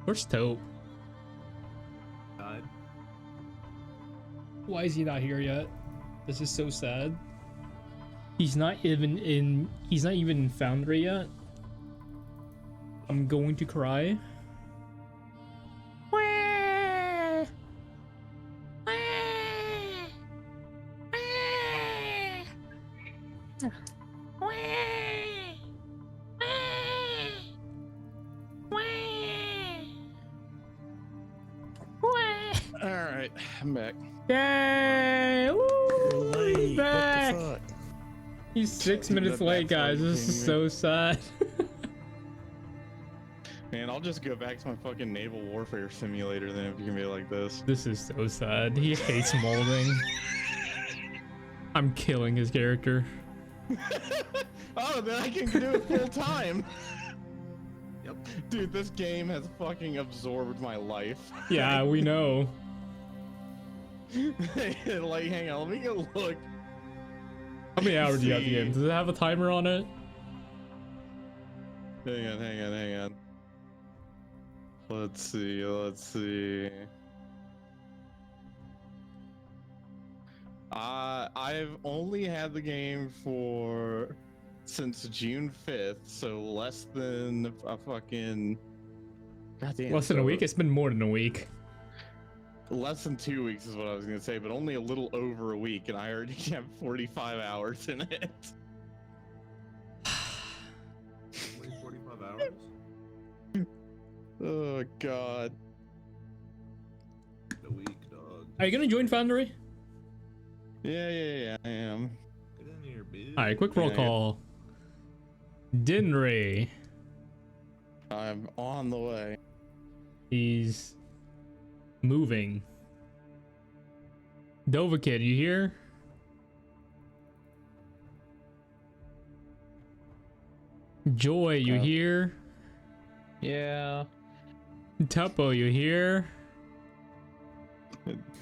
Where's Tope? Died. Why is he not here yet? This is so sad. He's not even in Foundry yet. I'm going to cry. Alright, I'm back. Yay! Woo! He's back! What the fuck? He's 6 minutes late, guys. This is so sad. Man, I'll just go back to my fucking naval warfare simulator then if you can be like this. This is so sad. He hates molding. I'm killing his character. Oh, then I can do it full time. Yep. Dude, this game has fucking absorbed my life. Yeah, we know. Like, hang on, let me go look. How many hours do you have the game? Does it have a timer on it? Hang on. Let's see. I've only had the game since June 5th, so less than a fucking... Goddamn. Less than a week? It's been more than a week. Less than 2 weeks is what I was gonna say, but only a little over a week, and I already have 45 hours in it. Only 45 hours? Oh god. A week, dog. Are you gonna join Foundry? Yeah, I am. Get in here, bitch. Alright, quick roll Yeah. call. Dinri. I'm on the way. He's moving. Dovakin, you here? Joy, you here? Yeah. Tuppo, you here?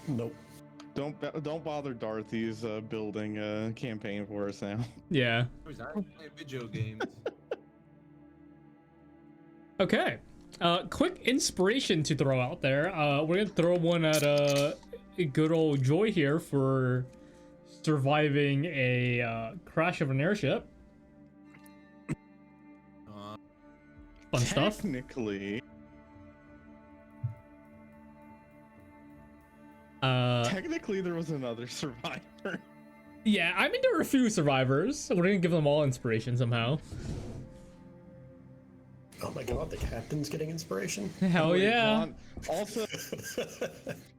Nope. Don't bother Darth. He's building a campaign for us now. Yeah. I playing video games. Okay. Quick inspiration to throw out there. We're gonna throw one at good old Joy here for surviving a crash of an airship. Fun stuff. Technically, there was another survivor. Yeah, I mean there were a few survivors, so we're gonna give them all inspiration somehow. Oh my god, the captain's getting inspiration? Hell Wait, yeah. hold on. Also,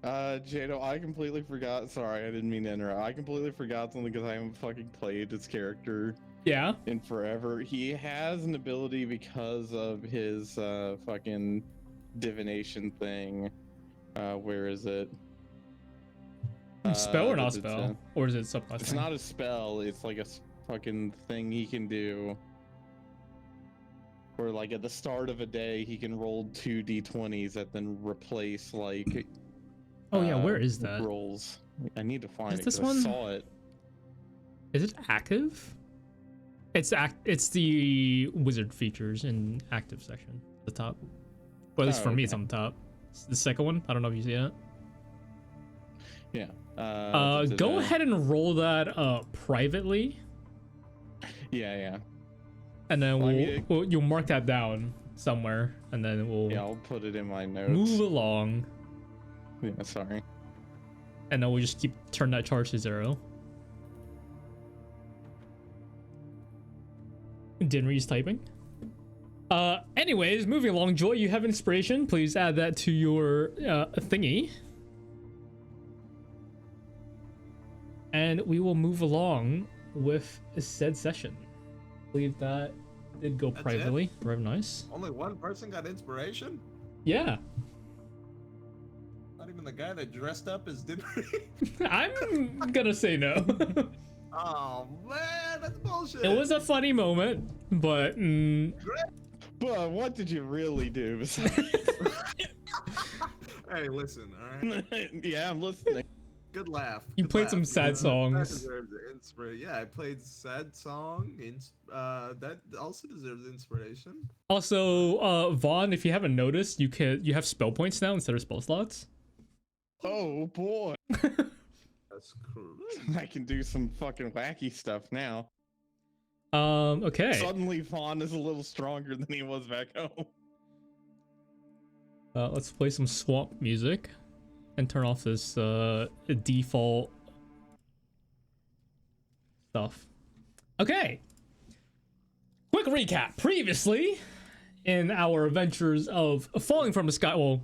Jadow, I completely forgot. Sorry, I didn't mean to interrupt. I completely forgot something because I haven't fucking played this character Yeah. in forever. He has an ability because of his fucking divination thing. Where is it? Spell or not it's spell? Or is it subclass? It's not a spell. It's like a fucking thing he can do. Or like at the start of a day, he can roll 2 d20s that then replace like. Oh yeah, where is that? Rolls. I need to find Is it. this 'Cause one? I saw it. Is it active? It's the wizard features in active section, the top. Well, at least Oh, for me, okay. it's on the top. It's the second one. I don't know if you see it. Yeah. Go ahead and roll that privately, Yeah. and then Well, I mean, you'll mark that down somewhere, and then we'll Yeah, I'll put it in my notes. move along, Yeah, sorry. and then we'll just turn that charge to 0. Dinri's typing. Anyways, moving along. Joy, you have inspiration. Please add that to your thingy. And we will move along with said session. I believe that did go That's privately. Very nice. Only one person got inspiration? Yeah. Not even the guy that dressed up as Dinri? I'm gonna say no. Oh man, that's bullshit. It was a funny moment, but But what did you really do besides? Hey, listen, alright? Yeah, I'm listening. Good laugh. You good played laugh. some sad That songs. deserves inspiration. Yeah, I played sad song. That also deserves inspiration. Also, Vaughn, if you haven't noticed, you have spell points now instead of spell slots. Oh boy. That's cool. I can do some fucking wacky stuff now. Okay. Suddenly Vaughn is a little stronger than he was back home. Let's play some swamp music and turn off this default stuff. Okay. Quick recap. Previously, in our adventures of falling from the sky, well,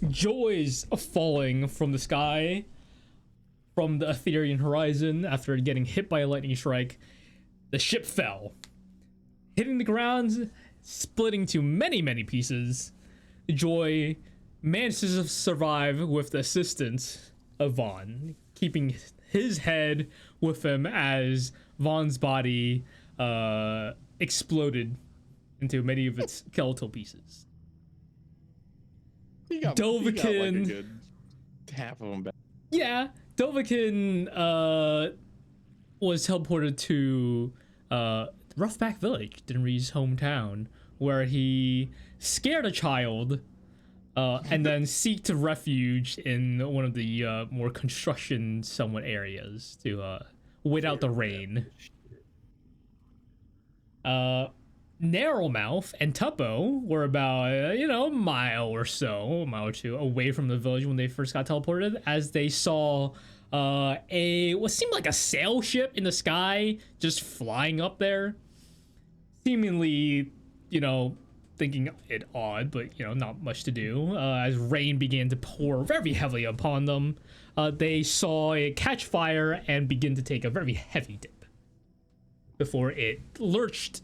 joys of falling from the sky from the Etherean horizon after getting hit by a lightning strike, the ship fell, hitting the ground, splitting to many, many pieces. Joy managed to survive with the assistance of Vaughn, keeping his head with him as Vaughn's body exploded into many of its skeletal pieces. He got like a good half of them back. Yeah, Dovakin was teleported to Roughback Village, Dinri's hometown, where he scared a child and then seeked refuge in one of the more construction somewhat areas to wait out the rain. Narrowmouth and Tuppo were about, a mile or two away from the village when they first got teleported, as they saw what seemed like a sail ship in the sky just flying up there. Seemingly, thinking it odd, but, not much to do. As rain began to pour very heavily upon them, they saw it catch fire and begin to take a very heavy dip before it lurched,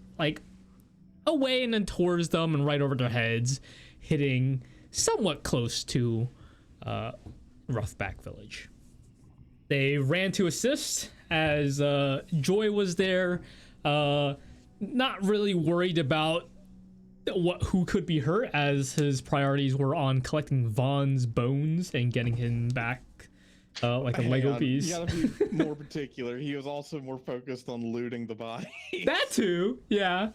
away and then towards them and right over their heads, hitting somewhat close to Roughback Village. They ran to assist as Joy was there, not really worried about who could be hurt, as his priorities were on collecting Vaughn's bones and getting him back like a Lego piece. You gotta be more particular. He was also more focused on looting the body. That too, yeah.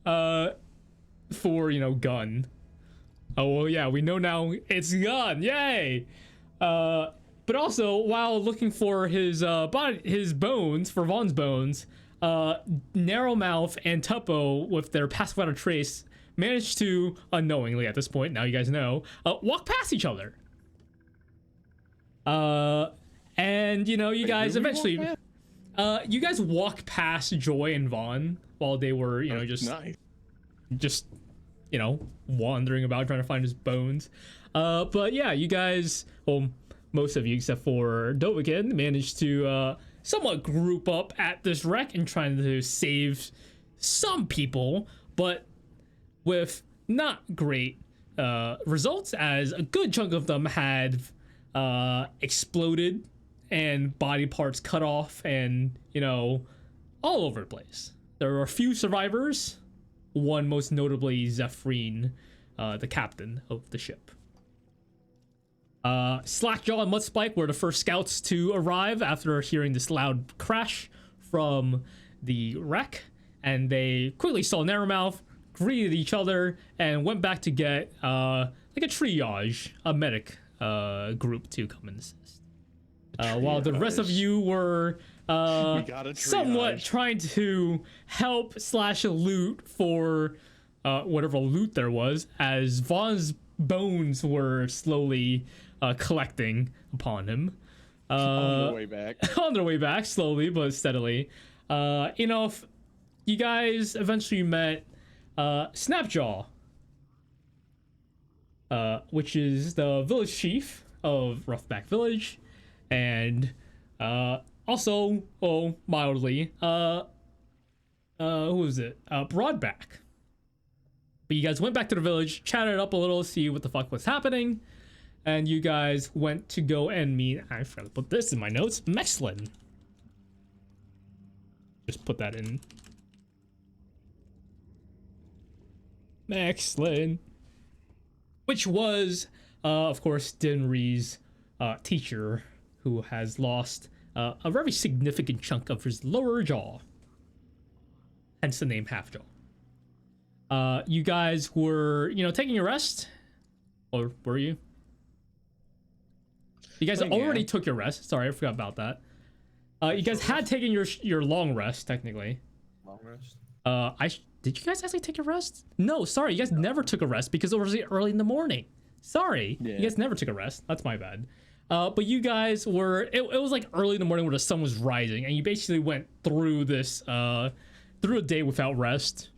For Gun. Oh well, yeah, we know now it's Gun. Yay! But also, while looking for his bones, for Vaughn's bones, Narrowmouth and Tuppo, with their pass without a trace, managed to, unknowingly at this point, now you guys know, walk past each other. And you guys eventually, you guys walk past Joy and Vaughn while they were, just wandering about trying to find his bones. But yeah, you guys, well, most of you except for Dovakin, managed to somewhat group up at this wreck and trying to save some people, but with not great results, as a good chunk of them had exploded and body parts cut off and, all over the place. There were a few survivors, one most notably Zephrine, the captain of the ship. Slackjaw and Mudspike were the first scouts to arrive after hearing this loud crash from the wreck, and they quickly saw Narrowmouth, greeted each other, and went back to get a triage, a medic group to come and assist. While the rest of you were somewhat trying to help / loot for whatever loot there was, as Vaughn's bones were slowly collecting upon him. On their way back. On their way back, slowly but steadily. If you guys eventually met Snapjaw, which is the village chief of Roughback Village, and also, mildly, who was it? Broadback. But you guys went back to the village, chatted up a little, see what the fuck was happening, and you guys went to go and meet, I forgot to put this in my notes, Mexlin. Just put that in. Mexlin. Which was, of course, Dinri's teacher, who has lost a very significant chunk of his lower jaw. Hence the name Half Jaw. You guys were, taking a rest? Or were you? You guys already took your rest. Sorry, I forgot about that. You guys had taken your long rest, technically. Long rest? Did you guys actually take a rest? No, sorry, you guys never took a rest because it was early in the morning. Sorry, you guys never took a rest. That's my bad. But you guys were, it was like early in the morning where the sun was rising, and you basically went through this, through a day without rest,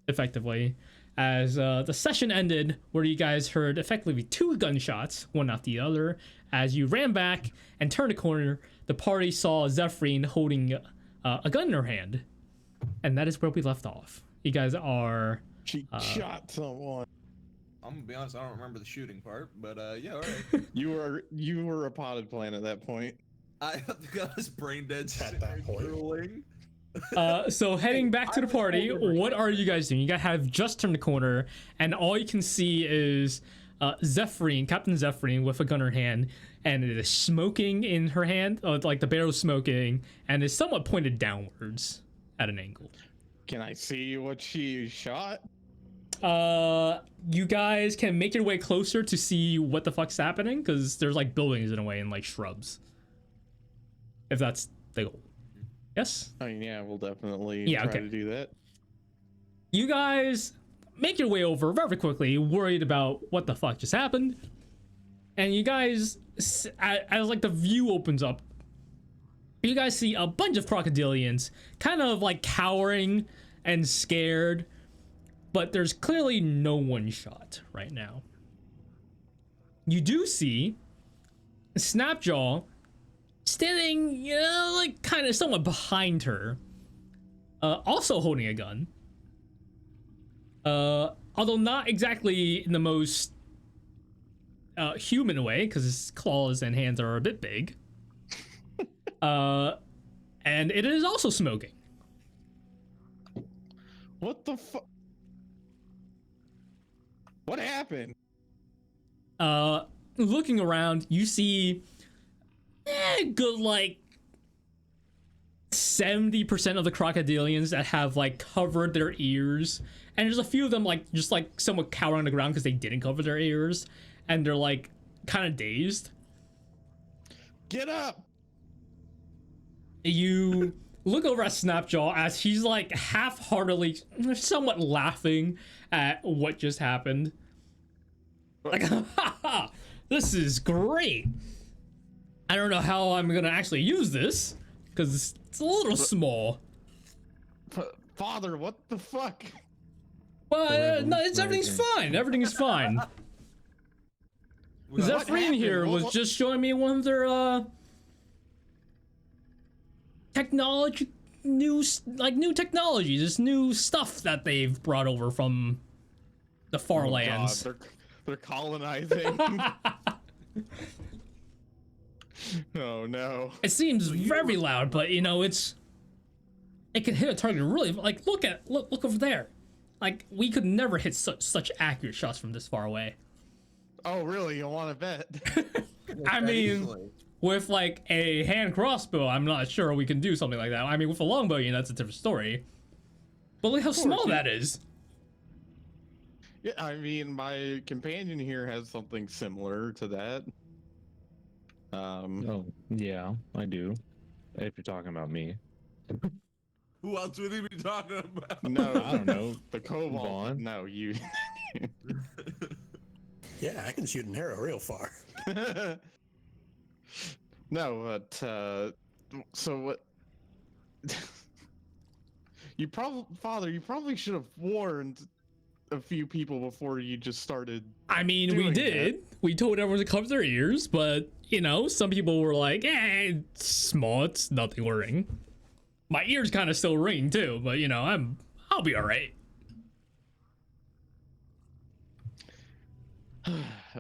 effectively, as the session ended where you guys heard effectively 2 gunshots, one after the other. As you ran back and turned a corner, the party saw Zephrine holding a gun in her hand. And that is where we left off. You guys are... She shot someone. I'm gonna be honest, I don't remember the shooting part, but yeah, alright. You were a potted plant at that point. I think I was brain dead At that point. drooling. So heading back to the party, what are you guys doing? You guys have just turned the corner, and all you can see is Zephrine, Captain Zephrine, with a gun in her hand, and it is smoking in her hand, like the barrel's smoking, and is somewhat pointed downwards at an angle. Can I see what she shot? You guys can make your way closer to see what the fuck's happening, because there's like buildings in a way and like shrubs. If that's the goal. Yes? I mean, yeah, we'll definitely Yeah, try okay. to do that. You guys make your way over very quickly, worried about what the fuck just happened. And you guys, as like the view opens up, you guys see a bunch of crocodilians kind of like cowering and scared, but there's clearly no one shot right now. You do see Snapjaw standing, like kind of somewhat behind her, also holding a gun. Although not exactly in the most human way, because his claws and hands are a bit big. And it is also smoking. What the fuck? What happened? Looking around, you see good like 70% of the crocodilians that have like covered their ears, and there's a few of them like just like somewhat cowering on the ground because they didn't cover their ears, and they're like kind of dazed. Get up! You look over at Snapjaw as he's like half-heartedly, somewhat laughing at what just happened. Like, ha, this is great. I don't know how I'm gonna actually use this because it's a little small. Father, what the fuck? Well, no, everything's fine. Everything is fine. Zephrine here was just showing me one of their new technologies, this new stuff that they've brought over from the far lands. God, they're colonizing. Oh no. It seems very loud, but it can hit a target really. Like look over there. Like we could never hit such accurate shots from this far away. Oh really? You want to bet? I mean, with like a hand crossbow, I'm not sure we can do something like that. I mean, with a longbow, that's a different story. But look how small that is. Yeah, I mean, my companion here has something similar to that. Oh, yeah, I do. If you're talking about me. Who else would he be talking about? No, I don't know. the Kobold. Vaughn? No, you. Yeah, I can shoot an arrow real far. No, but so what? You probably should have warned a few people before you just started. I mean, we doing did. We told everyone to cover their ears, but some people were like, it's small, it's nothing worrying. My ears kind of still ring too, but I'll be all right.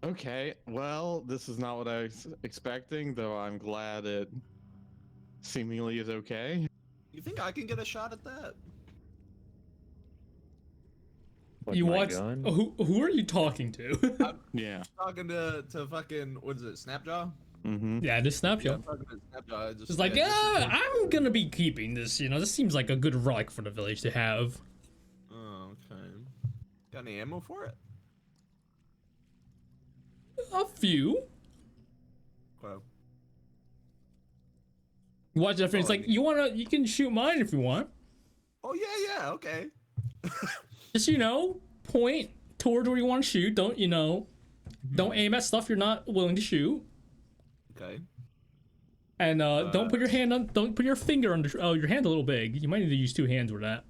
Okay, well, this is not what I was expecting, though I'm glad it seemingly is okay. You think I can get a shot at that? With You my watch? gun? Who are you talking to? Yeah. Talking to fucking, what is it, Snapjaw? Mm-hmm. Yeah, this Yeah, snapshot. I'm talking about Snapshot. I just, It's like, yeah, yeah, I'm gonna be keeping this. You know, this seems like a good relic for the village to have. Oh, okay. Got any ammo for it? A few. Well, Watch that. It's Oh, like you can shoot mine if you want. oh yeah, okay. Just point towards where you want to shoot. Don't aim at stuff you're not willing to shoot. Okay. And don't put your finger on your hand a little big. You might need to use two hands with that.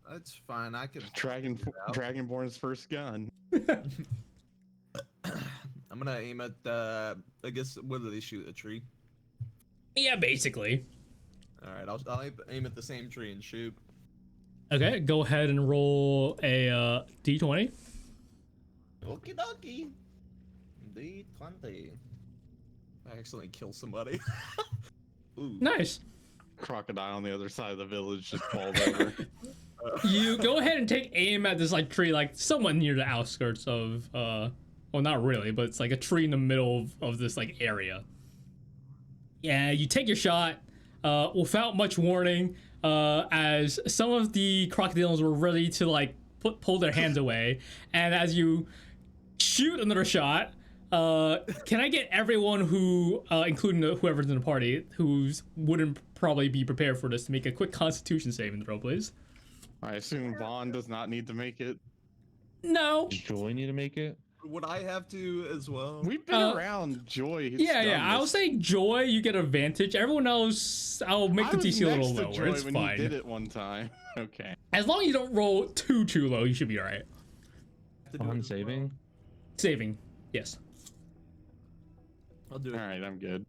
That's fine. I can. figure it out. Dragonborn's first gun. I'm gonna aim at I guess what do they shoot? A tree? Yeah, basically. All right. I'll aim at the same tree and shoot. Okay, go ahead and roll a d20. Okie dokie. D20. I accidentally kill somebody. Ooh. Nice. Crocodile on the other side of the village just called over. You go ahead and take aim at this like tree, like somewhat near the outskirts of well, not really, but it's like a tree in the middle of this like area. Yeah, you take your shot without much warning, as some of the crocodilians were ready to like pull their hands away, and as you shoot another shot, can I get everyone who, including whoever's in the party, who wouldn't probably be prepared for this, to make a quick Constitution saving throw, please? I assume Vaughn does not need to make it. No. Does Joy need to make it? Would I have to as well? We've been around Joy. He's Yeah, done I'll this. say Joy, you get advantage. Everyone else, I'll make the I was DC a little next to lower. Joy It's when fine. He did it one time. Okay. As long as you don't roll too low, you should be alright. On saving? Saving, yes. I'll do All it. right, I'm good.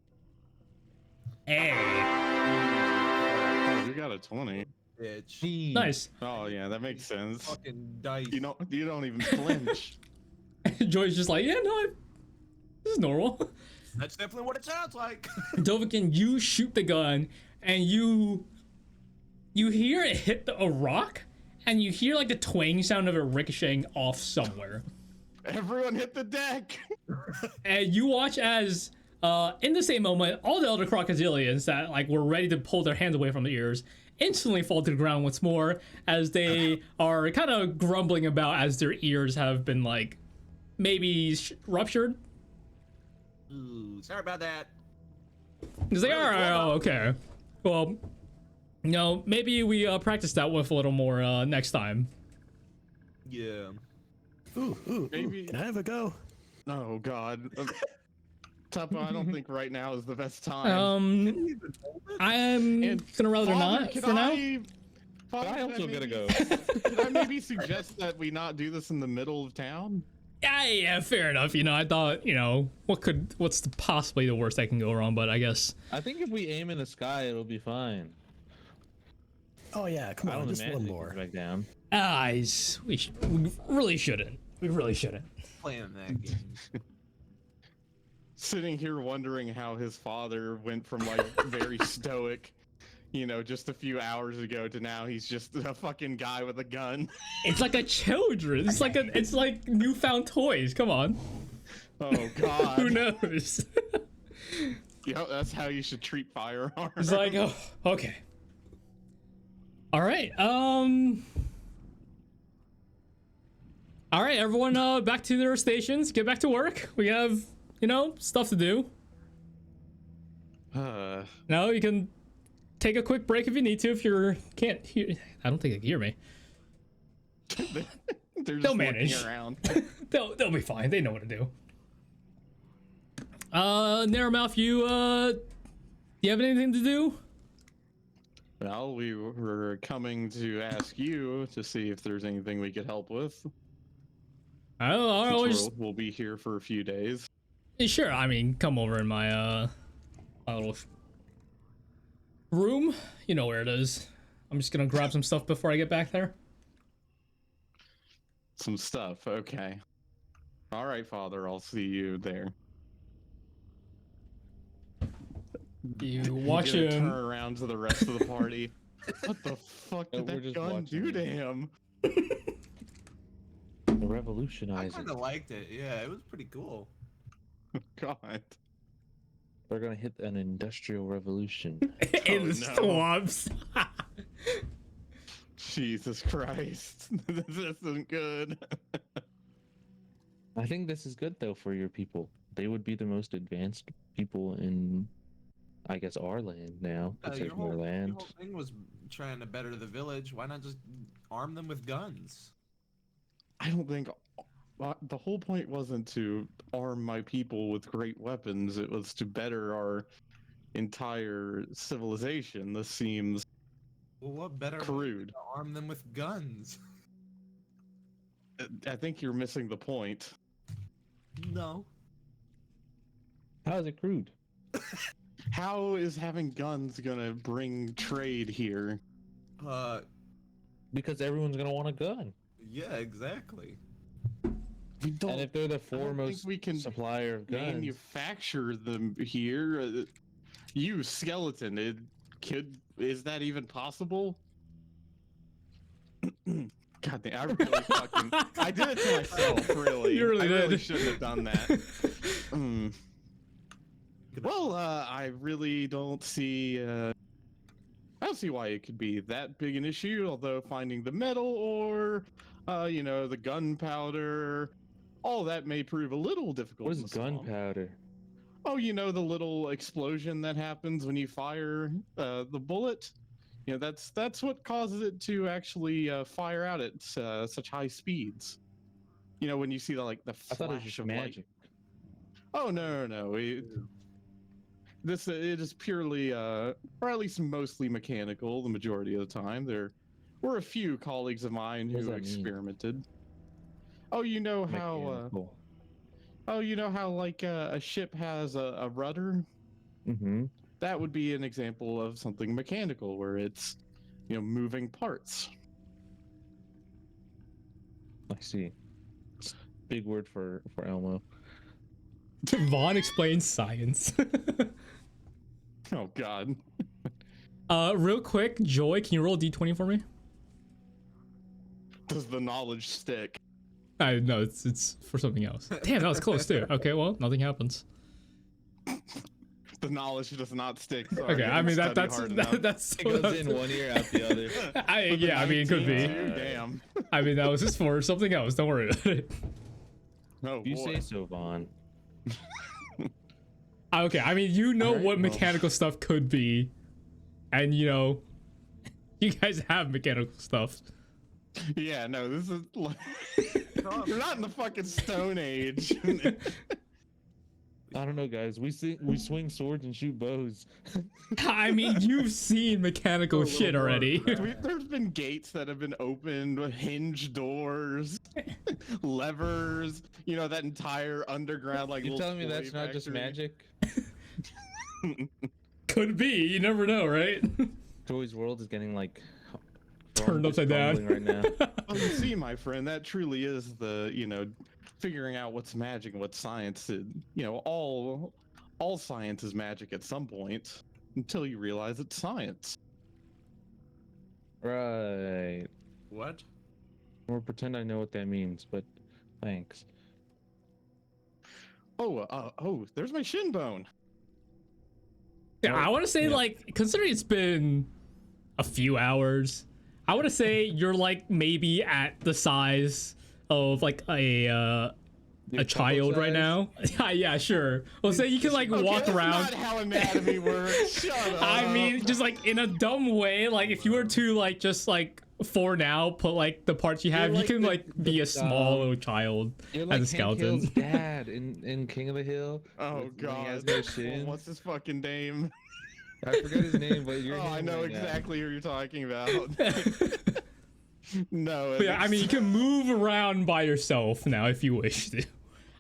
Hey, Oh, you got a 20. Bitch. nice. Oh yeah, that makes sense. Fucking dice. You don't even flinch. Joy's just like, yeah, no, this is normal. That's definitely what it sounds like. Dovakin, you shoot the gun, and you hear it hit a rock, and you hear like the twang sound of it ricocheting off somewhere. Everyone hit the deck. And you watch as, in the same moment, all the other crocodilians that like were ready to pull their hands away from the ears instantly fall to the ground once more, as they are kind of grumbling about as their ears have been like maybe ruptured. Ooh, sorry about that. Because they Really are, cool, though. oh, okay. Well, maybe we practice that with a little more next time. Yeah. Ooh, Maybe- can I have a go? Oh god. Tuppo, I don't think right now is the best time. I am And gonna rather Father, not can for now. Father, I can also gotta maybe- go. Can I maybe suggest that we not do this in the middle of town? Yeah, fair enough. I thought, what's possibly the worst that can go wrong, but I guess. I think if we aim in the sky, it'll be fine. Oh yeah, come I on, don't just imagine one it more. comes back down. We really shouldn't. We really shouldn't. Playing that game. Sitting here wondering how his father went from like very stoic, just a few hours ago to now he's just a fucking guy with a gun. It's like a children. It's like newfound toys. Come on. Oh god. Who knows? That's how you should treat firearms. It's like, oh, okay. All right. All right, everyone. Back to their stations. Get back to work. We have, stuff to do. Now you can take a quick break if you need to. If you can't hear, I don't think they can hear me. They're just They'll looking manage. around. They'll be fine. They know what to do. Narrowmouth, you have anything to do? Well, we were coming to ask you to see if there's anything we could help with. I always We'll be here for a few days. sure. I mean, come over in my my little room. You know where it is. I'm just gonna grab some stuff before I get back there. Some stuff, okay. All right, Father, I'll see you there. You watch Gonna turn him. around to the rest of the party. What the fuck No, did we're that just gun watching do you. to him? The I revolutionizer. kind of liked it. Yeah, it was pretty cool. God. We're gonna hit an industrial revolution. In Oh, the no. swamps. Jesus Christ. This isn't good. I think this is good though for your people. They would be the most advanced people in, I guess, our land now. Your Considering our whole land. thing was trying to better the village. Why not just arm them with guns? I don't think the whole point wasn't to arm my people with great weapons. It was to better our entire civilization. This seems Well, what better way crude. to arm them with guns? I think you're missing the point. No. How is it crude? How is having guns gonna bring trade here? Because everyone's gonna want a gun. Yeah, exactly. We don't. And if they're the I don't think foremost we can supplier of guns, manufacture them here. You skeleton, is that even possible? God damn, I really fucking I did it to myself, really. You really I really did. shouldn't have done that. Well, I really don't see I don't see why it could be that big an issue, although finding the metal or the gunpowder, all that may prove a little difficult. what is to solve. gunpowder? Oh, the little explosion that happens when you fire the bullet. That's what causes it to actually fire out at such high speeds. When you see the I thought it was flash just of light. magic. Oh no! It is purely, or at least mostly mechanical. The majority of the time, there were a few colleagues of mine What does who that mean? experimented. Oh, you know how. Mechanical. Oh, you know how like a ship has a rudder. Mm-hmm. That would be an example of something mechanical where it's moving parts. I see. Big word for Elmo. Vaughn explains science. Oh god. Real quick, Joy, can you roll a d20 for me? Does the knowledge stick? No, it's for something else. Damn, that was close too. Okay, well, nothing happens. The knowledge does not stick. Sorry, Okay, I mean didn't that's study hard enough. that's It goes in one ear, out the other. yeah, I mean it could be. 19, damn. I mean that was just for something else. Don't worry about it. Oh You boy. say so, Vaughn. Okay, I mean you know Alright, what well. mechanical stuff could be, and you guys have mechanical stuff. Yeah, no, this is like you're not in the fucking Stone Age. I don't know, guys. We swing swords and shoot bows. I mean you've seen mechanical shit already. There's been gates that have been opened with hinge doors, levers. That entire underground like. You little telling me that's toy not just factory. magic? Could be. You never know, right? Joy's world is getting like Turned upside down. crumbling right now. Oh, you see, my friend, that truly is the figuring out what's magic and what's science. All science is magic at some point until you realize it's science. Right. What? Or pretend I know what that means, but thanks. Oh, there's my shin bone. Yeah, I want to say like considering it's been a few hours, I want to say you're like maybe at the size of like a child right now. Yeah, sure. Well, say you can like walk that's around. Not how anatomy works. Shut up. I mean, just like in a dumb way, like if you were to like just like for now put like the parts you have, You're you can the- like be a small um, little child You're as like a Hank skeleton. Hill's dad in King of the Hill. Oh when he god. has no shins. What's his fucking name? I forgot his name, but you're. I know exactly who you're talking about. No. But yeah, I mean, you can move around by yourself now if you wish to.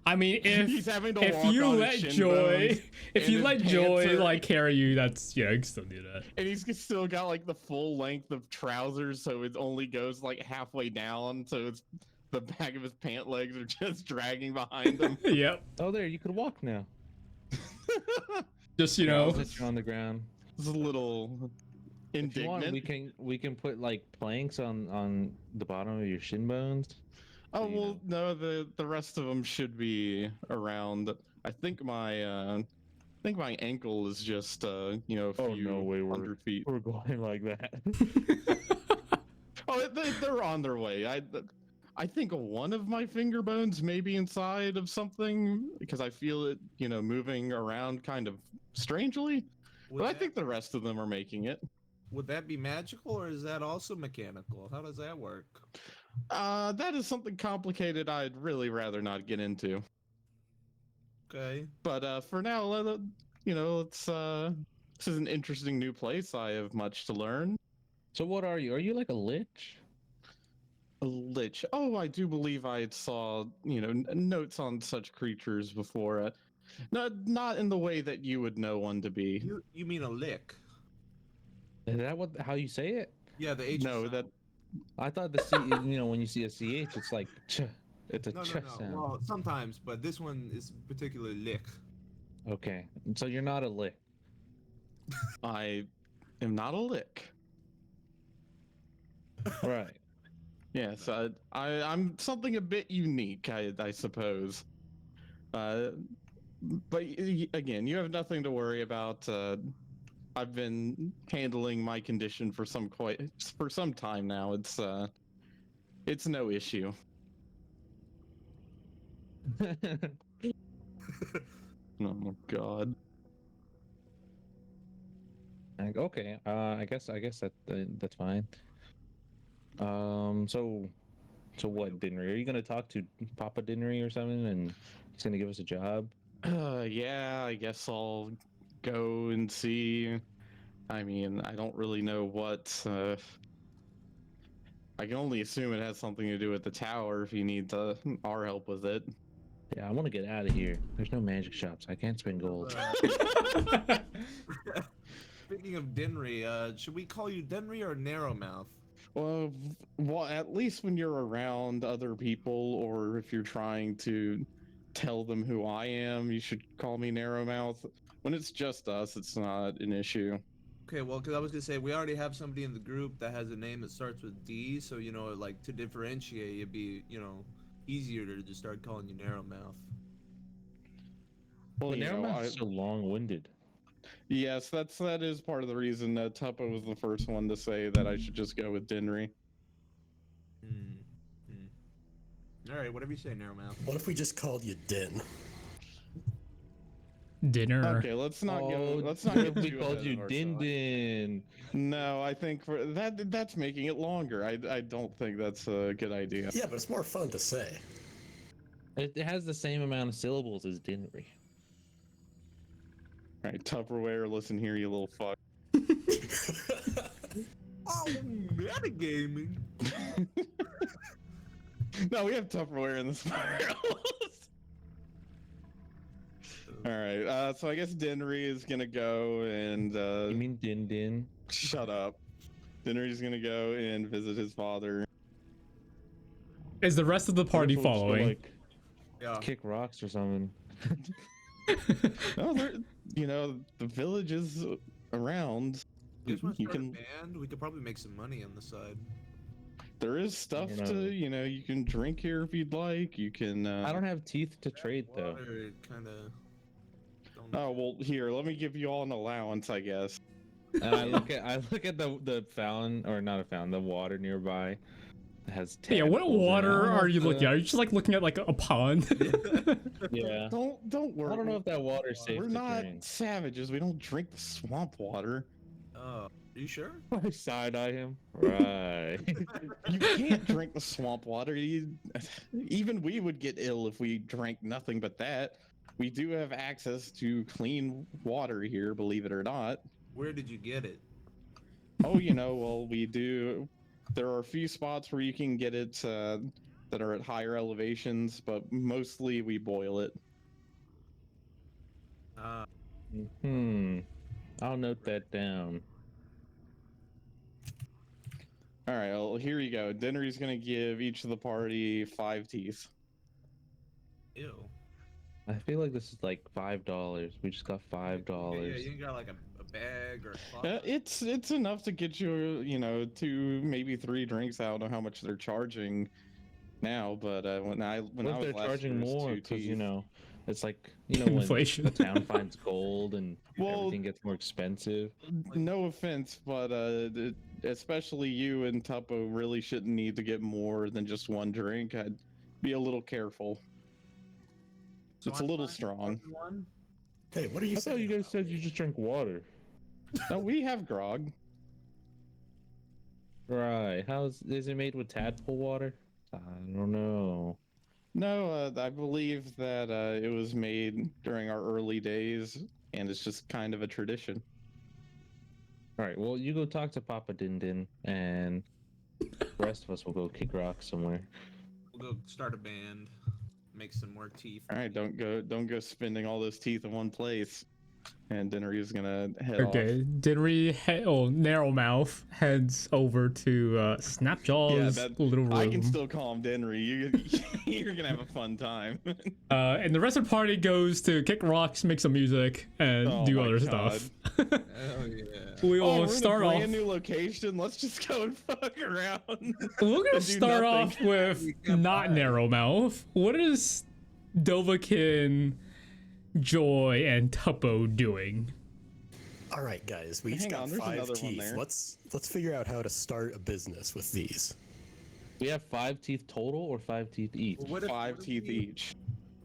I mean, He's having to if walk you on let his shin Joy, bones, if and you his let pants Joy are- like carry you, that's you can still do that. And he's still got like the full length of trousers, so it only goes like halfway down, so it's the back of his pant legs are just dragging behind him. Yep. Oh, there you could walk now. Just I'll sit you on the ground. It's a little If you want, indignant. we can put like planks on the bottom of your shin bones. Oh you well, no, the rest of them should be around. I think think my ankle is just a Oh, few no way, 100 feet. We're going like that. Oh, they're on their way. I think one of my finger bones may be inside of something because I feel it, moving around kind of strangely. Would But I that- think the rest of them are making it. Would that be magical or is that also mechanical? How does that work? That is something complicated I'd really rather not get into. Okay. But for now, let's. This is an interesting new place. I have much to learn. So what are you? Are you like a lich? A lich. Oh, I do believe I saw, notes on such creatures before. Not in the way that you would know one to be. You mean a lick? Is that how you say it? Yeah, the H. No, sound. that I thought the C, when you see a CH, it's like ch. It's a No, ch no, no. sound. Well, sometimes, but this one is particularly lick. Okay, so you're not a lick. I am not a lick. Right. Yes, I'm something a bit unique, I suppose. But again, you have nothing to worry about. I've been handling my condition for some time now. It's no issue. Oh my god. Like, okay, I guess that's fine. So what, Dinri? Are you gonna talk to Papa Dinri or something, and he's gonna give us a job? Yeah, I guess I'll go and see. I mean, I don't really know what. I can only assume it has something to do with the tower if you need our help with it. Yeah, I want to get out of here. There's no magic shops. I can't spend gold. Speaking of Dinri, should we call you Dinri or Narrowmouth? Well, at least when you're around other people, or if you're trying to tell them who I am, you should call me Narrowmouth. When it's just us, it's not an issue. Okay, well, because I was gonna say we already have somebody in the group that has a name that starts with D, so like to differentiate, it'd be easier to just start calling you Narrowmouth. Well, But Narrowmouth's so long-winded. Yes, that is part of the reason that Tuppo was the first one to say that I should just go with Dinri. All right, whatever you say, Narrowmouth. What if we just called you Din? Dinner. Okay, let's not go. Let's not What get if we too called ahead you of Din ourselves. Din? No, I think that's making it longer. I don't think that's a good idea. Yeah, but it's more fun to say. It has the same amount of syllables as Dinri. All right, Tupperware, listen here, you little fuck. Oh, metagaming. No, we have Tupperware in this fire. All right, so I guess Dinri is gonna go and You mean Din Din? shut up. Dinri's gonna go and visit his father. Is the rest of the party We'll just go, following? like, Yeah. kick rocks or something. No, the village is around. You just want to You start can. a band? We could probably make some money on the side. There is stuff You know. to, you can drink here if you'd like. You can. I don't have teeth to trade though. Water kind of. Oh well, here. Let me give you all an allowance, I guess. And I look at the fountain, or not a fountain, the water nearby. It has Yeah, what tadpoles in it. water I don't know are if you the- looking at? Are you just like looking at like a pond? Yeah. Don't worry. I don't know if that water's safe We're to not drink. savages. We don't drink the swamp water. Oh, are you sure? I side-eye him. Right. You can't drink the swamp water. Even we would get ill if we drank nothing but that. We do have access to clean water here, believe it or not. Where did you get it? Oh, well, we do. There are a few spots where you can get it that are at higher elevations, but mostly we boil it. I'll note that down. All right, well, here you go. Dinner's gonna give each of the party 5 teeth. Ew. I feel like this is like $5. We just got $5. Yeah, you got like a bag or a pot. It's enough to get you, 2 maybe 3 drinks. I don't know how much they're charging. now, but when I What if was they're last charging here, it was more 2 because teeth. it's like when Inflation. the town finds gold and Well, everything gets more expensive. no offense, but especially you and Tuppo really shouldn't need to get more than just one drink. I'd be a little careful. So It's a I'm little fine, strong. one. Hey, what are you I thought saying? you guys said you just drink water. No, we have grog. Right? Is it made with tadpole water? I don't know. No, I believe that it was made during our early days, and it's just kind of a tradition. All right. Well, you go talk to Papa Din Din, and the rest of us will go kick rocks somewhere. We'll go start a band, make some more teeth. All right, don't go spending all those teeth in one place. And Dinri's gonna head Okay, Dinri, Narrow Mouth heads over to Snapjaw's little room. I can still call him Dinri. You're gonna have a fun time. And the rest of the party goes to kick rocks, make some music, and Oh do my other God. stuff. Hell yeah. We will We're in start a off. brand new location. Let's just go and fuck around. We're gonna and do start nothing. off with We can't not buy. Narrow Mouth. What is Dovakin, Joy, and Tuppo doing? All right, guys, we each Hang got on, there's 5 another one teeth. there. Let's figure out how to start a business with these. We have 5 teeth total or 5 teeth each. Well, what if, 5 what if teeth we- each.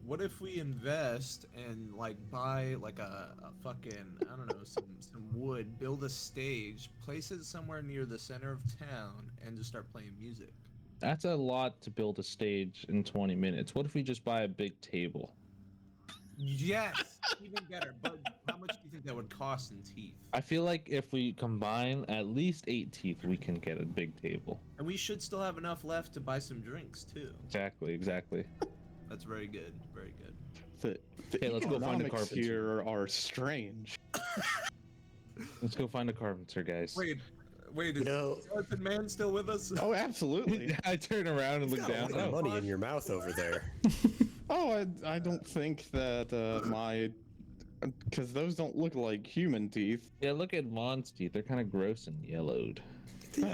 What if we invest and like buy like a fucking I don't know some wood, build a stage, place it somewhere near the center of town, and just start playing music? That's a lot to build a stage in 20 minutes. What if we just buy a big table? Yes, even better. But how much do you think that would cost in teeth? I feel like if we combine at least 8 teeth, we can get a big table. And we should still have enough left to buy some drinks too. Exactly. That's very good. Very good. The Okay, let's go find a economics carpenter. here are strange. Let's go find a carpenter, guys. Wait, You is know, Skeleton Man still with us? Oh, absolutely. I turn around and you've look got a down. lot of Oh, money in your mouth over there. Oh, I don't think that because those don't look like human teeth. yeah, look at Vaughn's teeth. They're kind of gross and yellowed.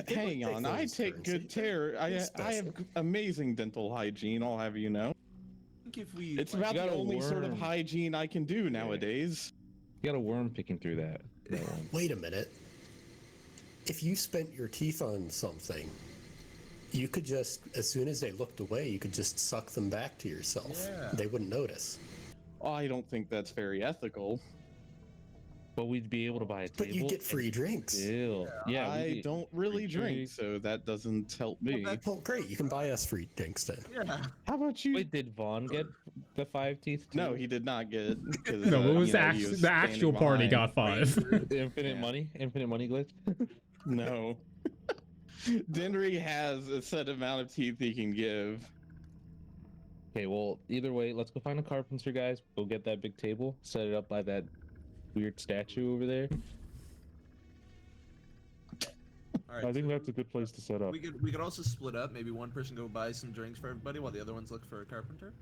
Hang on, I take good care. I have amazing dental hygiene. I'll have you know. I think if we It's like, about You the got a only sort of worm. hygiene I can do nowadays. You got a worm picking through that one. Wait a minute. If you spent your teeth on something, you could just, as soon as they looked away, you could just suck them back to yourself. Yeah. They wouldn't notice. I don't think that's very ethical. But we'd be able to buy a But table. you get free drinks. Still. Yeah, I don't really drink, drinks. so that doesn't help me. that's- Well, great. You can buy us free drinks then. yeah. How about you? Wait, did Vaughn get the 5 teeth? Too? No, he did not get. Cause, No, it was you know, the, he act- was the actual standing party behind. got 5. Infinite money glitch. No. Dinri has a set amount of teeth he can give. Okay, well, either way, let's go find a carpenter, guys. Go get that big table, set it up by that weird statue over there. All right. I think that's a good place to set up. We could also split up. Maybe one person go buy some drinks for everybody while the other ones look for a carpenter.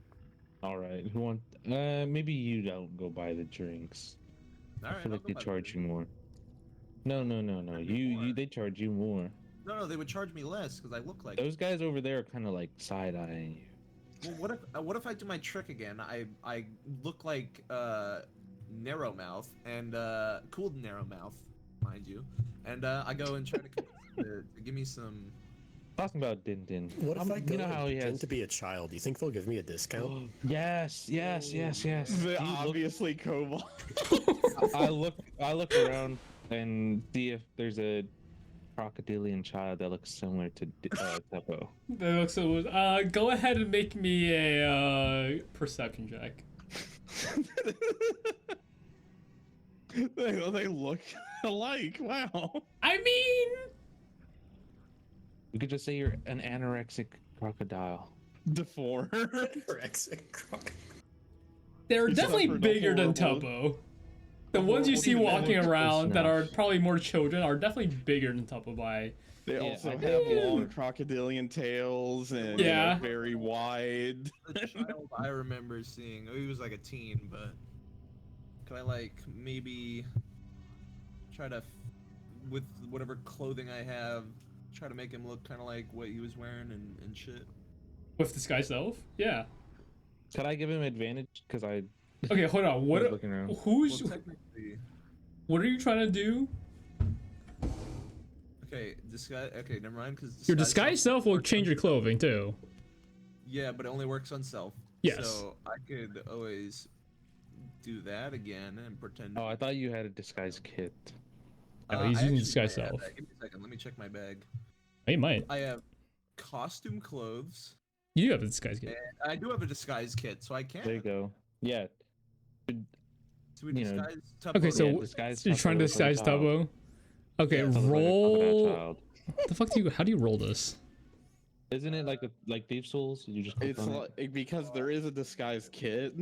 All right, who want? Maybe you don't go buy the drinks. All I right. feel I'll like go they buy the charge you drinks. more. No. More. You they charge you more. No, they would charge me less because I look like. Those guys over there are kind of like side eyeing you. Well, what if I do my trick again? I look like Narrow Mouth and cool Narrow Mouth, mind you, and I go and try to give me some. Talking about Din Din. What if I go you know how he pretend has? to be a child? You think they'll give me a discount? Yes. Obviously, Kobold. I look around and see if there's a crocodilian child that looks similar to Tuppo. That looks so. Go ahead and make me a perception check. They look alike. Wow. I mean, You could just say you're an anorexic crocodile. Deformed. Anorexic croc. they're He definitely suffered a bigger than horrible- Tuppo. The ones you horrible see walking damage around that are snuff. probably more children are definitely bigger than Tuppo by. They Yeah, also I have think- long crocodilian tails and Yeah. very wide. The child I remember seeing, he was like a teen, but could I like maybe try to, with whatever clothing I have, try to make him look kind of like what he was wearing and shit? With disguise self? Yeah. Could I give him advantage? Because I Okay, hold on. was looking around. Who's Well, technically, what are you trying to do? okay, disguise. Okay, never mind. Because Your disguise self will change your clothing too. Yeah, but it only works on self. Yes. So I could always do that again and pretend. Oh, I thought you had a disguise kit. No, he's I using actually disguise might have self. that. Give me a second. Let me check my bag. He might. I have costume clothes. You have a disguise kit. And I do have a disguise kit, so I can. There you go. Yeah. So we You know, disguise Tuppo. Okay, so Yeah, disguise you're trying to Tuppo like a disguise child. Tuppo. Okay, Yeah, Sounds like a crocodile roll. child. The fuck do you? How do you roll this? Isn't it like Thief Souls? You just click It's on it? like, because there is a disguise kit,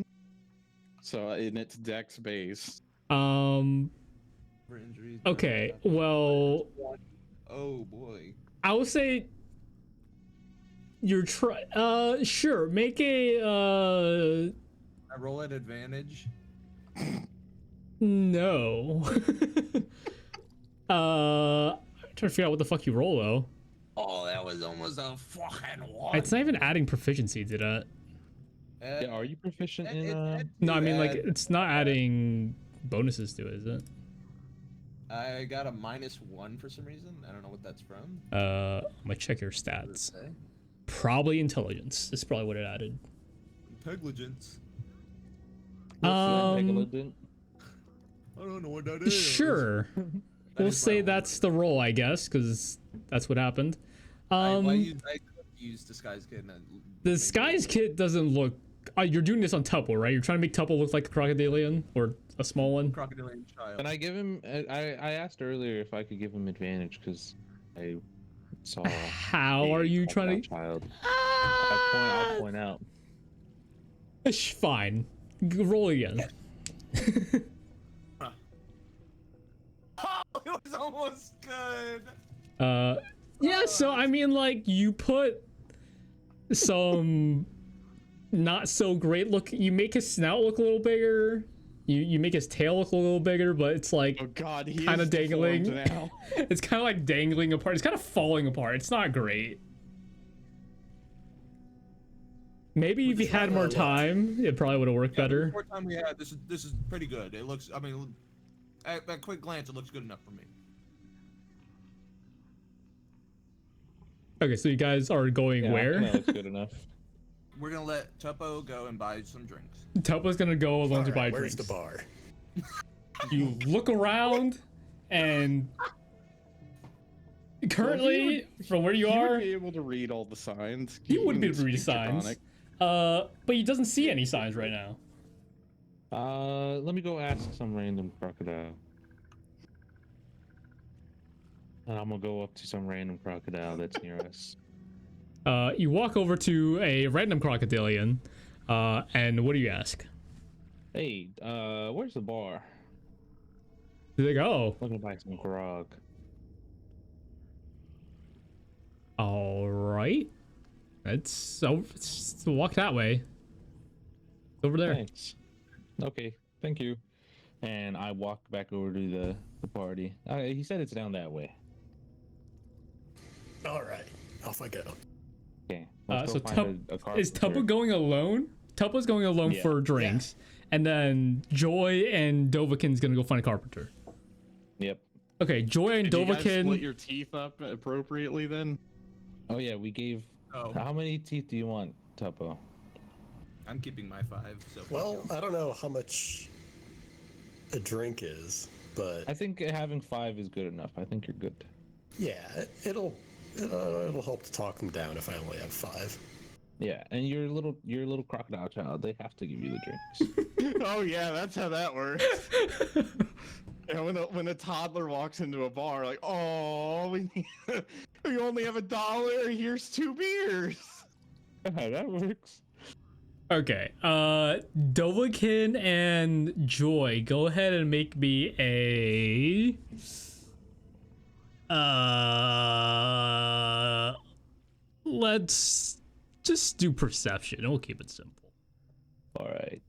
so and it's dex based. For injuries, Okay. Well, Oh boy. I would say you're sure. Make a I roll at advantage. no. I'm trying to figure out what the fuck you roll though. Oh, that was almost a fucking one. It's not even adding proficiency to that. Yeah, are you proficient in No, I mean like it's not adding bonuses to it, is it? I got a -1 for some reason. I don't know what that's from. I'm gonna check your What does it stats. say? Probably intelligence. That's probably what it added. Negligence. Megalodon? I don't know what that is. Sure. That We'll is say my that's the roll, I guess, because that's what happened. I used disguise kit. And The disguise kit doesn't look. You're doing this on Tuppo, right? You're trying to make Tuppo look like a crocodilian or a small one. Crocodilian child. Can I give him? I asked earlier if I could give him advantage because I saw. How a are you crocodile trying to? Child. I'll point out. Fine. Roll again. Oh, it was almost good. Yeah. So I mean, like you put some not so great look. You make his snout look a little bigger. You make his tail look a little bigger, but it's like Oh God, he kind is of dangling. deformed now. It's kind of like dangling apart. It's kind of falling apart. It's not great. Maybe if you had more time, it probably would have worked better. The more time we had, this is pretty good. It looks. I mean, at quick glance, it looks good enough for me. Okay, so you guys are going Yeah, where? That looks good enough. We're gonna let Tuppo go and buy some drinks. Tuppo's gonna go alone to buy Alright, where's drinks. the bar? You look around, and currently, from where you He are, would be able to read all the signs. he would be able to can read speak signs. Draconic. But he doesn't see any signs right now. Let me go ask some random crocodile. And I'm gonna go up to some random crocodile that's near us. You walk over to a random crocodilian, and what do you ask? Hey, where's the bar? They go, Looking to buy some grog. all right. Let's walk that way. It's over there. Thanks. Okay, thank you. And I walk back over to the party. He said it's down that way. Alright, off I go. Okay. let's So go find a Is Tuppo carpenter. going alone? Tuppo's going alone Yeah. for drinks, and then Joy and Dovakin's gonna go find a carpenter. Yep. Okay, Joy and Did you guys split Dovakin. your teeth up appropriately then? Oh yeah, we gave. Oh, How many teeth do you want, Tuppo? I'm keeping my 5. So fuck Well, you. I don't know how much a drink is, but I think having 5 is good enough. I think you're good. yeah, it'll help to talk them down if I only have 5. Yeah, and you're a little crocodile child. They have to give you the drinks. Oh yeah, that's how that works. And when a toddler walks into a bar, like, oh, we only have $1. Here's 2 beers. That works. Okay, Dovakin and Joy, go ahead and make me a. Let's just do perception. We'll keep it simple. All right.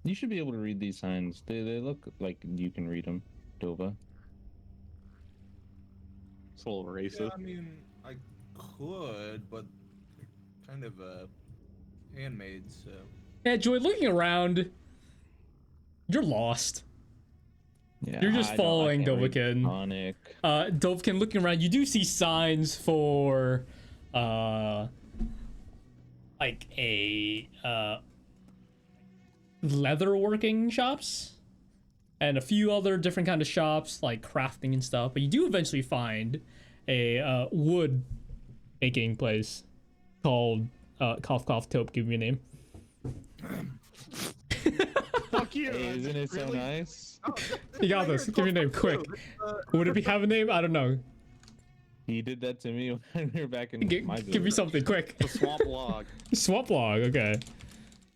You should be able to read these signs. They look like you can read them, Dova. It's a little Yeah, racist. I mean, I could, but kind of handmade, so. Yeah, Joy, looking around, you're lost. Yeah, You're just following Dovakin. Tonic. Dovakin, looking around, you do see signs for, like a leatherworking shops and a few other different kind of shops like crafting and stuff. But you do eventually find a wood making place called Cough Cough Taupe. Give me a name. Fuck you. Hey, isn't it so Really? nice? Oh, You got this. Give me a name quick. Would it have a name? I don't know. He did that to me when we were back in my Give me village. something quick. The swamp log. Swamp log. Okay.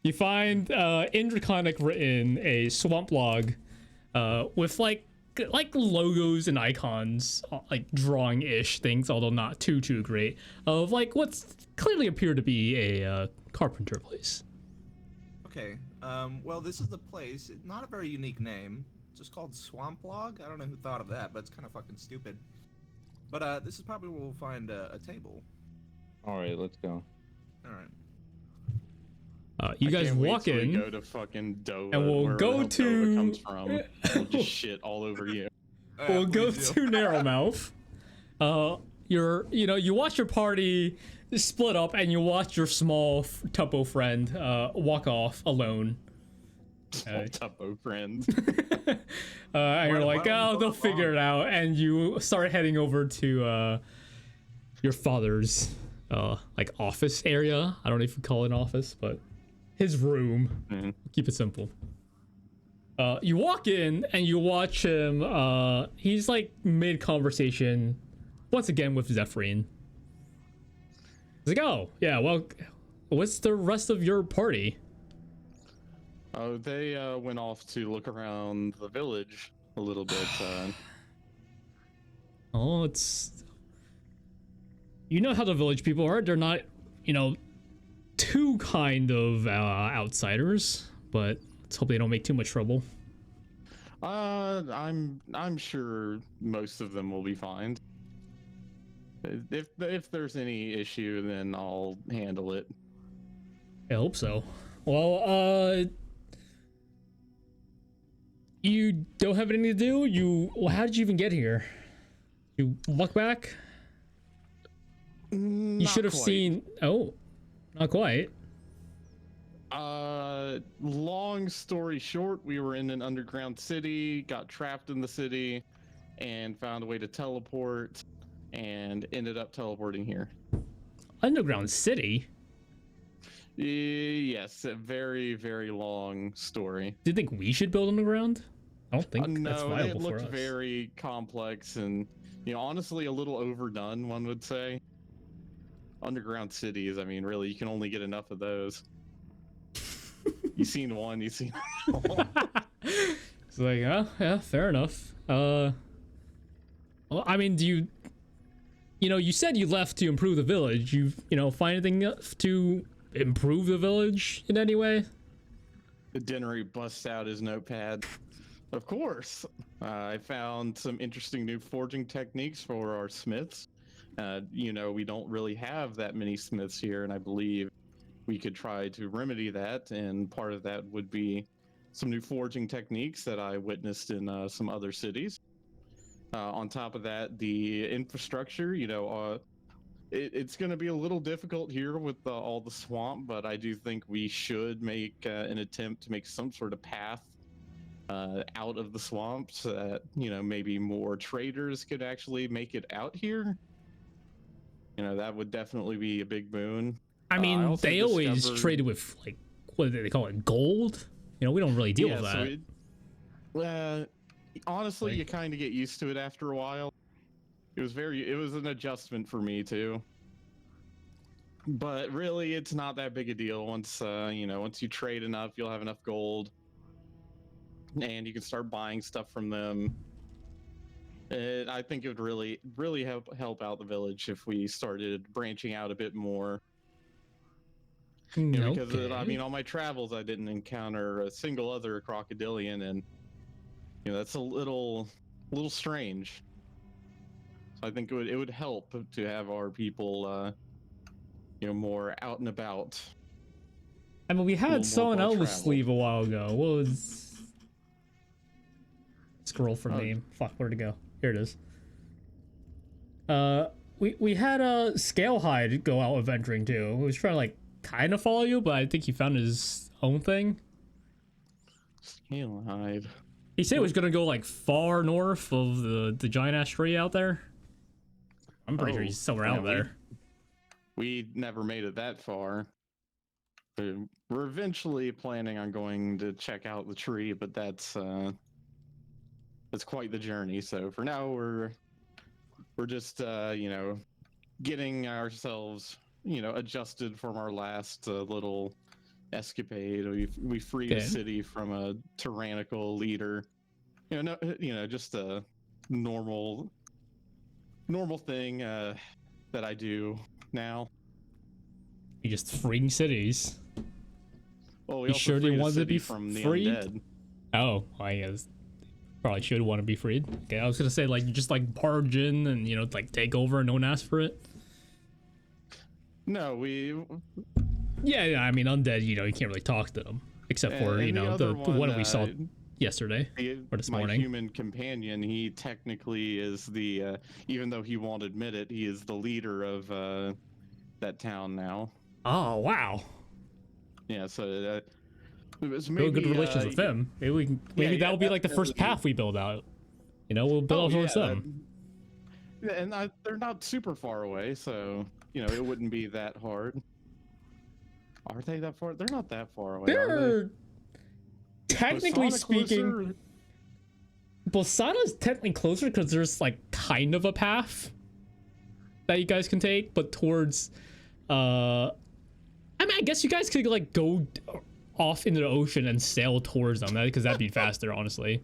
You find in Draconic written a swamp log with like logos and icons, like drawing-ish things, although not too great, of like what's clearly appear to be a carpenter place. Okay. Well, this is the place. It's not a very unique name. It's just called Swamp Log. I don't know who thought of that, but it's kind of fucking stupid. But this is probably where we'll find a table. All right, let's go. All right. You I guys can't wait walk till we in. go to fucking Dova, And we'll wherever go the hell to- Dova comes from. We'll just shit all over you. We'll go Please to do. Narrowmouth. You watch your party split up, and you watch your small Tuppo friend walk off alone. Small Tuppo friends. And you're Why like, don't we oh, go they'll along? figure it out, and you start heading over to your father's like office area. I don't know if you call it an office, but his room. Mhm. Keep it simple. You walk in and you watch him. He's like mid conversation once again with Zephrine. He's like, oh yeah, well, what's the rest of your party? Oh, they went off to look around the village a little bit. Oh, it's. You know how the village people are. They're not, too kind of outsiders, but let's hope they don't make too much trouble. I'm sure most of them will be fine. If there's any issue, then I'll handle it. I hope so. Well, you don't have anything to do? Well, how did you even get here? You walk back? You should have seen. Oh, not quite. Long story short, we were in an underground city, got trapped in the city, and found a way to teleport, and ended up teleporting here. Underground city? Yes, a very, very long story. Do you think we should build underground? I don't think that's No, viable it for looked us. very complex and, honestly a little overdone, one would say. Underground cities, I mean, really, you can only get enough of those. You've seen one, you've seen all. It's like, oh, yeah, fair enough. Well, I mean, do you said you left to improve the village. You find anything to improve the village in any way? The Dinri busts out his notepad. Of course. I found some interesting new forging techniques for our smiths. We don't really have that many smiths here, and I believe we could try to remedy that, and part of that would be some new forging techniques that I witnessed in some other cities. On top of that, the infrastructure, it's going to be a little difficult here with all the swamp, but I do think we should make an attempt to make some sort of path out of the swamp so that, maybe more traders could actually make it out here. That would definitely be a big boon. I mean, also they always discovered- traded with, like, what do they call it, gold? We don't really deal with that. Honestly, Like- you kind of get used to it after a while. It was an adjustment for me too. But really, it's not that big a deal. Once you trade enough, you'll have enough gold, and you can start buying stuff from them. I think it would really help out the village if we started branching out a bit more. Because Okay. on my travels, I didn't encounter a single other crocodilian, and that's a little strange. So I think it would help to have our people more out and about. I mean, we little had more someone else well-traveled. leave a while ago. What was... Scroll for Oh. name. Fuck, where'd it go? Here it is. We had a Scalehide go out adventuring too. He was trying to like kind of follow you, but I think he found his own thing. Scalehide. He said he was gonna go like far north of the giant ass tree out there. I'm pretty sure he's somewhere out there. We never made it that far. We're eventually planning on going to check out the tree, but that's quite the journey. So for now, we're just getting ourselves adjusted from our last little escapade. We freed a city from a tyrannical leader. Just a normal thing that I do now. You just freeing cities. Well, we You also sure freed you a wanted to city be from the freed? undead. Oh, I guess probably should want to be freed. Okay, I was gonna say like you just like barge in and like take over and no one asks for it. No, we. Yeah, I mean undead. You can't really talk to them except for the one we saw yesterday or this morning. My human companion, he technically is the even though he won't admit it, he is the leader of that town now. Oh wow. Yeah, so Build good relations with them. Maybe that will be like the first path we build out. We'll build towards them. And they're not super far away, so it wouldn't be that hard. Are they that far? They're not that far away. They're technically Bosana speaking. closer? Bosana's technically closer because there's like kind of a path that you guys can take, but towards I mean, I guess you guys could like go off into the ocean and sail towards them, because that'd be faster, honestly.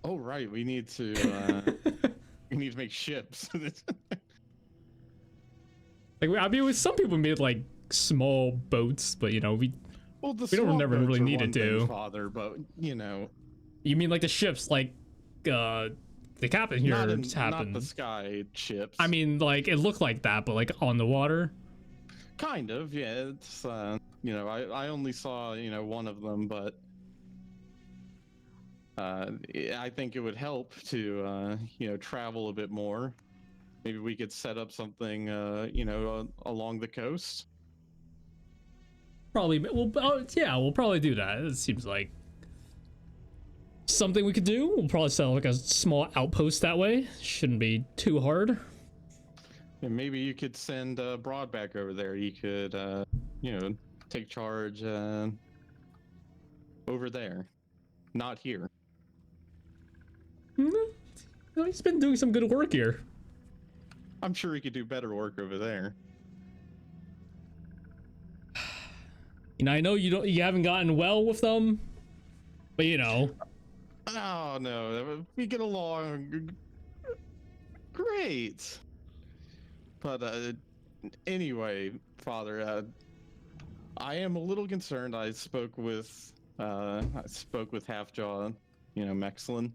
Oh right, we need to make ships. Like, I mean, with some people made like small boats, but we don't never really need it to. Father, but you mean like the ships, like the captain here not happened. the sky ships. I mean, like it looked like that, but like on the water. Kind of, yeah. It's I only saw one of them, but I think it would help to travel a bit more. Maybe we could set up something along the coast. Probably, we'll probably do that. It seems like something we could do. We'll probably set up like a small outpost that way. Shouldn't be too hard. And maybe you could send Broad back over there. He could, take charge over there, not here. He's been doing some good work here. I'm sure he could do better work over there. I know you haven't gotten well with them, but Oh no, we get along great. But anyway, Father, I am a little concerned. I spoke with Halfjaw, Mexlin,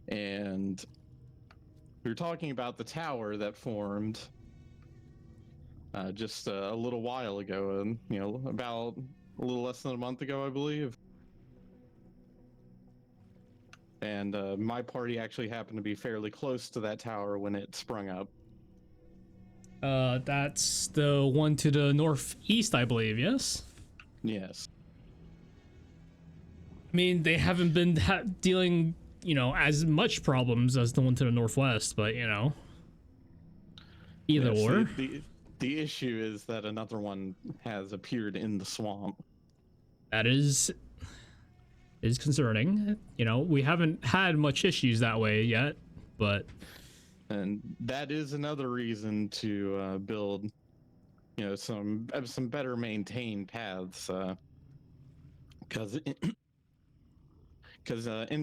and we were talking about the tower that formed just a little while ago, and about a little less than a month ago, I believe. And my party actually happened to be fairly close to that tower when it sprung up. That's the one to the northeast, I believe, yes? Yes. I mean, they haven't been dealing, as much problems as the one to the northwest, but, either or. The issue is that another one has appeared in the swamp. That is concerning. We haven't had much issues that way yet, but... And that is another reason to build, some better maintained paths, because in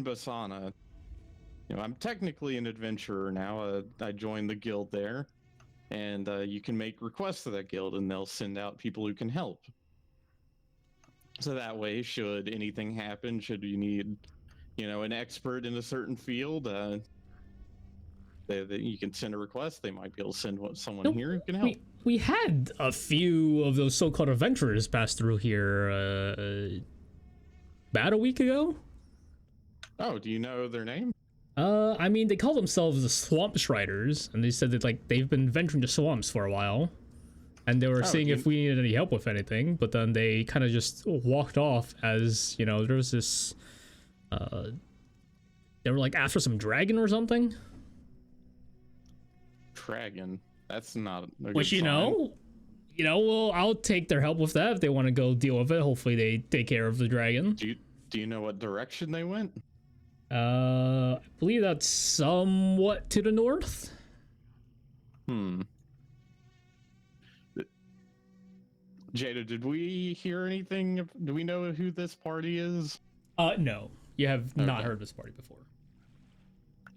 Bosana, I'm technically an adventurer now. I joined the guild there, and you can make requests to that guild, and they'll send out people who can help. So that way, should anything happen, should you need, an expert in a certain field, you can send a request. They might be able to send someone here who can help. We had a few of those so-called adventurers pass through here about a week ago. Oh, do you know their name? I mean, they call themselves the Swamp Striders, and they said that like they've been venturing to swamps for a while, and they were seeing if we needed any help with anything. But then they kind of just walked off as, you know, there was this. They were like after some dragon or something. Dragon. That's not a good Which sign. well, I'll take their help with that if they want to go deal with it. Hopefully, they take care of the dragon. Do you know what direction they went? I believe that's somewhat to the north. Jadow, did we hear anything? Do we know who this party is? No, you have not heard of this party before.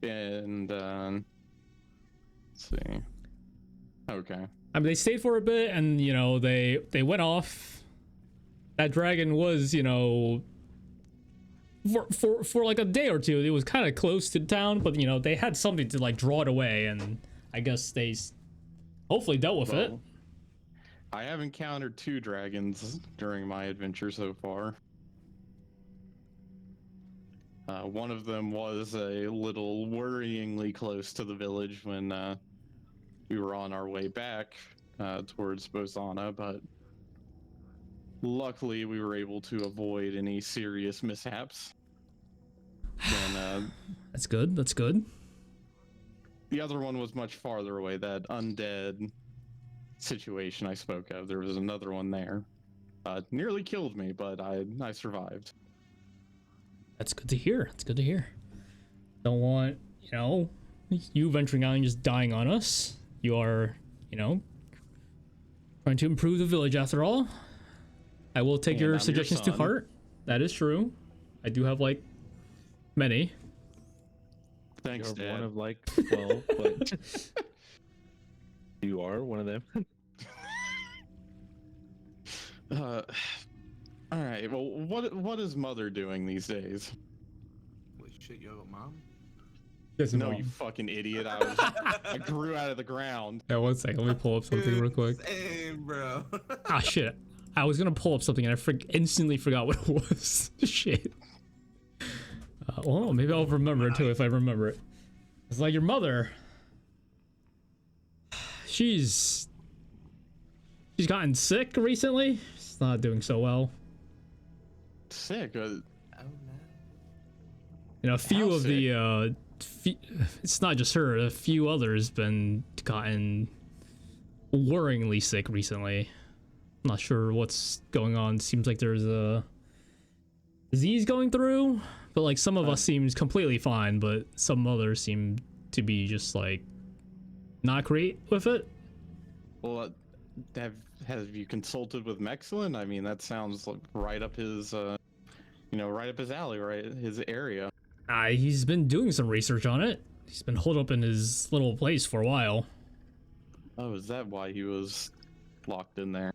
And let's see. Okay. I mean, they stayed for a bit, and you know, they went off. That dragon was, you know, for like a day or two, it was kind of close to town, but you know, they had something to like draw it away, and I guess they hopefully dealt with it. I have encountered 2 dragons during my adventure so far. One of them was a little worryingly close to the village when we were on our way back towards Bozana, but luckily we were able to avoid any serious mishaps. And, That's good. That's good. the other one was much farther away, that undead situation I spoke of. There was another one there. Nearly killed me, but I survived. That's good to hear. That's good to hear. Don't want, you know, you venturing out and just dying on us. You are, you know, trying to improve the village after all. I will take your suggestions to heart. That is true. I do have, like, many. Thanks, You're Dad. one of like 12, but you are one of them. All right. Well, what is Mother doing these days? Wait, shit, you have a mom? No, you fucking idiot! I grew out of the ground. Yeah, 1 second. Let me pull up something real quick. Same, bro. Ah, shit. I was gonna pull up something and I instantly forgot what it was. Shit. Well, maybe I'll remember it too if I remember it. It's like your mother. She's gotten sick recently. She's not doing so well. Sick. Oh, no. You know, a few How of the it's not just her. A few others been gotten worryingly sick recently. Not sure what's going on. Seems like there's a disease going through, but like some of us seems completely fine, but some others seem to be just like not great with it. Well, have you consulted with Mexilin? I mean, that sounds like right up his, right up his alley, right? His area. He's been doing some research on it. He's been holed up in his little place for a while. Oh, is that why he was locked in there?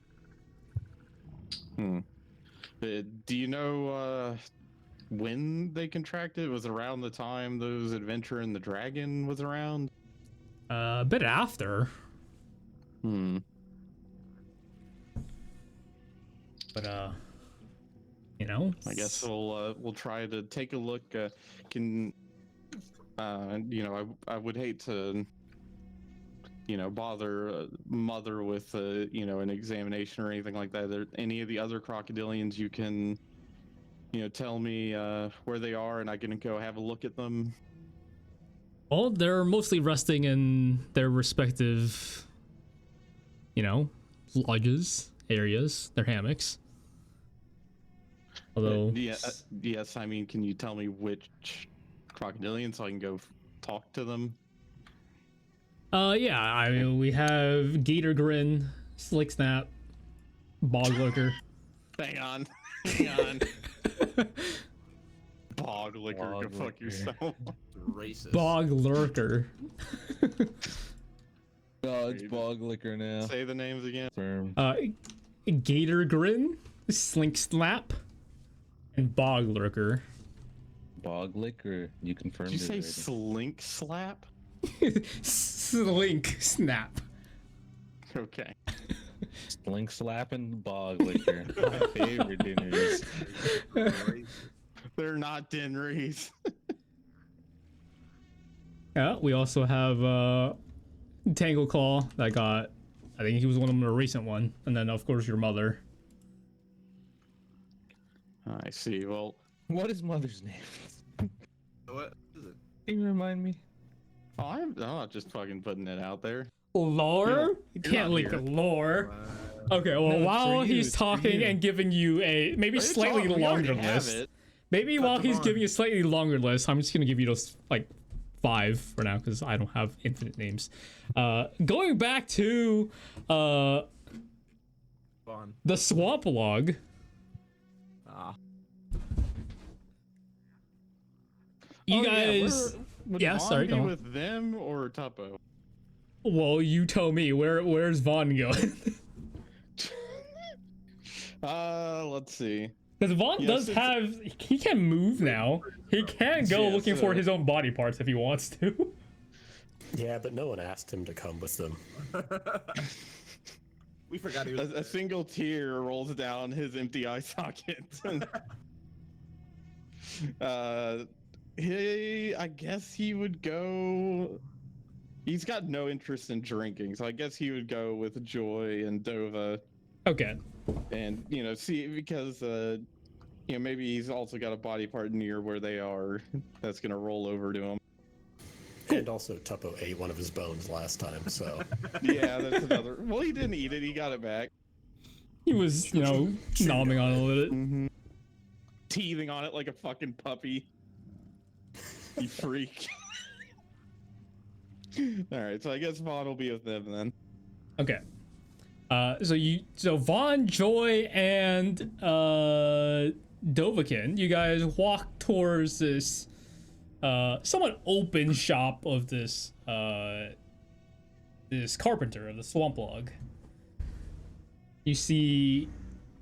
Do you know when they contracted? Was it around the time those Adventure and the Dragon was around? A bit after. But you know, I guess we'll try to take a look. I would hate to bother Mother with an examination or anything like that. Are there any of the other Crocodilians you can tell me where they are and I can go have a look at them? Well, they're mostly resting in their respective, lodges, areas, their hammocks. Although, yes, I mean, can you tell me which Crocodilian so I can go talk to them? yeah, I mean, we have Gator Grin, Slick Snap, Bog Lurker. Hang on. Bog Liquor, go fuck yourself. Racist. Bog Lurker. Oh, it's Bog Liquor now. Say the names again. Firm. Gator Grin, Slink Snap, and Bog Lurker. Bog Liquor. You confirmed Did you it say already. Slink Slap? Slink snap. Okay. Slink slapping bog liquor. My favorite dinners. They're not Dinris. Yeah, we also have Tangle Claw that got. I think he was one of them, a recent one, and then of course your mother. I see. Well, What is mother's name? What is it? Can you remind me? I'm not just fucking putting it out there. Lore? You can't not link here. lore. Okay, well, No, it's while for you, he's it's for talking you. and giving you a maybe It's slightly all- we already longer have list. it. Maybe Cut while them he's on. giving you a slightly longer list, I'm just gonna give you those like 5 for now because I don't have infinite names. Going back to Vaughn. the swamp log. Ah. You Oh, guys, would yeah, Vaughn sorry, be go on. with them or Tuppo? well, you tell me where's Vaughn going? Let's see. Because Vaughn Yeah, does since- have, he can move now. He can go Yeah, looking for so- his own body parts if he wants to. Yeah, but no one asked him to come with them. We forgot he was. A single tear rolls down his empty eye socket. I guess he would go. He's got no interest in drinking, so I guess he would go with Joy and Dova, Okay. and see because maybe he's also got a body part near where they are that's gonna roll over to him. And also, Tuppo ate one of his bones last time, so Yeah, that's another. Well, he didn't eat it; he got it back. He was, nomming on it a little bit. Mm-hmm. Teething on it like a fucking puppy. You freak. All right, so I guess Vaughn will be with them then. Okay. So Vaughn, Joy, and Dovakin, you guys walk towards this somewhat open shop of this this carpenter of the swamp log. You see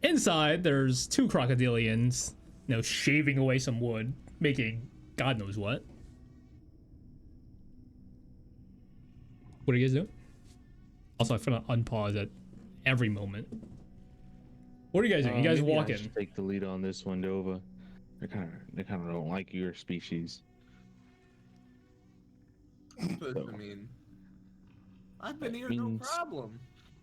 inside there's 2 crocodilians, shaving away some wood, making God knows what. What are you guys doing? Also, I forgot to unpause at every moment. What are you guys doing? You guys Maybe I walking? should take the lead on this one, Dova. They kind of don't like your species. Supposed to mean. I've been here, no means- problem.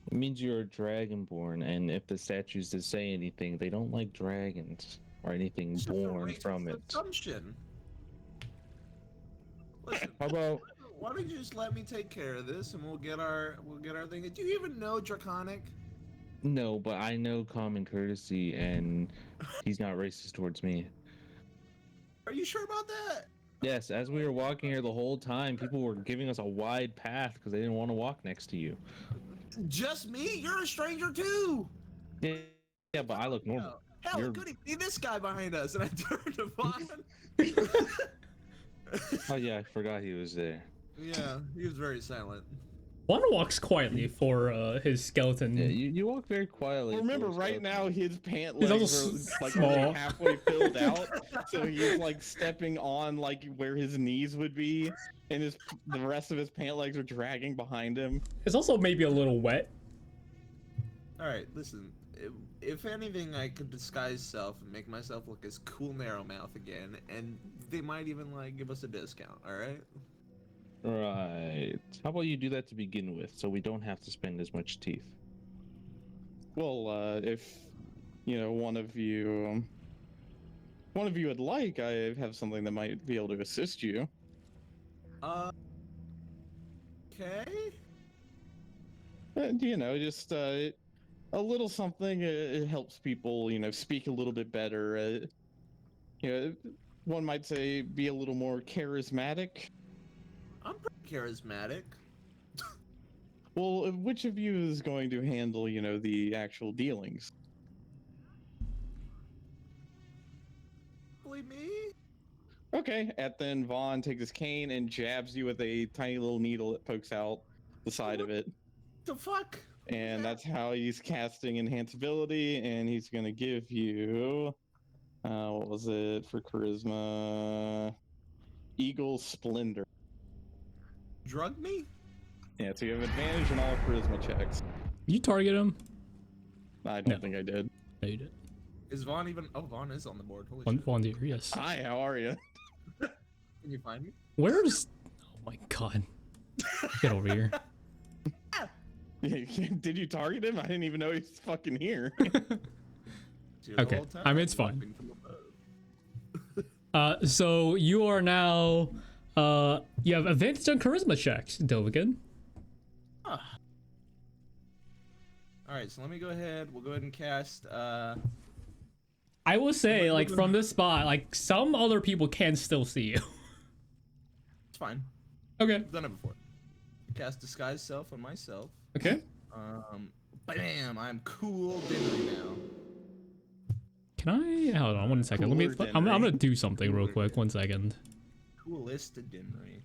It means you're a dragonborn, and if the statues to say anything, they don't like dragons or anything It's just a born racist from it. Assumption. Listen, How about why don't you just let me take care of this, and we'll get our thing. Do you even know Draconic? no? But I know common courtesy, and he's not racist towards me. Are you sure about that? Yes, as we were walking here the whole time, people were giving us a wide path because they didn't want to walk next to you. Just me? You're a stranger too. Yeah, yeah, but I look normal. Hell, You're- it could be this guy behind us, and I turned to Vaughn. Oh yeah, I forgot he was there. Yeah, he was very silent. Vaughn walks quietly for his skeleton. Yeah, you walk very quietly. Remember, for right yourself. now his pant He's legs also are like small. only halfway filled out, so he's like stepping on like where his knees would be, and the rest of his pant legs are dragging behind him. It's also maybe a little wet. All right, listen. If anything, I could disguise self and make myself look as cool Narrowmouth again, and they might even like give us a discount. All right. Right. How about you do that to begin with, so we don't have to spend as much teeth? Well, if one of you would like, I have something that might be able to assist you. Okay. And, just a little something. It helps people, speak a little bit better. One might say be a little more charismatic. I'm pretty charismatic. Well, which of you is going to handle, the actual dealings? Believe me. Okay, and then Vaughn takes his cane and jabs you with a tiny little needle that pokes out the side of it. The fuck. And that's how he's casting enhanceability, and he's gonna give you what was it for charisma? Eagle Splendor. drug me? Yeah, so you have advantage on all charisma checks. You target him? I don't No. think I did. No, you did. Is Vaughn even? Oh, Vaughn is on the board. Holy One, shit. one deer, yes. Hi, how are you? Can you find me? Where's? Oh my god! Get over here. Did you target him? I didn't even know he's fucking here. Dude, the Okay, whole time I mean, it's fine. watching from above. So you are now. You have advantage on charisma checks, Dovakin. All right, so let me go ahead. We'll go ahead and cast. I will say, like, from this spot, like, some other people can still see you. It's fine. Okay. I've done it before. Cast disguise self on myself. Okay. Bam! I'm cool Dinri now. Can I? Hold on 1 second. Let me. Cooler I'm Dinri. gonna do something real quick. 1 second. Coolest Dinri.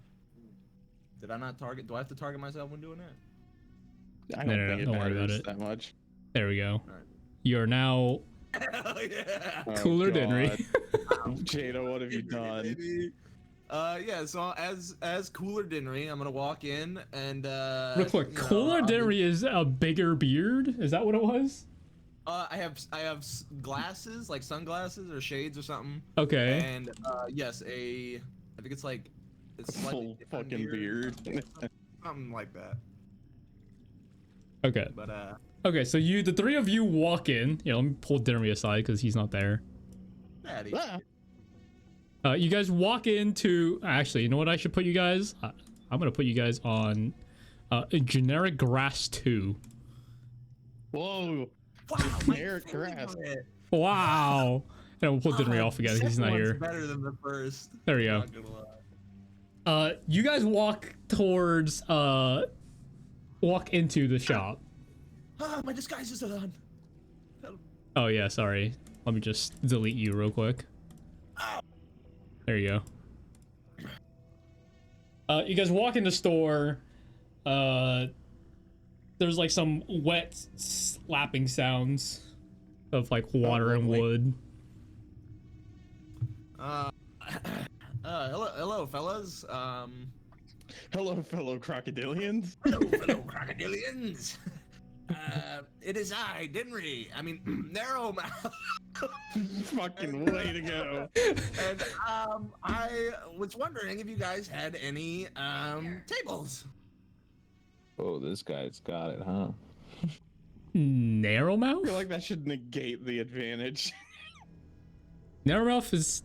Did I not target? Do I have to target myself when doing that? I No, don't no, think it don't worry about matters it. that much. There we go. Alright. You're now Hell yeah! Oh, cooler Dinri. God. Jada, what have you done? Baby. Yeah, so as cooler Dinri, I'm gonna walk in and Real quick. you know, Cooler I'll be- Dinri is a bigger beard. Is that what it was? I have glasses, like sunglasses or shades or something. Okay. And yes, I think it's like it's A slightly full different fucking beard. something like that. Okay. But Okay. So the three of you walk in. Let me pull Dinri aside because he's not there. Daddy. Ah, You guys walk into. Actually, you know what I should put you guys? I'm gonna put you guys on a generic grass 2. whoa. Wow, Generic grass. favorite. Wow. And we'll put Dinri Ah, off again. the He's not second one's here. Better than the first. There we go. Not gonna lie. You guys walk towards. Walk into the shop. Ah, my disguise is on. Oh yeah, sorry. Let me just delete you real quick. There you go. You guys walk in the store. There's like some wet slapping sounds of like water and lovely. wood. Hello, fellas. Hello, fellow crocodilians. Hello, crocodilians. It is I, Dinri. I mean, Narrow Mouth. Fucking way to go. And I was wondering if you guys had any tables. Oh, this guy's got it, huh? Narrow I mouth? feel like that should negate the advantage. Narrow mouth is.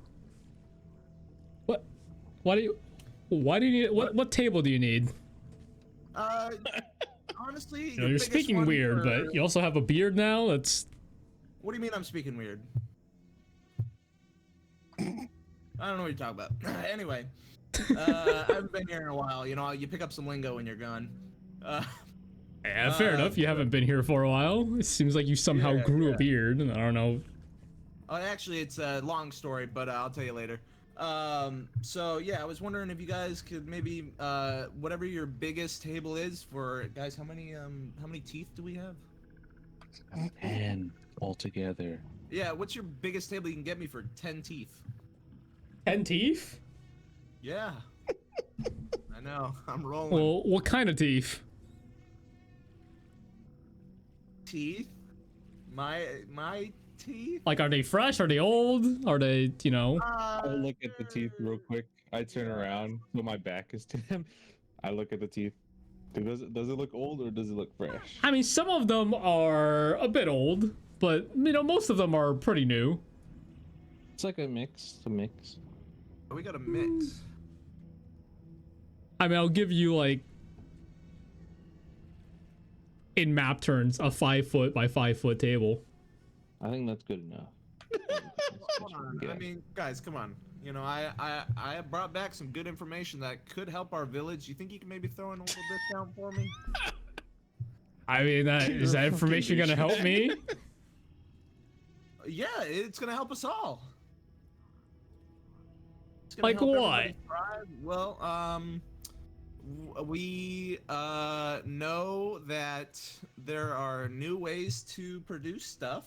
What? Why do you need? What table do you need? Honestly, You're biggest speaking one weird, for- but you also have a beard now. That's. What do you mean I'm speaking weird? I don't know what you're talking about. Anyway, I haven't been here in a while. You know, you pick up some lingo when you're gone. Yeah, fair enough. You haven't been here for a while. It seems like you somehow Yeah, grew yeah. a beard. I don't know. Oh, actually, it's a long story, but I'll tell you later. So yeah, I was wondering if you guys could maybe, whatever your biggest table is for guys. How many teeth do we have? 10 altogether. Yeah, what's your biggest table you can get me for 10 teeth? 10 teeth? Yeah. I know. I'm rolling. Well, what kind of teeth? Teeth? My teeth? Like, are they fresh? Are they old? Are they, I look at the teeth real quick. I turn around, so my back is to him. I look at the teeth. Does it look old or does it look fresh? I mean, some of them are a bit old, but, most of them are pretty new. It's like a mix. We got a mix. I mean, I'll give you, like, in map terms, a 5 foot by 5 foot table. I think that's good enough. Hold on. I mean, guys, come on. You know, I brought back some good information that could help our village. You think you can maybe throw in a little discount for me? I mean, is that information gonna help me? Yeah, it's gonna help us all. It's Like help what? everybody thrive. Well, we know that there are new ways to produce stuff,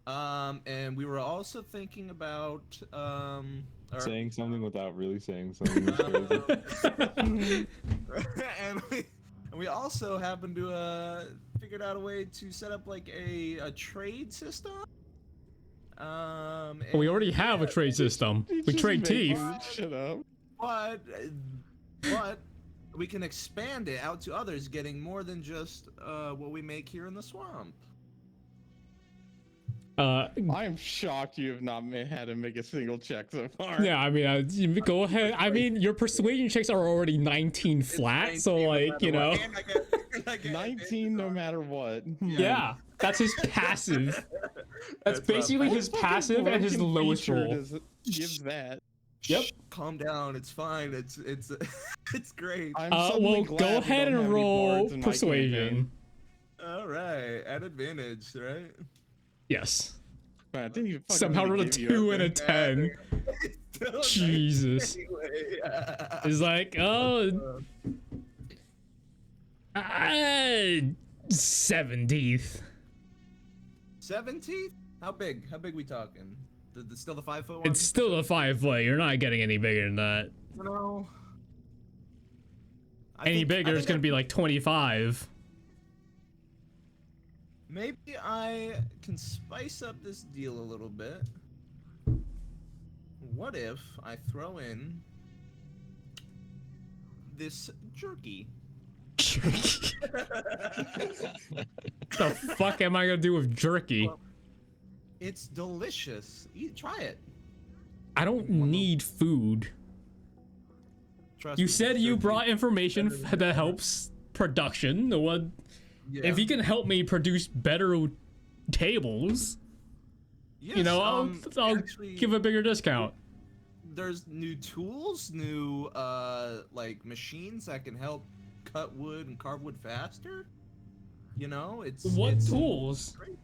And we were also thinking about Saying something without really saying something is crazy. and we also happened to figured out a way to set up like a trade system. We already have a trade system. He's We just trade making teeth. shit up. But we can expand it out to others, getting more than just what we make here in the swamp. I am shocked you have not had to make a single check so far. Yeah, I mean, you go ahead. I mean, your persuasion checks are already 19 flat, so like, you know. 19 no matter what. Yeah, that's his passive. That's basically his What passive fucking and his broken lowest feature roll. does it give that? Yep. Calm down. It's fine. It's it's great. I'm suddenly Well, glad go we ahead don't and have any roll bards in my campaign. persuasion. All right, at advantage, right? Yes. Man, I didn't even fucking Somehow mean to rolled a give you 2 and a 10. Still nice Jesus. anyway. It's like, oh, 17th. 17th? How big? How big we talking? Still the 5 foot one? It's still a 5 foot. You're not getting any bigger than that. No. Any bigger is gonna be like 25. Maybe I can spice up this deal a little bit. What if I throw in this jerky? Jerky. The fuck am I gonna do with jerky? Well, it's delicious. Try it. I don't need food. Trust You me, said it's you jerky. brought information that helps production. What? Yeah. If you can help me produce better tables, Yes, you know, I'll actually, give a bigger discount. There's new tools, new like machines that can help cut wood and carve wood faster. You know, What tools? great.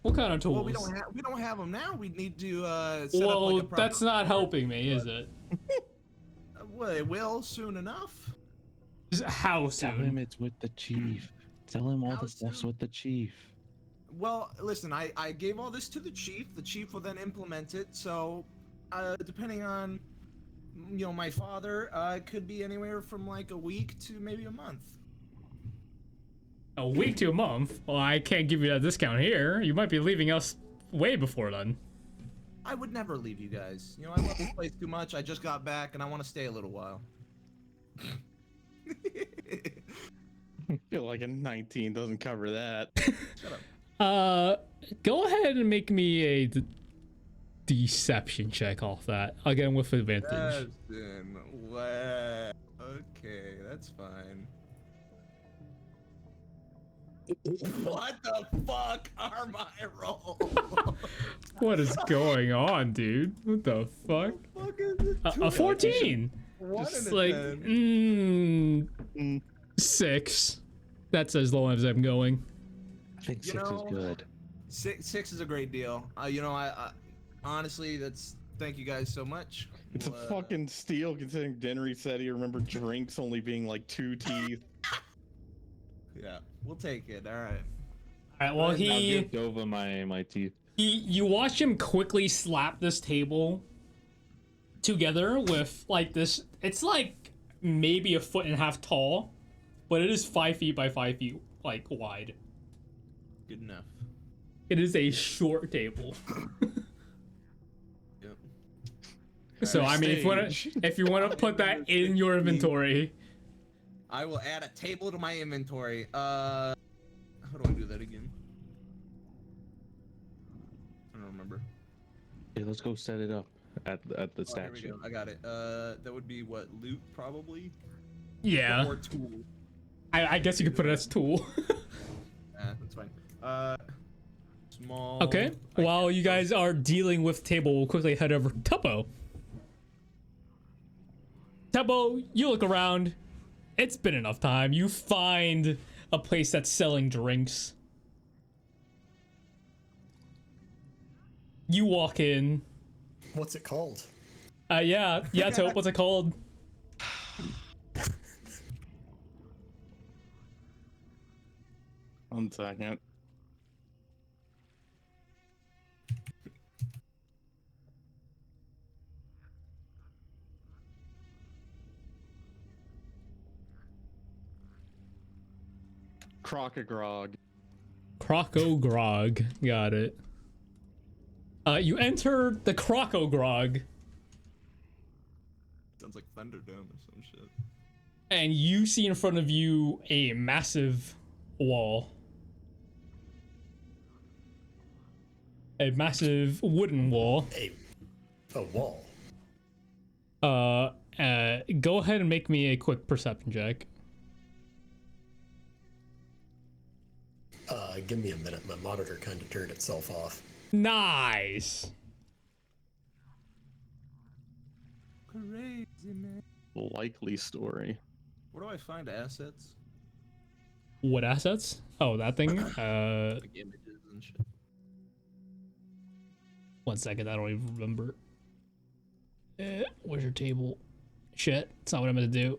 What kind of tools? Well, we don't have them now. We need to set up Well, like a proper that's not helping me, is it? Well, it will soon enough. How Tell him soon? it's with the chief. Tell him all How the stuff's soon? with the chief. Well, listen, I gave all this to the chief. The chief will then implement it. So, depending on, you know, my father, it could be anywhere from like a week to maybe a month. A week to a month? Well, I can't give you that discount here. You might be leaving us way before then. I would never leave you guys. You know, I love this place too much. I just got back and I want to stay a little while. I feel like a 19 doesn't cover that. Shut up. Go ahead and make me a deception check off that. Again, with advantage. Justin, what? Okay, that's fine. What the fuck are my rolls? What is going on, dude? What the fuck? Fuck is it? A 14. One Just and a like, 10. 6. That's as low as I'm going. I think You 6 know, is good. Six is a great deal. You know, I honestly, thank you guys so much. It's a We'll, fucking steal considering Dinri said he remembered drinks only being like 2 teeth. Yeah, we'll take it. All right. Alright, well, I'll he give Dova my teeth. you watch him quickly slap this table together with like this. It's like maybe 1.5 feet tall, but it is 5 feet by 5 feet like wide. Good enough. It is a short table. Yep. So I mean, if you want to put that in your inventory, I will add a table to my inventory. How do I do that again? I don't remember. Okay, let's go set it up at the Oh, here we statue. go. I got it. That would be what, loot probably? yeah, Or tool. I guess you could put it as a tool. That's fine. Small. Okay. While you guys are dealing with table, we'll quickly head over to Tuppo. Tuppo, you look around. It's been enough time. You find a place that's selling drinks. You walk in. What's it called? Yeah, Taupe, what's it called? One second. Crocogrog. Crocogrog. Got it. You enter the Crocogrog, Sounds like Thunderdome or some shit. and you see in front of you a massive wall. A massive wooden wall. A wall. Go ahead and make me a quick perception check. Give me a minute. My monitor kind of turned itself off. Nice. Crazy, man. Likely story. Where do I find assets? What assets? Oh, that thing. Like images and shit. 1 second. I don't even remember. Where's your table? Shit. It's not what I meant to do.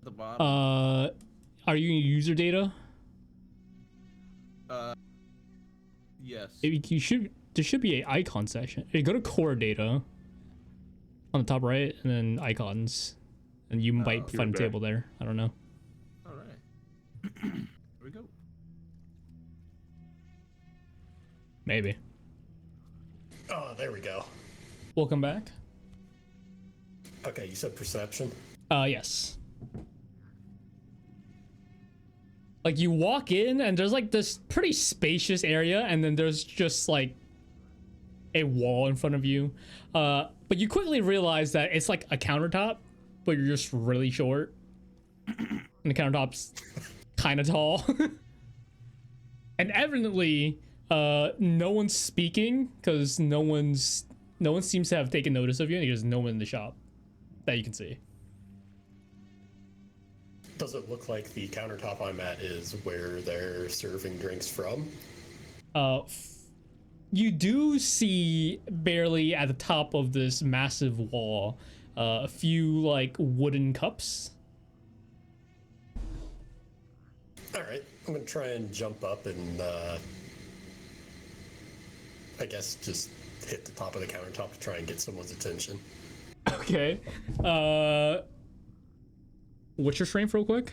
At the bottom. Are you in user data? Yes. You should. There should be an icon section. You go to core data on the top right, and then icons, and you might find a table there. I don't know. All right. Here we go. Maybe. Oh, there we go. Welcome back. Okay, you said perception? Yes. Like, you walk in, and there's like this pretty spacious area, and then there's just like a wall in front of you. But you quickly realize that it's like a countertop, but you're just really short. And the countertop's kind of tall. And evidently, no one's speaking, because no one seems to have taken notice of you, and there's no one in the shop that you can see. Does it look like the countertop I'm at is where they're serving drinks from? You do see barely at the top of this massive wall a few like wooden cups. All right, I'm gonna try and jump up and I guess just hit the top of the countertop to try and get someone's attention. Okay. What's your strength real quick?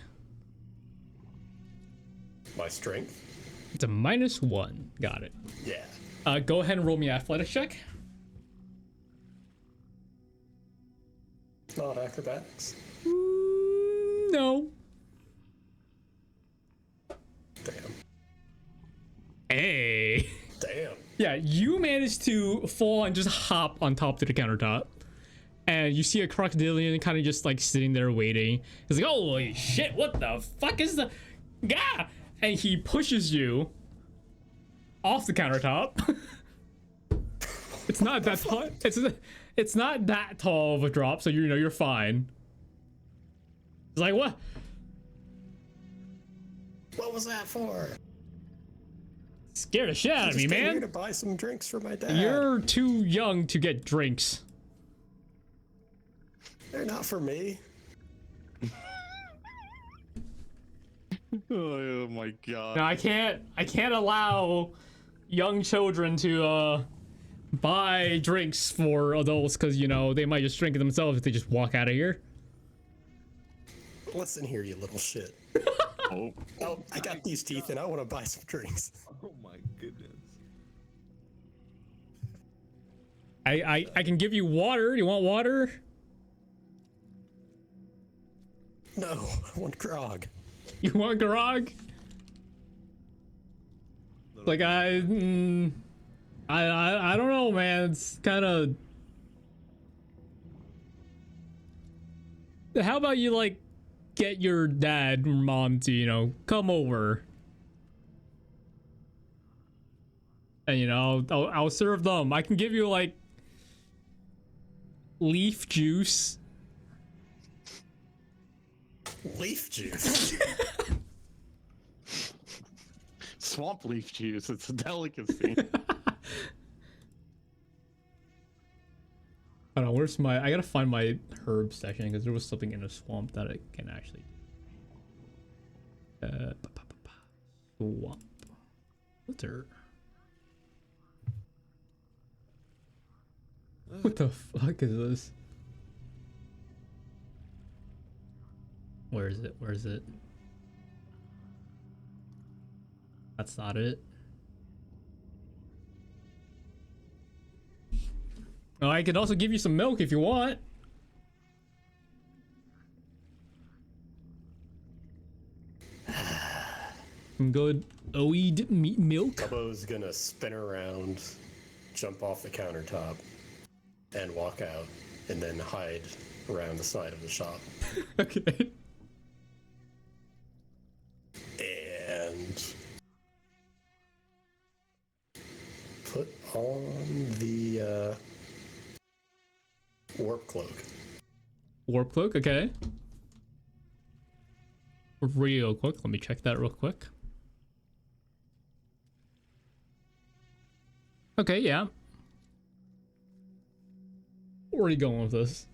My strength? It's a -1. Got it. Yeah. Go ahead and roll me an athletics check. Not acrobatics. No. Damn. Hey. Damn. Yeah, you managed to fall and just hop on top of the countertop. And you see a crocodilian kind of just like sitting there waiting. He's like, holy shit, what the fuck is the... Gah! And he pushes you off the countertop. It's not that tall. It's not that tall of a drop, so you know you're fine. It's like, what? What was that for? Scared the shit out of me, Just came here man. to buy some drinks for my dad. You're too young to get drinks. They're not for me. Oh my god. No, I can't allow young children to buy drinks for adults, because you know they might just drink it themselves if they just walk out of here. Listen here, you little shit. Oh. Oh, I got these teeth and I want to buy some drinks. Oh my goodness. I can give you water. You want water? No, I want grog. You want grog? Like I don't know, man. It's kind of. How about you like get your dad or mom to, you know, come over, and you know I'll serve them. I can give you like leaf juice. Leaf juice. Swamp leaf juice, it's a delicacy. Hold on, where's my... I gotta find my herb section, because there was something in the swamp that I can actually... Swamp. Filter. What the fuck is this? Where is it? Where is it? That's not it. Oh, I could also give you some milk if you want. Some good oat meat milk. Tuppo's gonna spin around, jump off the countertop, and walk out, and then hide around the side of the shop. Okay. And put on the warp cloak. Warp cloak, okay. Real quick, let me check that real quick. Okay, yeah. Where are you going with this?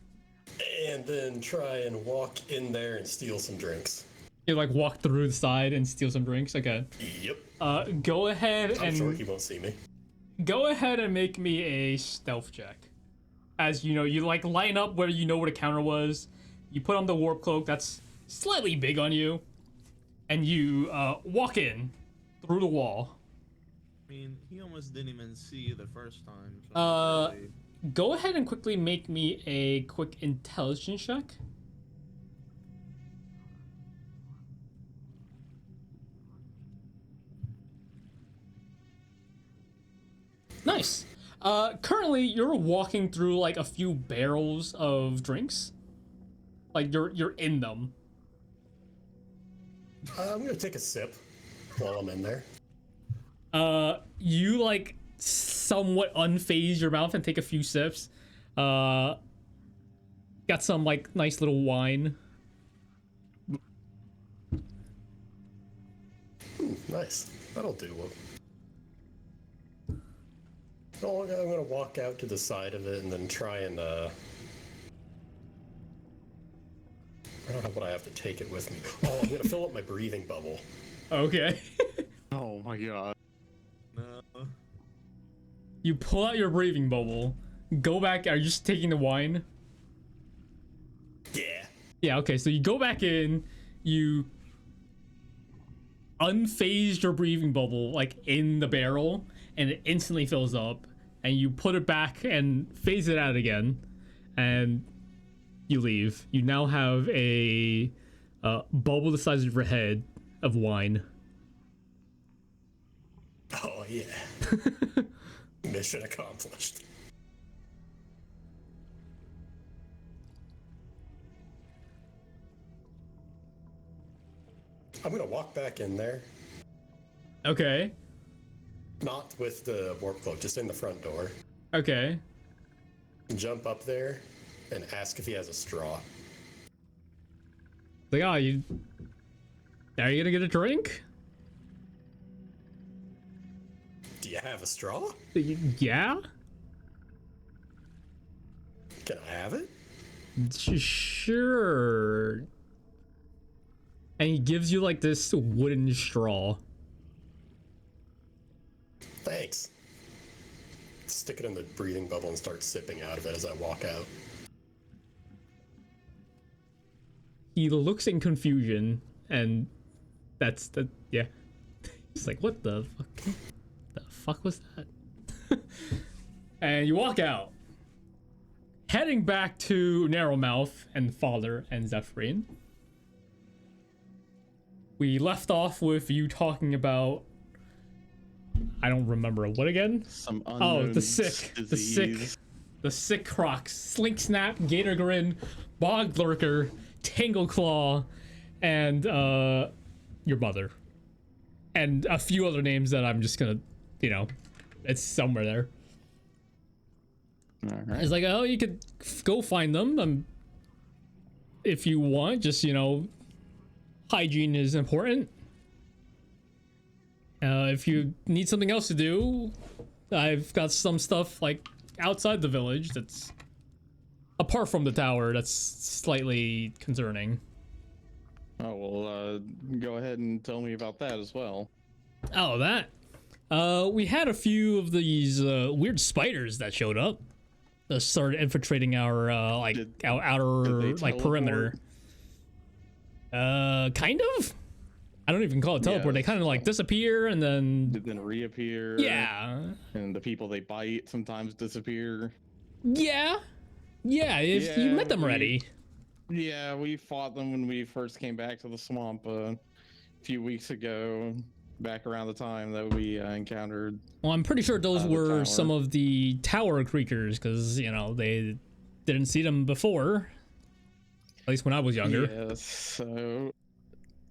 And then try and walk in there and steal some drinks. You like walk through the side and steal some drinks? Okay. Yep. Go ahead I'm and sure he won't see me. go ahead and make me a stealth check. As you know, you like line up where you know where the counter was. You put on the warp cloak that's slightly big on you, and you walk in through the wall. I mean, he almost didn't even see you the first time. So really... Go ahead and quickly make me a quick intelligence check. Nice. Currently you're walking through like a few barrels of drinks. Like you're in them. I'm gonna take a sip while I'm in there. You like somewhat unfazed your mouth and take a few sips. Got some like nice little wine. Nice. That'll do. Oh, I'm gonna walk out to the side of it and then try and I don't know what I have to take it with me. Oh, I'm gonna fill up my breathing bubble. Okay. Oh my god. No. You pull out your breathing bubble. Go back. Are you just taking the wine? Yeah. Yeah, okay. So you go back in. You unphased your breathing bubble like in the barrel, and it instantly fills up. And you put it back and phase it out again, and you leave. You now have a bubble the size of your head of wine. Oh yeah. Mission accomplished. I'm gonna walk back in there. Okay. Not with the warp cloak, just in the front door. Okay. Jump up there and ask if he has a straw. Like, oh, are you gonna get a drink? Do you have a straw? Yeah? Can I have it? Sure. And he gives you like this wooden straw. Thanks. Stick it in the breathing bubble and start sipping out of it as I walk out. He looks in confusion, and that's the yeah. He's like, what the fuck? The fuck was that? And you walk out, heading back to Narrowmouth and Father and Zephyrin. We left off with you talking about, I don't remember what again. Some unknown The sick Crocs, Slink Snap, Gator Grin, Bog Lurker, Tangle Claw, and your mother, and a few other names that I'm just gonna, it's somewhere there. All right. It's like, oh, you could go find them, if you want. Just hygiene is important. If you need something else to do, I've got some stuff like outside the village that's apart from the tower that's slightly concerning. Oh, well, go ahead and tell me about that as well. Oh, that. We had a few of these weird spiders that showed up. That started infiltrating our our outer did they perimeter. Kind of. I don't even call it teleport. They Yes. kind of like disappear and then Then reappear. yeah, And the people they bite sometimes disappear. yeah, if you Yeah, met them already. Yeah, we fought them when we first came back to the swamp a few weeks ago, back around the time that we encountered. Well, I'm pretty sure those The were tower. some of the tower creatures because they didn't see them before. At least when I was younger. Yes, so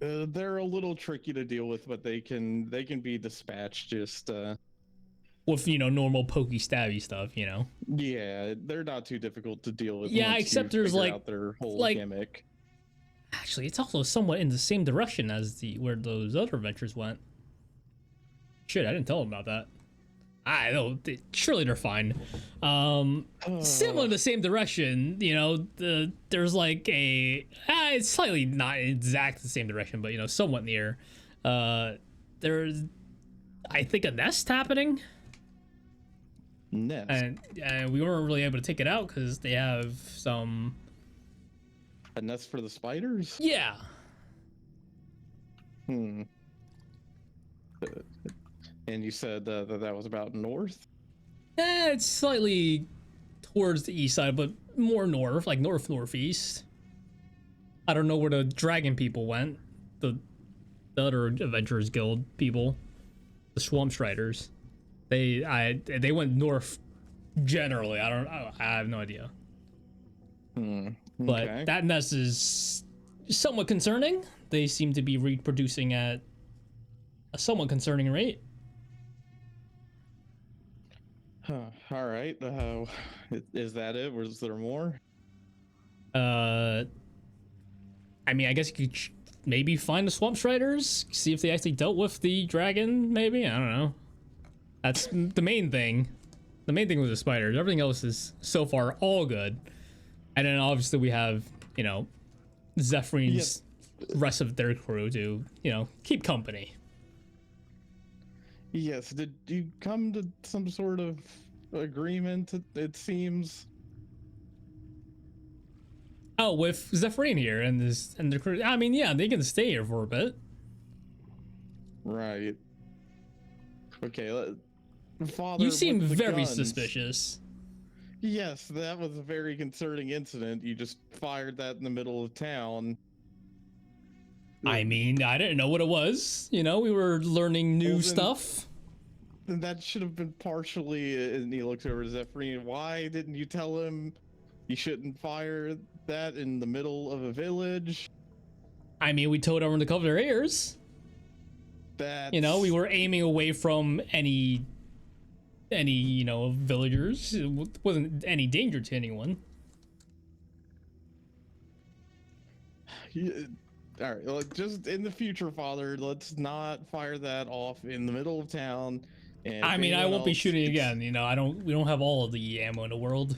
they're a little tricky to deal with, but they can be dispatched. Just With normal pokey stabby stuff. yeah, they're not too difficult to deal with. Yeah, once except you there's, figure like- out their whole like- gimmick. Actually, it's also somewhat in the same direction as where those other adventures went. Shit, I didn't tell them about that. I know, surely they're fine. Similar in the same direction, there's like it's slightly not exact the same direction, but somewhat near. There's, I think, a nest happening, Nest. and we weren't really able to take it out because they have some. A nest for the spiders? Yeah. Hmm. And you said that was about north? It's slightly towards the east side, but more north, like northeast. I don't know where the dragon people went. The other Adventurers Guild people, the Swamp Striders. They went north generally. I have no idea. But Okay. that nest is somewhat concerning. They seem to be reproducing at a somewhat concerning rate. All right. Is that it? Was there more? I mean, I guess you could maybe find the Swamp Striders, see if they actually dealt with the dragon, maybe? I don't know. That's the main thing. The main thing was the spiders. Everything else is, so far, all good. And then obviously we have, Zephyr's rest of their crew to, keep company. Yes. Did you come to some sort of agreement? It seems. Oh, with Zephyrine here and their crew. I mean, yeah, they can stay here for a bit. Right. Okay. Father, You seem with the very guns. suspicious. Yes, that was a very concerning incident. You just fired that in the middle of town. I mean, I didn't know what it was. We were learning new Well, then- stuff. And that should have been partially. And he looks over to Zephyrine. Why didn't you tell him you shouldn't fire that in the middle of a village? I mean, we told everyone to cover their ears. That We were aiming away from any villagers. It wasn't any danger to anyone. All right. Well, just in the future, Father, let's not fire that off in the middle of town. And I if mean, I anyone won't be else shooting gets- again. We don't have all of the ammo in the world.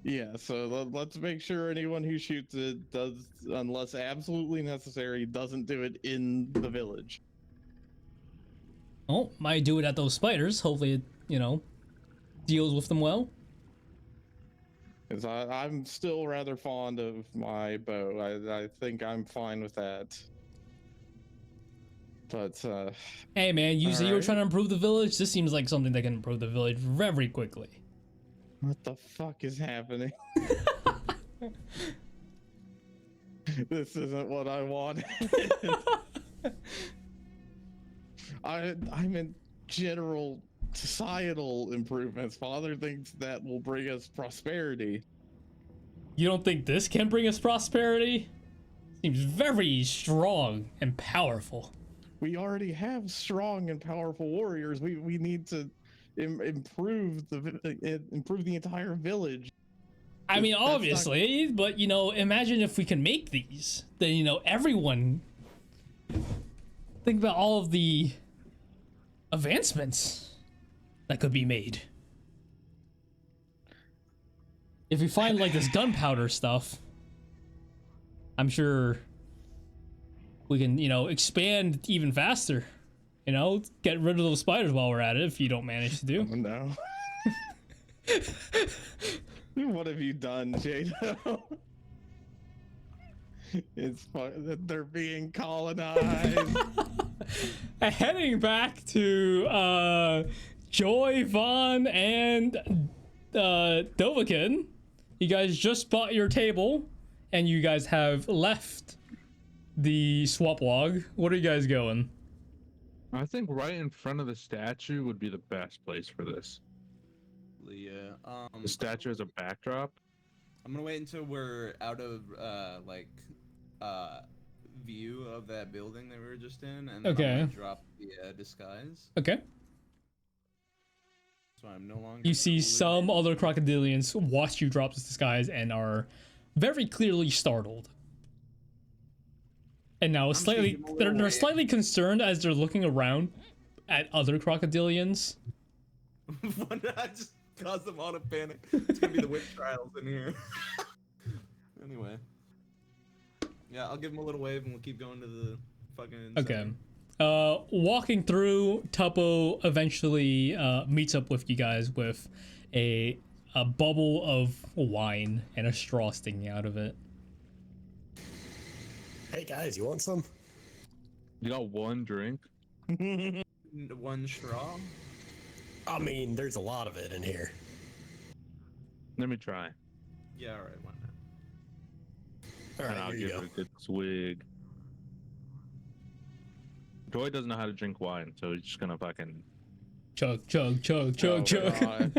Yeah, so let's make sure anyone who shoots it does, unless absolutely necessary, doesn't do it in the village. Oh, might do it at those spiders. Hopefully it, deals with them well. Because I'm still rather fond of my bow. I think I'm fine with that. But, Hey man, you said you were Alright. trying to improve the village. This seems like something that can improve the village very quickly. what the fuck is happening? This isn't what I wanted. I meant general societal improvements. Father thinks that will bring us prosperity. You don't think this can bring us prosperity? Seems very strong and powerful. We already have strong and powerful warriors. We need to improve the entire village. I mean, That's not- obviously, but imagine if we can make these. Then everyone. Think about all of the advancements that could be made. If we find like this gunpowder stuff, I'm sure we can, expand even faster. Get rid of those spiders while we're at it if you don't manage to do. Oh, no. What have you done, Jadow? It's fun that they're being colonized. Heading back to Joy, Vaughn, and Dovakin. You guys just bought your table, and you guys have left the swap log. What are you guys going? I think right in front of the statue would be the best place for this. Yeah. The statue as a backdrop. I'm gonna wait until we're out of view of that building that we were just in, and then I'm Okay. gonna drop the disguise. Okay. So I'm no longer. You see some other crocodilians watch you drop this disguise and are very clearly startled. And now slightly, they're slightly concerned as they're looking around at other crocodilians. I just caused them all to panic. It's gonna be the witch trials in here. Anyway. Yeah, I'll give them a little wave and we'll keep going to the fucking. Okay. Walking through, Tuppo eventually meets up with you guys with a bubble of wine and a straw sticking out of it. Hey guys, you want some? You got one drink. One straw. I mean, there's a lot of it in here. Let me try. Yeah, all right, why not? All And right, I'll here you give go. it a good swig. Joy doesn't know how to drink wine, so he's just gonna fucking. Chug, chug, chug, chug, Oh, chug.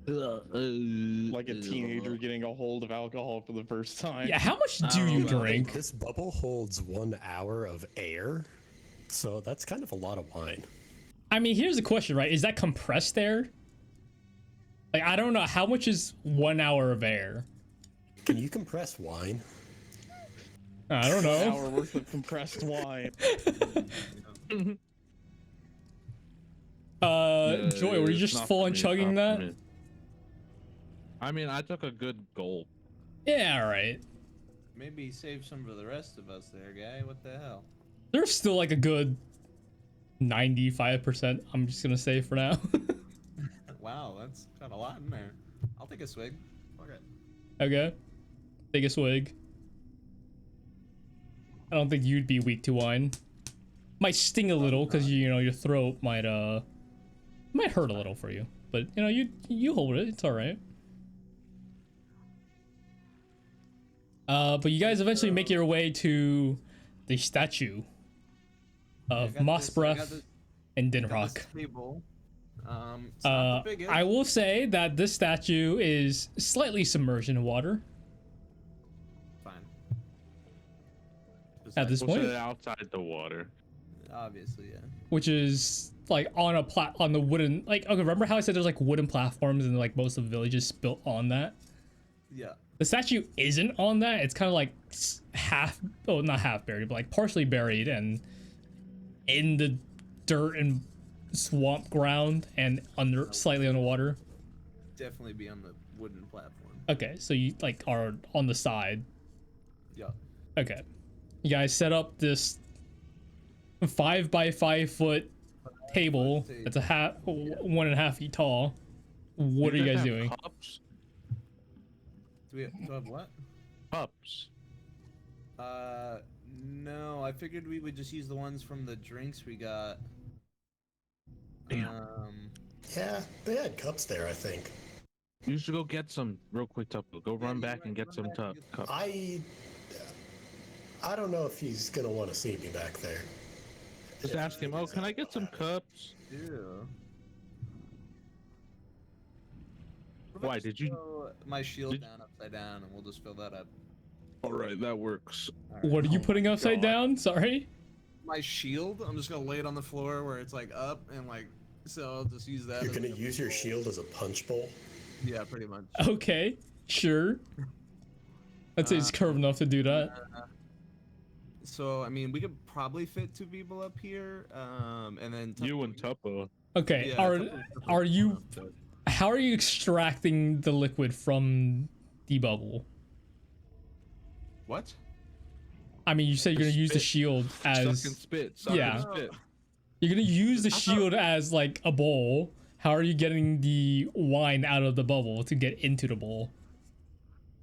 Like a teenager getting a hold of alcohol for the first time. Yeah, how much do you know. drink? This bubble holds 1 hour of air, so that's kind of a lot of wine. I mean, here's the question, right? Is that compressed air? Like, I don't know. How much is 1 hour of air? Can you compress wine? I don't An know. hour worth of compressed wine. Joy, were you It's just not full for on me, it's chugging not for that? me. I mean, I took a good gulp. Yeah, alright. Maybe save some for the rest of us there, guy. What the hell? There's still like a good 95%, I'm just gonna say for now. Wow, that's got a lot in there. I'll take a swig. Fuck it. Okay. Take a swig. I don't think you'd be weak to wine. Might sting a little because you know your throat might hurt a little for you. But you know you hold it. It's all right. But you guys eventually make your way to the statue of Moss Breath and Dinrock. Table. It's not the biggest. I will say that this statue is slightly submerged in water Fine. at this We'll set point, it outside the water. Obviously, yeah. which is like on the wooden, like, okay, remember how I said there's like wooden platforms and like most of the villages built on that? Yeah. The statue isn't on that. It's kind of like not half buried, but like partially buried and in the dirt and swamp ground and slightly underwater. Definitely be on the wooden platform. Okay, so you like are on the side. Yeah. Okay, you guys set up this 5 by 5 foot table that's a 1.5 feet tall. What are you guys have doing? Cups. Do we have what? Cups. No. I figured we would just use the ones from the drinks we got. Yeah, they had cups there, I think. You should go get some real quick, Tuppo. Go run back and get some cups. I don't know if he's gonna want to see me back there. Just ask him, oh, can I get some cups? Yeah. What if I Why, just did you- throw my shield down upside down and we'll just fill that up? All right, that works. All right. What are you putting upside God. down? Sorry. My shield, I'm just gonna lay it on the floor where it's like up and like, so I'll just use that. You're as gonna a use your bowl. shield as a punch bowl? Yeah, pretty much. Okay, sure. I'd say it's curved enough to do that. So I mean, we could probably fit 2 people up here, and then You and Tuppo. Okay, Yeah, are you? How are you extracting the liquid from the bubble? What? I mean, you said you're gonna use the Spit. shield Suck and as spit. Suck Yeah. and spit. you're gonna use the shield as like a bowl. How are you getting the wine out of the bubble to get into the bowl?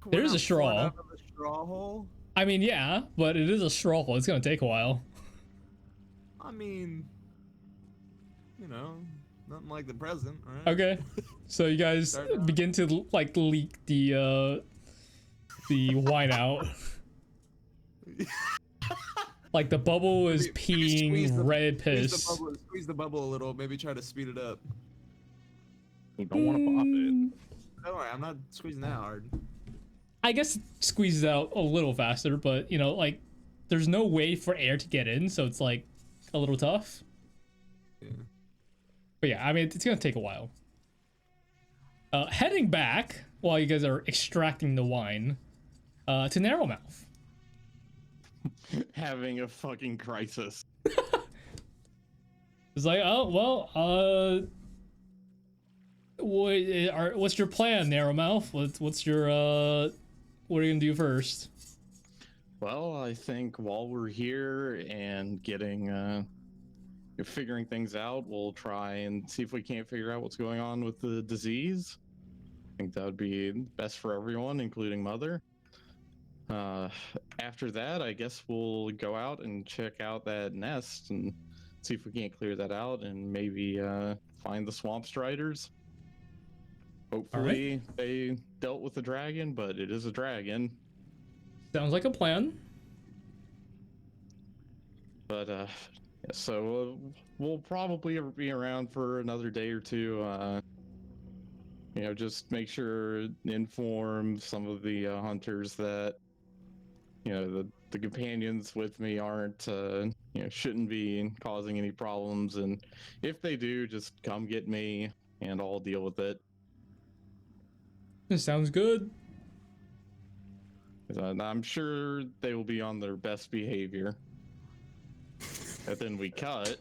There We're is a not straw. pulling out of the straw hole. I mean, yeah, but it is a straw hole. It's gonna take a while. I mean, you know, nothing like the present, right? Okay, so you guys Start out. begin to like leak the wine out. Like the bubble is Maybe squeeze peeing the- red piss. Squeeze the bubble a little. Maybe try to speed it up. You don't want to pop it. Don't worry, I'm not squeezing that hard. I guess it squeezes out a little faster, but you know, like there's no way for air to get in, so it's like a little tough. Yeah. But yeah, I mean, it's gonna take a while. Heading back while you guys are extracting the wine to Narrowmouth. Having a fucking crisis. It's like, oh well, what's your plan, Narrowmouth? What's your what are you gonna do first? Well, I think while we're here and getting figuring things out, we'll try and see if we can't figure out what's going on with the disease. I think that would be best for everyone, including Mother. After that, I guess we'll go out and check out that nest and see if we can't clear that out and maybe find the swamp striders. Hopefully they dealt with the dragon, but it is a dragon. Sounds like a plan. But yeah, so we'll probably be around for another day or two. You know, just make sure inform some of the hunters that you know the companions with me aren't you know, shouldn't be causing any problems, and if they do, just come get me and I'll deal with it. This sounds good. I'm sure they will be on their best behavior. And then we cut.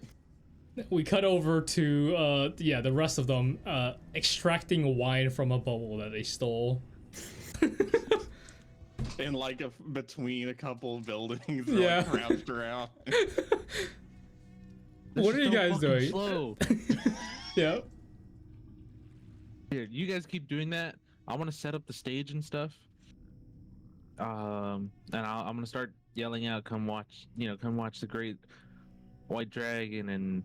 We cut over to yeah, the rest of them extracting wine from a bubble that they stole. In like between a couple of buildings, Yeah. like crouched around. What are you guys doing? Slow. Yeah. Here, you guys keep doing that. I want to set up the stage and stuff. And I'm gonna start yelling out, "Come watch! You know, come watch the great white dragon and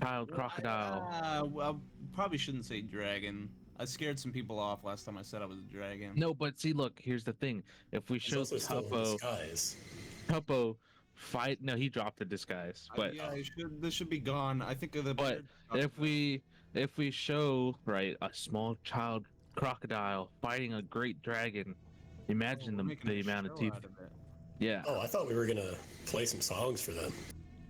child crocodile." Well, I probably shouldn't say dragon. I scared some people off last time I said I was a dragon. No, but see, look, here's the thing. If we He's show also still in Tuppo, disguise. Tuppo fight, no, he dropped the disguise. But yeah, this should be gone. I think of the. but if we show right a small child crocodile fighting a great dragon, imagine the amount of teeth. Yeah, Oh, I thought we were gonna play some songs for them.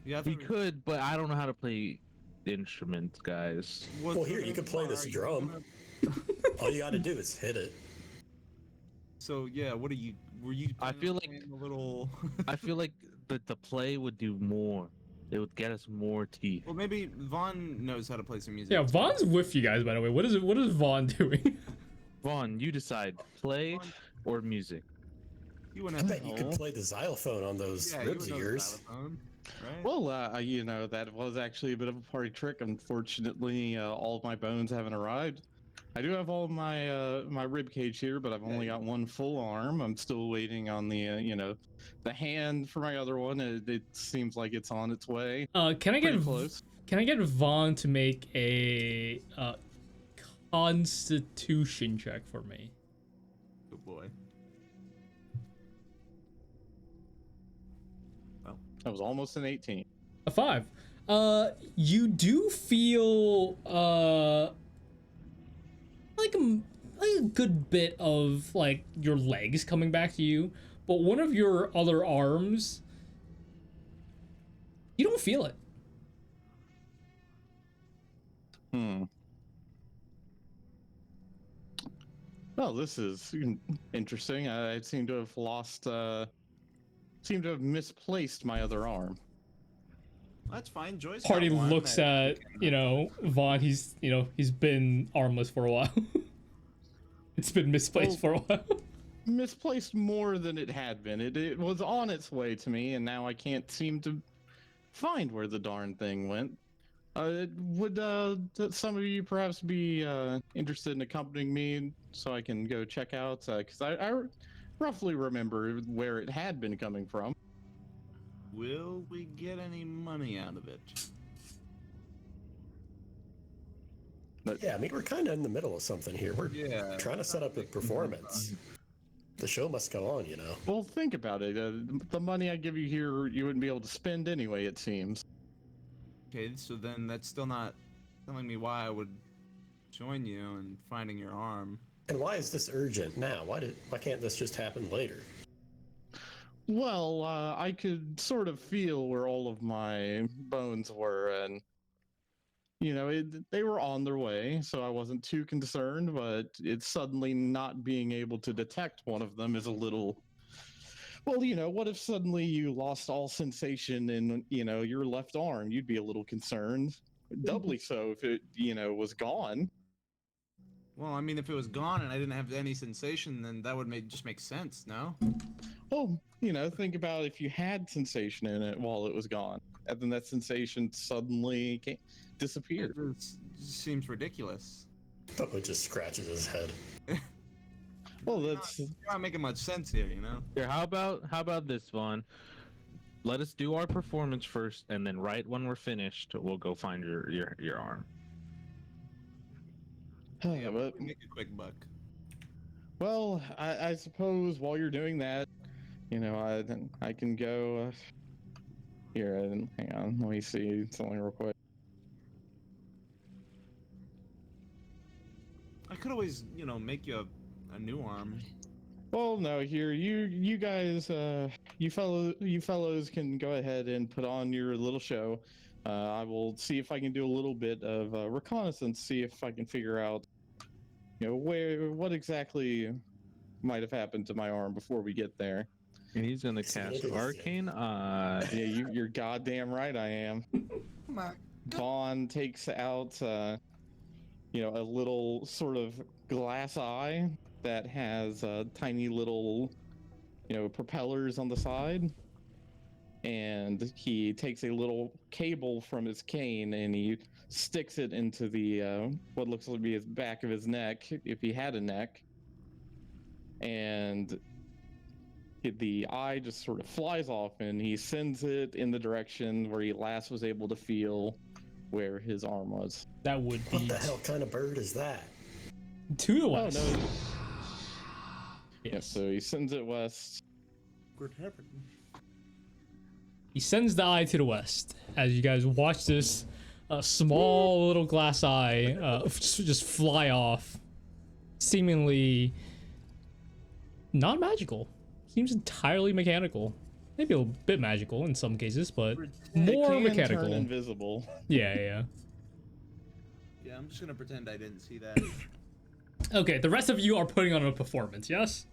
Yeah, I we thought could, but I don't know how to play instruments, guys. Well, here, you could play this drum. All you gotta do is hit it. So yeah, what are you? Were you? I planning feel on like- playing a little. I feel like the play would do more. It would get us more teeth. Well, maybe Vaughn knows how to play some music. Yeah, Vaughn's with you guys, by the way. What is Vaughn doing? Vaughn, you decide, play Vaughn, or music. you I wouldn't have bet you could play the xylophone on those yeah, ribs you of would know the yours. xylophone, right? Well, you know, that was actually a bit of a party trick. Unfortunately, all of my bones haven't arrived. I do have all of my my rib cage here, but I've only got one full arm. I'm still waiting on the you know, the hand for my other one. It seems like it's on its way. Can I get Pretty close. Can I get Vaughn to make a Constitution check for me? Good boy. That was almost an 18. A 5. You do feel like a good bit of like your legs coming back to you, but one of your other arms, you don't feel it. Well, this is interesting. I seem to have seem to have misplaced my other arm. That's fine. Joy's got Party one looks that- at, you know, Vaughn. He's been armless for a while. It's been misplaced for a while. Misplaced more than it had been. It was on its way to me, and now I can't seem to find where the darn thing went. Would some of you perhaps be interested in accompanying me so I can go check out? Because I roughly remember where it had been coming from. Will we get any money out of it? Yeah, I mean, we're kind of in the middle of something here. We're trying to set up a performance. The show must go on, you know. Well, think about it. The money I give you here, you wouldn't be able to spend anyway, it seems. Okay, so then that's still not telling me why I would join you in finding your arm. And why is this urgent now? Why can't this just happen later? Well, I could sort of feel where all of my bones were, and you know, they were on their way, so I wasn't too concerned, but it's suddenly not being able to detect one of them is a little... Well, you know, what if suddenly you lost all sensation in, you know, your left arm? You'd be a little concerned. Doubly so if it, you know, was gone. Well, I mean, if it was gone and I didn't have any sensation, then that would just make sense, no? Well, you know, think about if you had sensation in it while it was gone, and then that sensation suddenly disappeared. It just seems ridiculous. Tuppo just scratches his head. Well, that's... You're not making much sense here, you know? Here, how about this, Vaughn? Let us do our performance first, and then right when we're finished, we'll go find your arm. Yeah, but... Make a quick buck. Well, I suppose while you're doing that, you know, I can go... Here, hang on, let me see something real quick. I could always, you know, make you a new arm. Well, no, here, you guys, you fellows can go ahead and put on your little show. I will see if I can do a little bit of reconnaissance, see if I can figure out, you know, what exactly might have happened to my arm before we get there. And he's gonna cast Arcane Eye. Yeah, you're goddamn right I am. Vaughn takes out, you know, a little sort of glass eye that has tiny little, you know, propellers on the side. And he takes a little cable from his cane and he sticks it into the what looks to be his back of his neck, if he had a neck. And the eye just sort of flies off and he sends it in the direction where he last was able to feel where his arm was. That would be... What the hell kind of bird is that? To the west. Oh, no. Yeah, so he sends it west. What happened? He sends the eye to the west. As you guys watch this small little glass eye just fly off. Seemingly not magical. Seems entirely mechanical. Maybe a bit magical in some cases, but more It can mechanical. turn invisible. Yeah. Yeah, I'm just gonna pretend I didn't see that. Okay, the rest of you are putting on a performance, yes?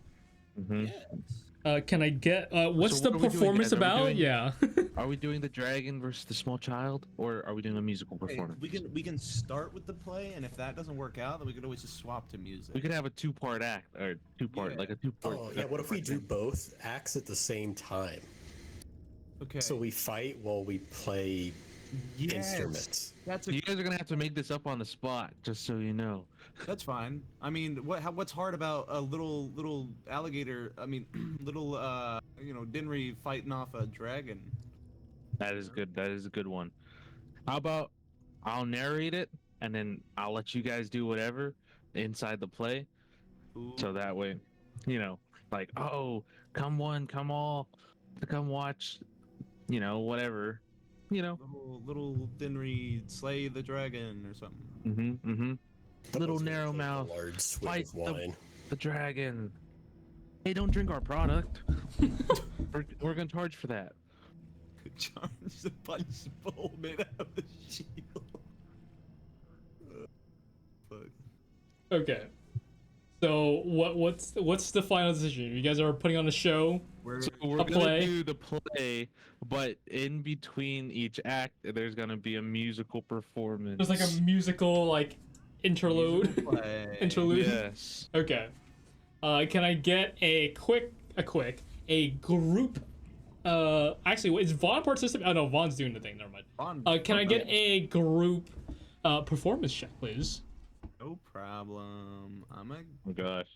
Mm-hmm. Yes. Can I get what's So the what are we doing, performance guys? Are we about? doing- Yeah. Are we doing the dragon versus the small child, or are we doing a musical Hey, performance? we can start with the play, and if that doesn't work out, then we could always just swap to music. We could have a two-part act, or two-part, Yeah. like a two-part. Oh, yeah, what if we do both acts at the same time? Okay. So we fight while we play instruments. That's You guys are gonna have to make this up on the spot, just so you know. That's fine. I mean, what's hard about a little alligator? I mean, little you know, Dinri fighting off a dragon. That is good. That is a good one. How about I'll narrate it, and then I'll let you guys do whatever inside the play, Ooh. so that way, you know, like, oh, come one, come all, to come watch, you know, whatever, you know. Little Dinri slay the dragon or something. Little Tuppo's gonna narrow take a mouth large swig fight of wine. the dragon. Hey, don't drink our product. we're gonna charge for that. Charge a punch bowl made out of the shield. Fuck. Okay. So what's the final decision? You guys are putting on a show. So we're A gonna play? do the play, but in between each act, there's gonna be a musical performance. There's like a musical like interlude. Play. Interlude. Yes. Okay. Can I get a group Actually, is Vaughn participating? Oh no, Vaughn's doing the thing. Never mind. Can I get a group performance check, please? No problem. I'm a Oh gosh.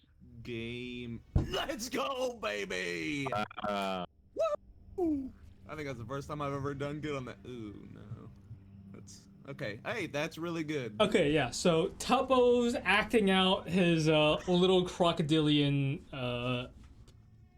game. Let's go, baby! Woo! I think that's the first time I've ever done good on that. Ooh, no. That's okay. Hey, that's really good. Okay, yeah. So Tuppo's acting out his little crocodilian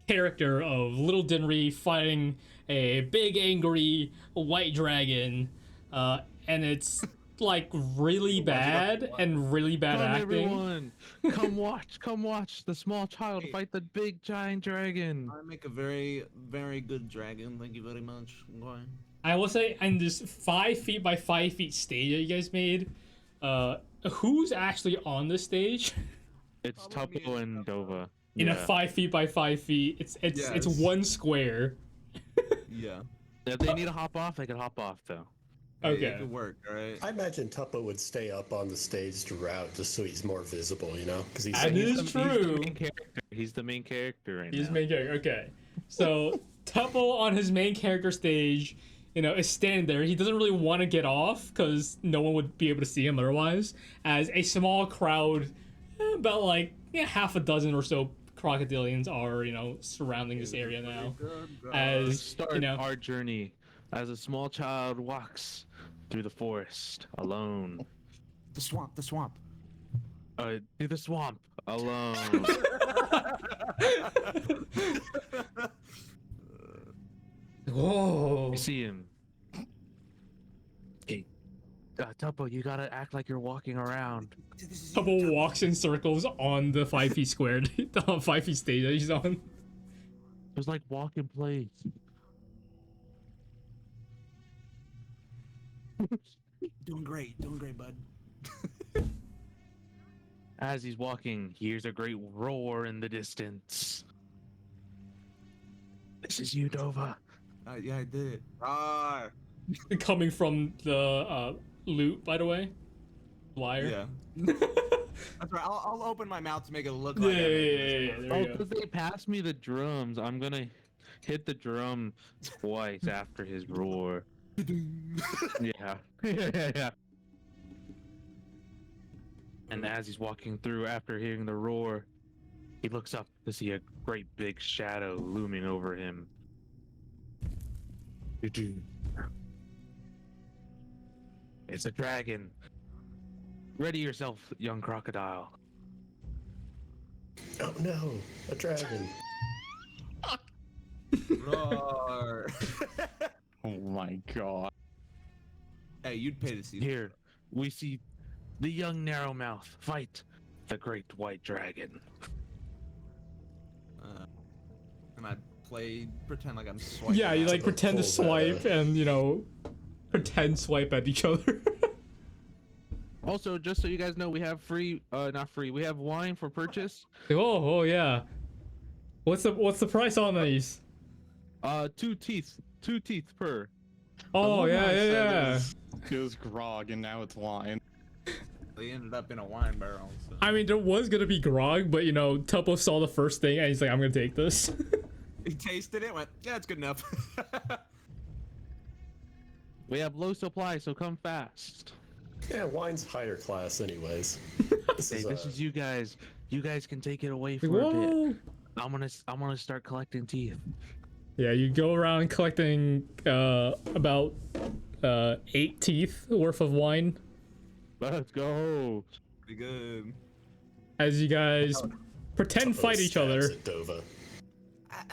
character of little Dinri fighting a big angry white dragon, and it's like really bad and really bad Come acting. everyone, come watch the small child fight the big giant dragon. I make a very, very good dragon. Thank you very much. Okay. I will say, and this 5 feet by 5 feet stage that you guys made, who's actually on the stage? It's Tuppo and Dova. In a 5 feet by 5 feet, it's Yes. one square. Yeah. If they need to hop off, they can hop off though. Hey, Okay. it could work, alright? I imagine Tuppo would stay up on the stage throughout just so he's more visible, you know? Because he's That is He's true. the main character. He's the main character right He's now. main character. Okay, so Tuppo on his main character stage, is standing there. He doesn't really want to get off because no one would be able to see him otherwise. As a small crowd, about like half a dozen or so crocodilians are, surrounding this area now. We As start our journey as a small child walks through the forest alone. The swamp, the swamp. Through the swamp alone. Whoa. You see him. Hey, Tuppo, you gotta act like you're walking around. Tuppo walks in circles on the 5 feet squared, the 5 feet stage that he's on. It's like walk in place. Doing great, bud. As he's walking, he hears a great roar in the distance. This is you, Dova. Yeah, I did it. Ah, Coming from the loot, by the way. Liar. yeah. That's right. I'll open my mouth to make it look Yeah, like. yeah, I made yeah, this. yeah, there Oh, you go. because they passed me the drums. I'm gonna hit the drum twice after his roar. Yeah. Yeah. And as he's walking through after hearing the roar, he looks up to see a great big shadow looming over him. It's a dragon. Ready yourself, young crocodile. Oh no, a dragon. Roar. Oh my god. Hey, you'd pay to see that. Here, we see the young narrowmouth fight the great white dragon. And I pretend like I'm swiping. Yeah, you at like it. pretend to Full swipe and, pretend swipe at each other. Also, just so you guys know, we have not free, we have wine for purchase. Oh, yeah. What's the price on these? 2 teeth per. Oh, yeah. It was grog and now it's wine. They ended up in a wine barrel. So. I mean, there was gonna be grog, but Tuppo saw the first thing and he's like, I'm gonna take this. He tasted it, went, yeah, it's good enough. We have low supply, so come fast. Yeah, wine's higher class anyways. This Hey, is, this is you guys. You guys can take it away for a bit. Whoa. I'm gonna start collecting teeth. Yeah, you go around collecting about 8 teeth worth of wine Let's go. Pretty good. as you guys pretend Tuppo fight each stabs other. at Dova.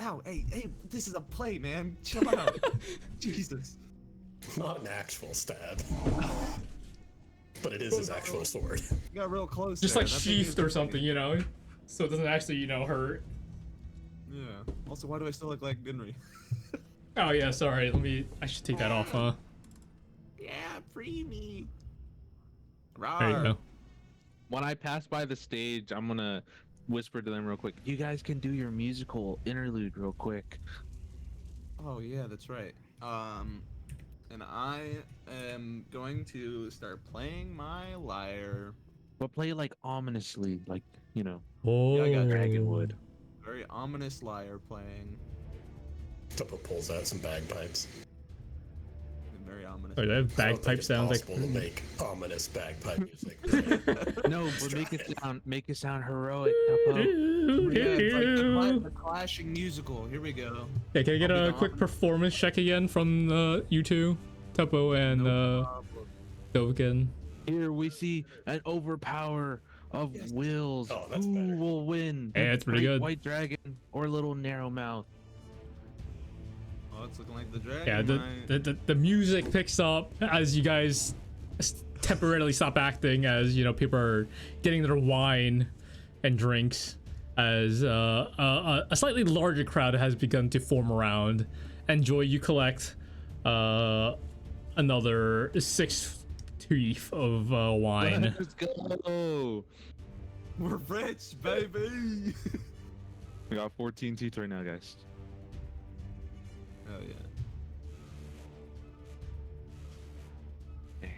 Ow, hey, this is a play, man. Chill out. Jesus. Not an actual stab. But it is his actual sword. You got real close. Just there. like That's what he sheathed was or something, thinking. so it doesn't actually, hurt. Yeah. Also, why do I still look like Dinri? Oh yeah, sorry. I should take that off, huh? Yeah, free me. There you Rawr. go. When I pass by the stage, I'm gonna whisper to them real quick. You guys can do your musical interlude real quick. Oh yeah, that's right. And I am going to start playing my lyre. But play like ominously, like Oh. Yeah, I got dragon would. Very ominous lyre playing. Tuppo pulls out some bagpipes. Very ominous. Oh, they have bagpipe sounds like. Possible to make ominous bagpipe music. No, but make it sound heroic, Tuppo. Yeah, it's like the clashing musical. Here we go. Yeah, can I get a quick performance check again from you two, Tuppo and Dovakin? Here we see an overpower of wills. Oh, that's Who better. will win? Hey, that's pretty Great good. White dragon or little narrow mouth? Oh, it's looking like the dragon. Yeah, the music picks up as you guys temporarily stop acting, as you know people are getting their wine and drinks, as a slightly larger crowd has begun to form around. And Joy, you collect another 6 teeth of wine. Let's go. We're rich, baby. We got 14 teeth right now, guys. Oh yeah.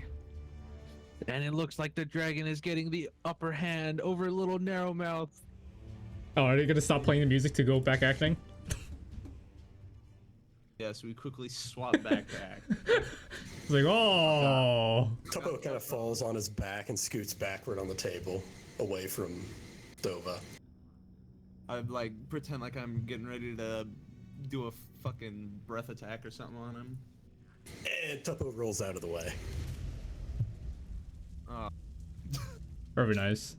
And it looks like the dragon is getting the upper hand over little narrow mouth. Oh, are they gonna stop playing the music to go back acting? Yeah, so we quickly swap back to act. It's like, oh. Tuppo kind of falls on his back and scoots backward on the table, away from Dova. I like pretend like I'm getting ready to do a fucking breath attack or something on him. And Tuppo rolls out of the way. Very nice.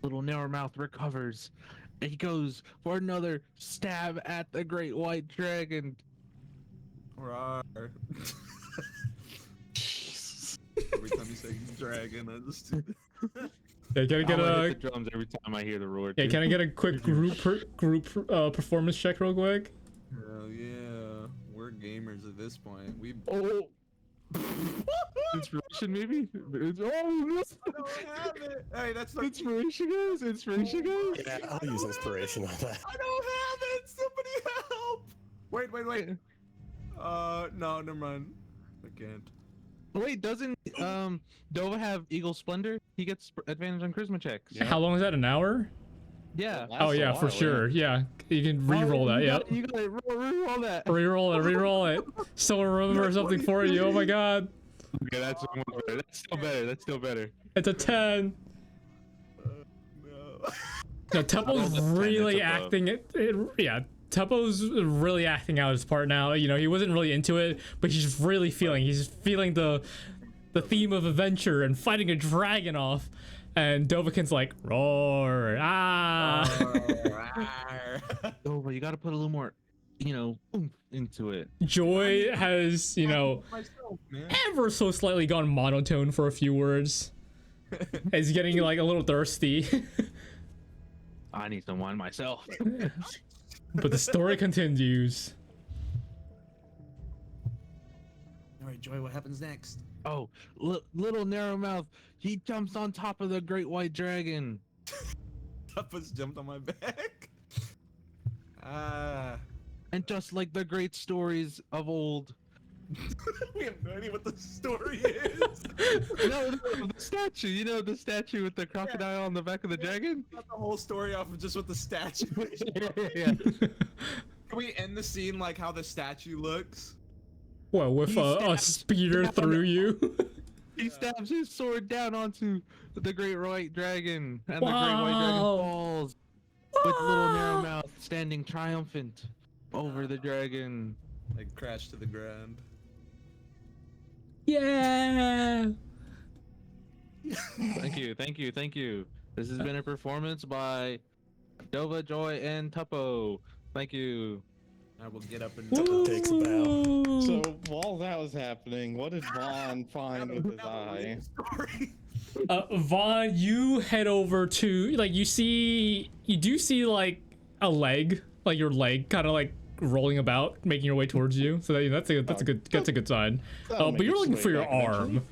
Little narrow mouth recovers. And he goes for another stab at the great white dragon. Rawr. Every time you say dragon, I just. Yeah, can I get I'll a hit the drums every time I hear the roar. yeah? too. Can I get a quick group performance check real quick? Hell yeah, we're gamers at this point. We. Oh. Inspiration, maybe? Oh, I don't have it. Hey, that's not. inspiration, guys! Inspiration, guys! Yeah, I'll use inspiration on that. I don't have it. Somebody help! Wait. No, never mind. I can't. Wait, doesn't Dova have Eagle Splendor? He gets advantage on charisma checks. Yeah. How long is that? An hour? Yeah. Oh yeah, for sure. Yeah, you can re-roll that. Yep. You gotta re-roll that. Re-roll it. Someone remember something for you. Oh my god. Okay, that's so much better. That's still better. It's a 10. No. No, Tuppo's That's 10, really that's above. acting it. Yeah, Tuppo's really acting out his part now. You know, he wasn't really into it, but he's really feeling. He's feeling the theme of adventure and fighting a dragon off. And Dovakin's like, roar, ah. Dova, you gotta put a little more, oomph into it. Joy has, Myself, man. ever so slightly gone monotone for a few words. He's getting like a little thirsty. I need some wine myself. But the story continues. All right, Joy. What happens next? Oh, little narrow mouth. He jumps on top of the great white dragon. Tuppo's jumped on my back. Ah. And just like the great stories of old. We have no idea what the story is. No, the statue. You know the statue with the crocodile on the back of the dragon? Got the whole story off of just what the statue is. Yeah. Can we end the scene like how the statue looks? Well, with He a stabs spear down. through you. He stabs his sword down onto the great white dragon, and the great white dragon Wow. falls with little narrow mouth standing triumphant over the dragon. Like crash to the ground. Yeah. Thank you. This has been a performance by Dova, Joy, and Tuppo. Thank you. I will get up and. Tuppo takes a bow. So while that was happening, what did Vaughn find with his eye? Story. Vaughn, you head over to you do see like a leg, like your leg kind of like rolling about, making your way towards you. So that's a good sign. That'll But make you're its looking way for your back eventually.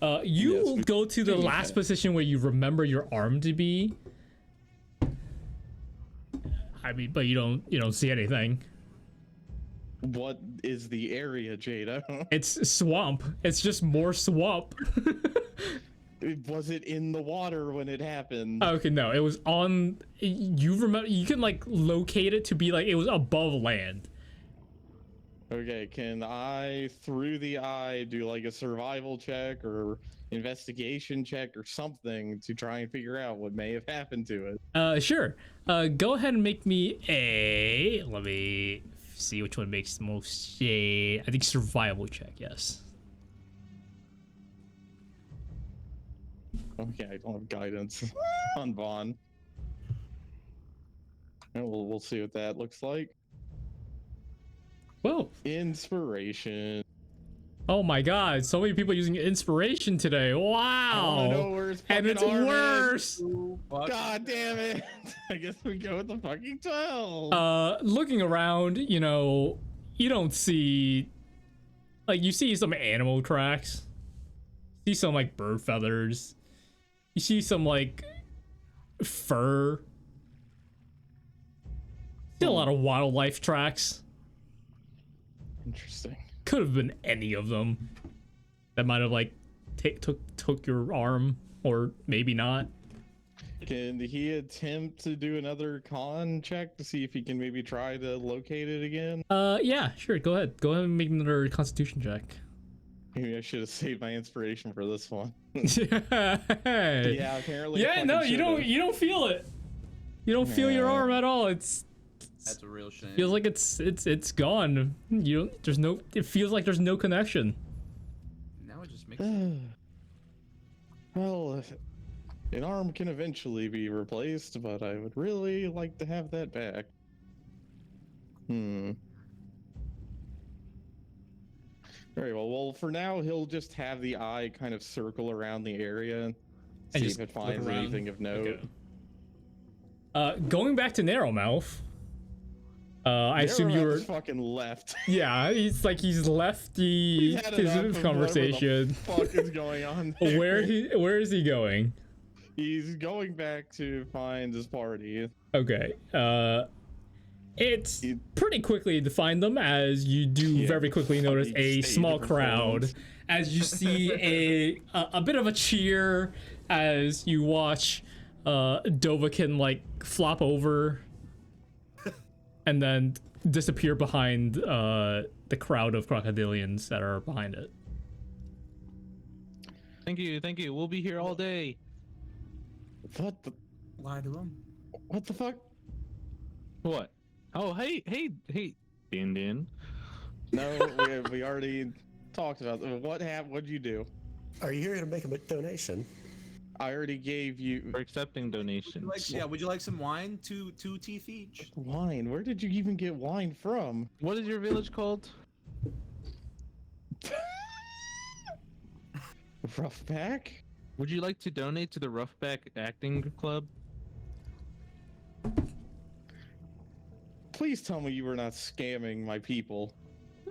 arm. You Yes, we go to the do last that. position where you remember your arm to be. I mean, but you don't see anything. What is the area, Jadow? It's swamp. It's just more swamp. Was it in the water when it happened? Okay, no, it was on. You remember? You can like locate it to be like it was above land. Okay, can I, through the eye, do like a survival check or investigation check or something to try and figure out what may have happened to it? Sure. Go ahead and make me a. Let me see which one makes the most shade. I think survival check. Yes. Okay, I don't have guidance on Vaughn. And we'll see what that looks like. Whoa. Inspiration. Oh my God! So many people using inspiration today. I Wow. know where his And fucking it's arm is. worse. God damn it! I guess we go with the fucking 12. Looking around, you know, you don't see. Like you see some animal tracks. See some like bird feathers. You see some like fur. See a lot of wildlife tracks. Interesting. Could have been any of them. That might have like took your arm, or maybe not. Can he attempt to do another con check to see if he can maybe try to locate it again? Yeah, sure. Go ahead. Go ahead and make another Constitution check. Maybe I should have saved my inspiration for this one. Yeah. Yeah, apparently. I Yeah. fucking No, you should've. don't. You don't feel it. You don't feel your Yeah. arm at all. It's That's a real shame. feels like it's gone. You don't. There's no. It feels like there's no connection. Now it just makes. Well, an arm can eventually be replaced, but I would really like to have that back. Very well. Well, for now, he'll just have the eye kind of circle around the area and see just if it look finds around. anything of note. Okay. Going back to Narrowmouth. I assume you Narrow were. just fucking left. Yeah, he's left He's had enough his of conversation. Whatever the fuck is going on there. Where is he going? He's going back to find his party. Okay. It's pretty quickly to find them, as you do Yeah, very quickly notice fucking a stage small of crowd, performance. as you see a bit of a cheer as you watch Dovakin like flop over and then disappear behind the crowd of crocodilians that are behind it. Thank you, thank you. We'll be here all day. What the? Lie to him. What the fuck? What? Oh, hey, Din. No, we already talked about that. What happened? What'd you do? Are you here to make a donation? I already gave you We're accepting donations. Would you like some wine? Two teeth each. wine. Where did you even get wine from? What is your village called? Roughback? Would you like to donate to the Roughback Acting Club? Please tell me you were not scamming my people.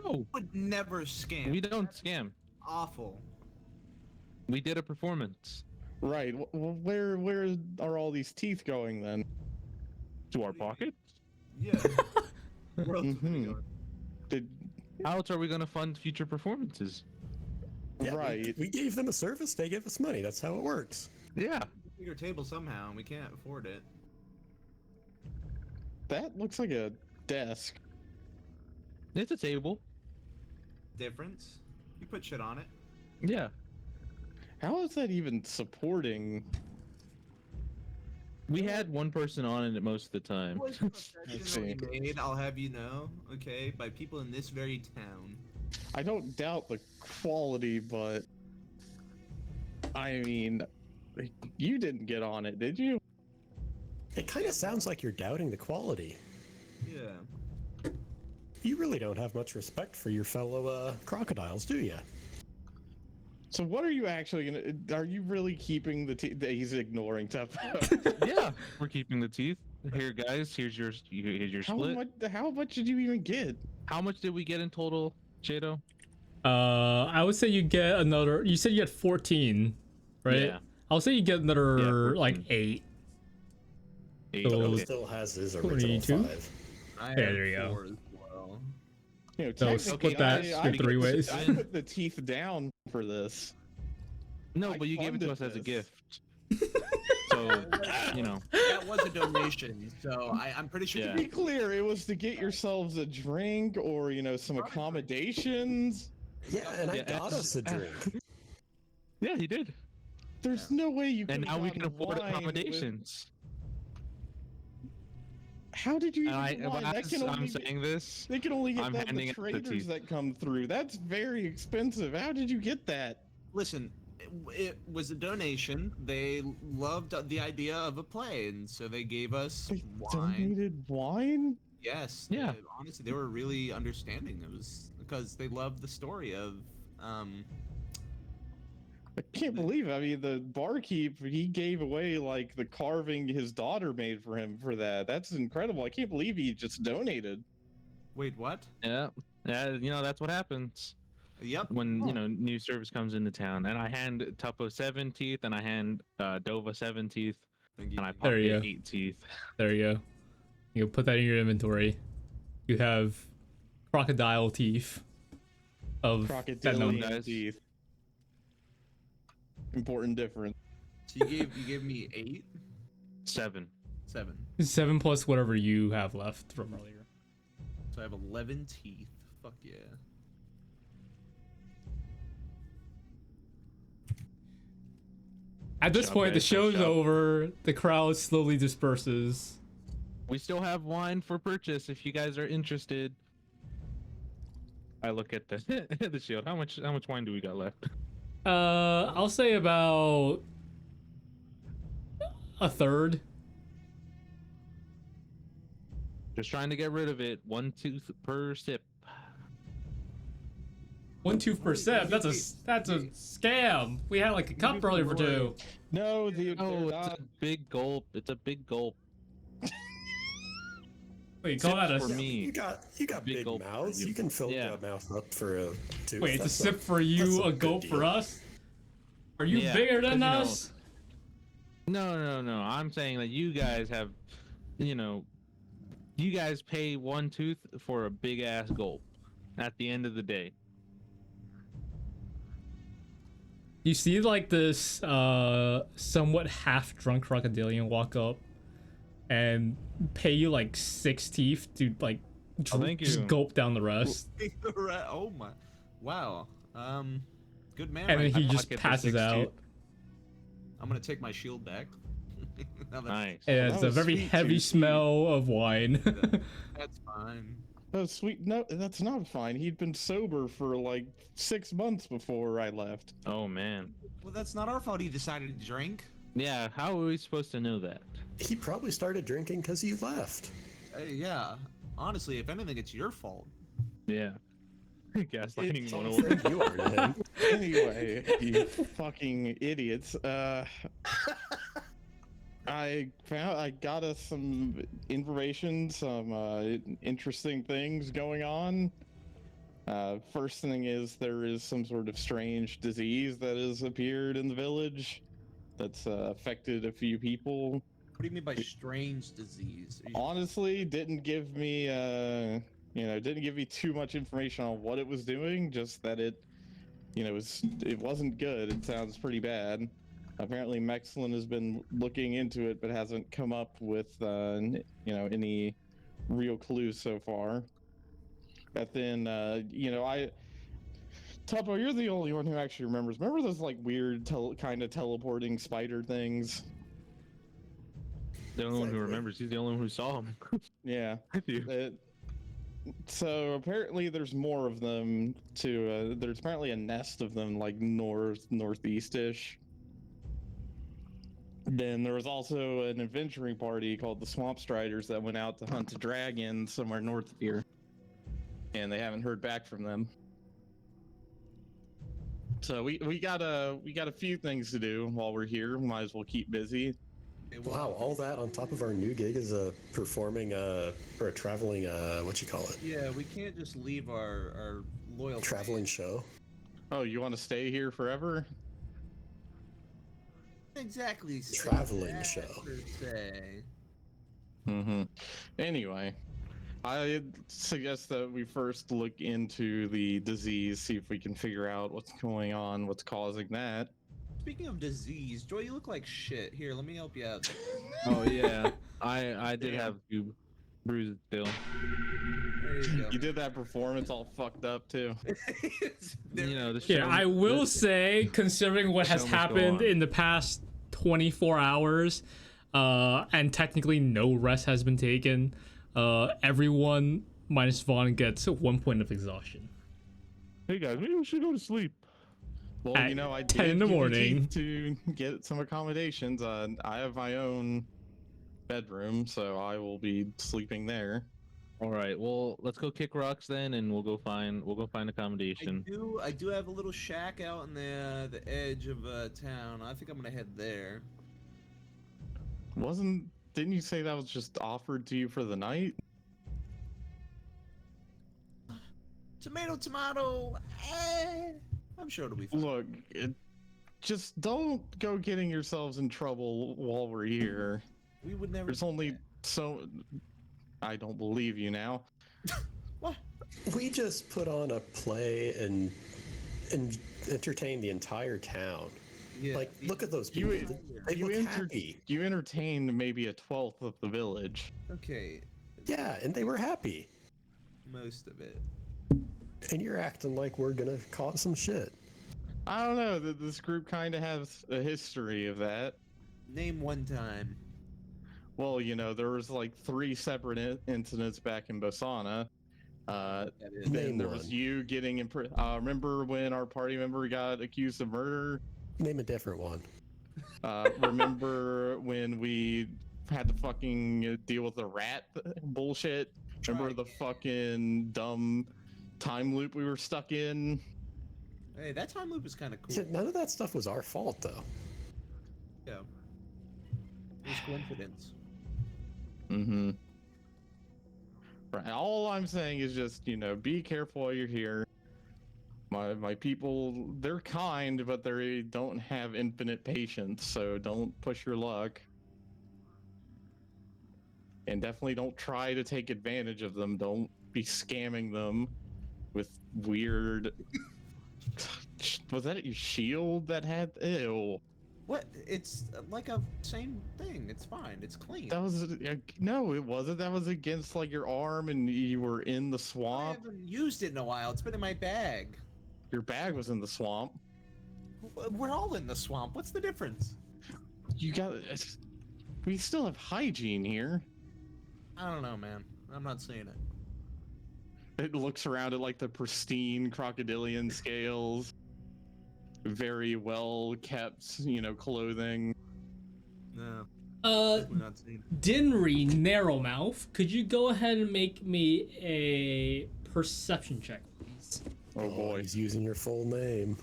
No, Would never scam. we don't scam. Awful. We did a performance. Right. Where are all these teeth going then? To our pocket? Yeah. Where else would we Mhm. go? Did How else are we gonna fund future performances? Yeah, right. We gave them a service, they give us money. That's how it works. Yeah. Bigger table somehow, and we can't afford it. That looks like a desk. It's a table. Difference? You put shit on it. Yeah. How is that even supporting? We had one person on it most of the time. It was professionally made, I'll have you know, okay, by people in this very town. I don't doubt the quality, but I mean, you didn't get on it, did you? It kind of sounds like you're doubting the quality. Yeah. You really don't have much respect for your fellow crocodiles, do you? So what are you actually gonna? Are you really keeping the teeth? He's ignoring Tuppo. Yeah. We're keeping the teeth. Here, guys. Here's your split. How much did you even get? How much did we get in total, Jadow? I would say you get another. You said you had 14, right? Yeah. I'll say you get another 14. like 8. 8. So- He Okay. still has his original 22? 5. I Yeah, have there you go. 4 as well. You know, So technically, split that I your 3 ways. I put the teeth down for this. No, I but you gave it to us funded as a this. gift. So, you know. That was a donation, so I'm pretty sure. Yeah. To be clear, it was to get yourselves a drink or, you know, some accommodations. Yeah, and I Yeah, got us a drink. Yeah, he did. There's no way you could And have now we can gotten afford wine with- accommodations. How did you And even get wine? That as can I'm only saying this, they can only get I'm that handing the out the traders teeth. that come through. That's very expensive. How did you get that? Listen, it was a donation. They loved the idea of a play, and so they gave us They wine. donated wine? Yes. Yeah. Honestly, they were really understanding. It was because they loved the story of. I can't believe. I mean, the barkeep, he gave away like the carving his daughter made for him for that. That's incredible. I can't believe he just donated. Wait, what? yeah, you know, that's what happens Yep. when, you know, new service comes into town. And I hand Tuppo 7 teeth, and I hand Dova 7 teeth, Thank you. and I There you pocket go. 8 teeth. There you go. You put that in your inventory. You have crocodile teeth of that known. Crocodilian guys. teeth. Important difference. So you gave me 8, 7. 7. 7 plus whatever you have left from earlier. So I have 11 teeth. Fuck yeah. At this Shop point, the it, show's shop. over. The crowd slowly disperses. We still have wine for purchase if you guys are interested. I look at the the shield. How much wine do we got left? I'll say about a third. Just trying to get rid of it. 1 tooth per sip. 1 tooth per sip. That's a scam. We had like a cup earlier for 2. No, Oh, it's a big gulp. It's a big gulp. Wait, call that a for me. You got Big big gulp for mouths. you. You can fill Yeah. that mouth up for a tooth. Wait, it's a That's sip not- for you, that's a good gulp for deal. us? Are you Yeah, bigger than 'cause, you know, us? No. I'm saying that you guys have, you know, you guys pay 1 tooth for a big ass gulp at the end of the day. You see like this somewhat half drunk crocodilian walk up and pay you like 6 teeth to like thank just you. gulp down the rest. Oh my. Wow. Good man. And then right he now. just pocket the passes 6 out. teeth. I'm gonna take my shield back. Now that's- Nice. And that it's a was very sweet, heavy too. smell of wine. That's fine. Oh, sweet. No, that's not fine. He'd been sober for like 6 months before I left. Oh man. Well, that's not our fault. He decided to drink. Yeah. How are we supposed to know that? He probably started drinking because you left. Yeah. Honestly, if anything, it's your fault. Yeah. Gaslighting It's 101. unfair you are to him. Anyway, you fucking idiots. I got us some information, some interesting things going on. First thing is there is some sort of strange disease that has appeared in the village that's affected a few people. What do you mean by strange disease? Are you- Honestly, didn't give me didn't give me too much information on what it was doing, just that it wasn't good. It sounds pretty bad. Apparently Mexlin has been looking into it but hasn't come up with any real clues so far. But then Tuppo, you're the only one who actually remembers. Remember those like weird kind of teleporting spider things? The only one who Exactly. remembers. He's the only one who saw him. Yeah. I do. So apparently there's more of them too. There's apparently a nest of them like northeast-ish. Then there was also an adventuring party called the Swamp Striders that went out to hunt a dragon somewhere north of here, and they haven't heard back from them. So we got a few things to do while we're here. We might as well keep busy. Wow, all that on top of our new gig is performing or a traveling what you call it? Yeah, we can't just leave our loyal Traveling fans. show. Oh, you want to stay here forever? Exactly. Traveling that show. per se. Mm-hmm. Anyway, I suggest that we first look into the disease, see if we can figure out what's going on, what's causing that. Speaking of disease, Joy, you look like shit. Here, let me help you out. Oh yeah, I did have a few bruises still. There you go. You did that performance all fucked up too. You know, the Yeah, show, I will the- say, considering what has show must go happened on. in the past 24 hours, and technically no rest has been taken, everyone minus Vaughn gets 1 point of exhaustion. Hey guys, maybe we should go to sleep. Well, At you know, I 10 did in the give you morning. teeth to get some accommodations. I have my own bedroom, so I will be sleeping there. All right, well, let's go kick rocks then, and we'll go find accommodation. I do have a little shack out on the edge of town. I think I'm gonna head there. Didn't you say that was just offered to you for the night? Tomato, tomato. I'm sure it'll be fine. Look, just don't go getting yourselves in trouble while we're here. We would never. There's only so. I don't believe you now. What? We just put on a play and entertain the entire town. Yeah. Like, look at those You- people. They you look enter- happy. You entertained maybe 1/12 of the village. Okay, Yeah, and they were happy. most of it. And you're acting like we're gonna cause some shit. I don't know. This group kind of has a history of that. Name one time. Well, you know, there was like 3 separate incidents back in Bosana. That is. Then Name there was one. you getting in. Remember when our party member got accused of murder? Name a different one. Remember when we had to fucking deal with the rat bullshit? Remember the fucking dumb time loop we were stuck in? Hey, that time loop is kind of cool. Yeah, none of that stuff was our fault, though. Yeah. It was coincidence. Mm-hmm. Right. All I'm saying is just, you know, be careful while you're here. My people, they're kind, but they don't have infinite patience, so don't push your luck. And definitely don't try to take advantage of them. Don't be scamming them with weird... Was that your shield that had... Ew. What? It's like a same thing. It's fine. It's clean. That was... No, it wasn't. That was against, like, your arm and you were in the I swamp. haven't used it in a while. It's been in my bag. Your bag was in the swamp. We're all in the swamp. What's the difference? You got... We still have hygiene here. I don't know, man. I'm not seeing it. It looks around at, like, the pristine crocodilian scales. Very well kept, you know, clothing. No, Uh, we're not seeing it. Dinri Narrowmouth, could you go ahead and make me a perception check, please? Oh boy. He's using your full name.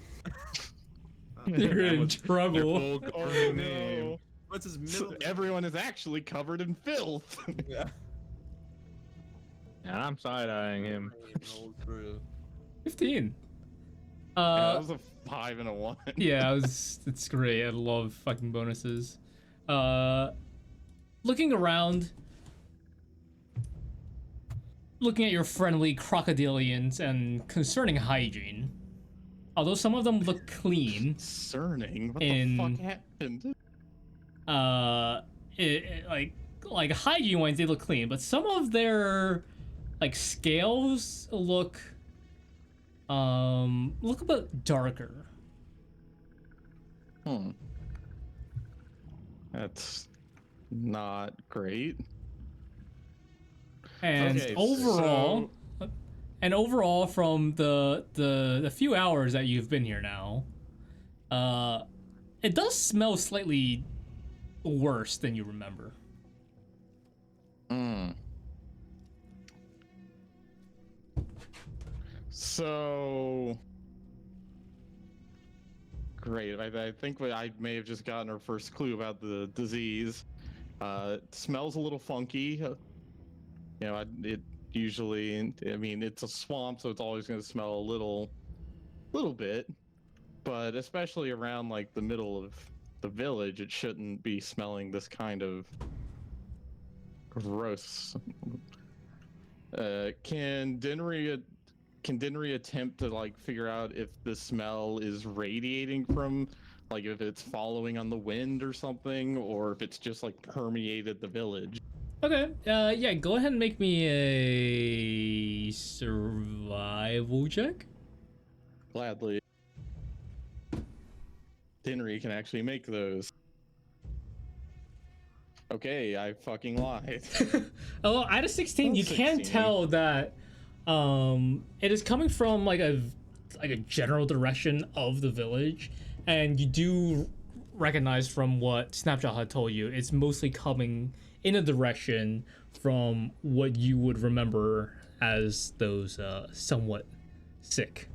You're in was- trouble. Oh no. What's his So middle? everyone is actually covered in filth. Yeah. And I'm side-eyeing him. Roll through. 15. That was a 5 and a 1. Yeah, it's great. I love fucking bonuses. Looking around, looking at your friendly crocodilians and concerning hygiene, although some of them look clean, Concerning. What In- the fuck happened? like hygiene wise they look clean, but some of their like scales look a bit darker. That's not great. And Okay, overall from the few hours that you've been here now, it does smell slightly worse than you remember. So great. I think I may have just gotten our first clue about the disease. It smells a little funky. You know, it usually, I mean, it's a swamp, so it's always going to smell a little bit. But especially around like the middle of the village, it shouldn't be smelling this kind of gross. Can Dinri attempt to like figure out if the smell is radiating from Like if it's following on the wind or something, or if it's just like permeated the village. Okay. Yeah. Go ahead and make me a survival check. Gladly. Dinri can actually make those. Okay, I fucking lied. Oh, out of 16, you can 16. tell that it is coming from like a general direction of the village, and you do recognize from what Snapshot had told you, it's mostly coming in a direction from what you would remember as those somewhat sick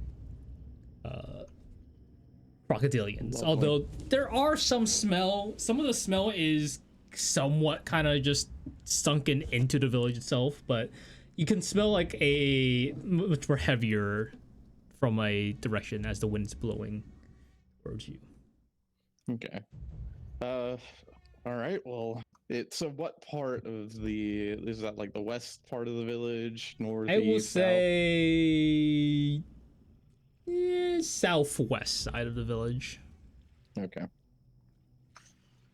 crocodilians. Lovely. Although there are some of the smell is somewhat kind of just sunken into the village itself, but you can smell like a much more heavier from a direction as the wind's blowing towards you. Okay. All right. Well, so what part of is that like the west part of the village, north? I will east, south? say southwest side of the village. Okay.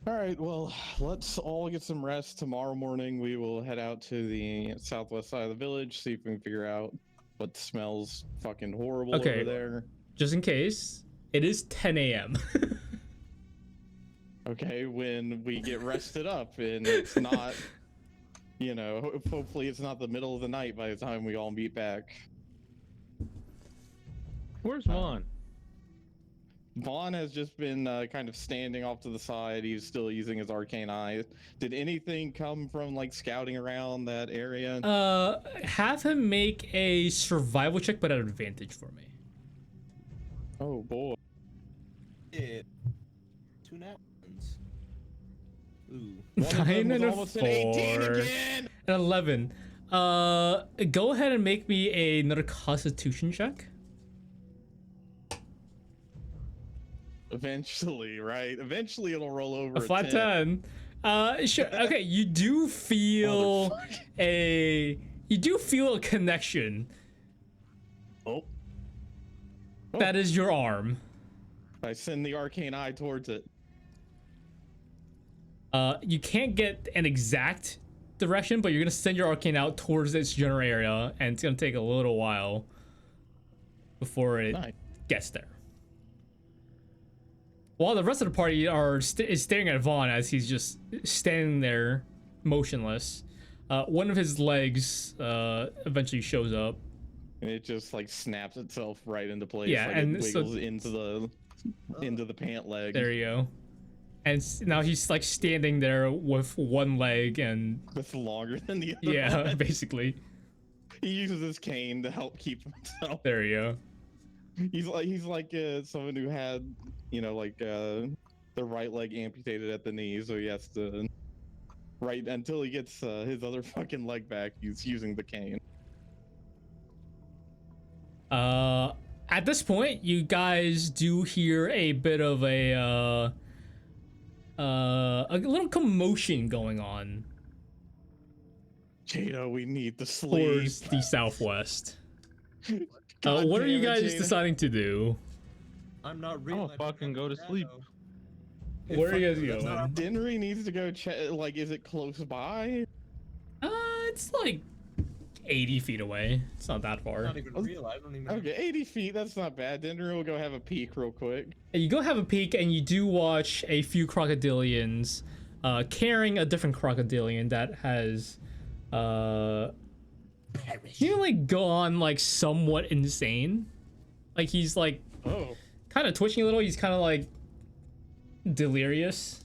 All right. Well, let's all get some rest. Tomorrow morning, we will head out to the southwest side of the village, see if we can figure out what smells fucking horrible over there. Just in case, it is 10 a.m. Okay, when we get rested up and it's not, hopefully it's not the middle of the night by the time we all meet back. Where's Vaughn? Vaughn has just been kind of standing off to the side. He's still using his arcane eye. Did anything come from like scouting around that area? Have him make a survival check, but at advantage for me. Oh boy. Yeah. 2 nat ones. Ooh. 9 and a 4 almost an 18 again. and 11. Go ahead and make me another Constitution check. Eventually, right? Eventually it'll roll over A flat 10. Sure. Okay, you do feel a connection. Oh. That is your arm. I send the arcane eye towards it. You can't get an exact direction, but you're gonna send your arcane out towards its general area, and it's gonna take a little while before it gets there. While the rest of the party is staring at Vaughn as he's just standing there, motionless. One of his legs eventually shows up. And it just like snaps itself right into place. Yeah, like and it wiggles into the pant leg. There you go. And now he's like standing there with one leg and That's longer than the other. yeah, one. basically. He uses his cane to help keep himself. There you go. He's like someone who had the right leg amputated at the knee, so he has to until he gets his other fucking leg back. He's using the cane. At this point, you guys do hear a bit of a little commotion going on Jadow, we need to sleep. towards the southwest. God What are you damn it, guys Jadow. deciding to do? I'm not I'm real. gonna fucking go to sleep. Where are you guys going? Dinri needs to go check. Like, is it close by? It's like 80 feet away. It's not that far. Not even real. I don't even. Okay, 80 feet. That's not bad. Dinri will go have a peek real quick. You go have a peek, and you do watch a few crocodilians carrying a different crocodilian that has like gone like somewhat insane. Like he's like Oh. kind of twitching a little. He's kind of like delirious.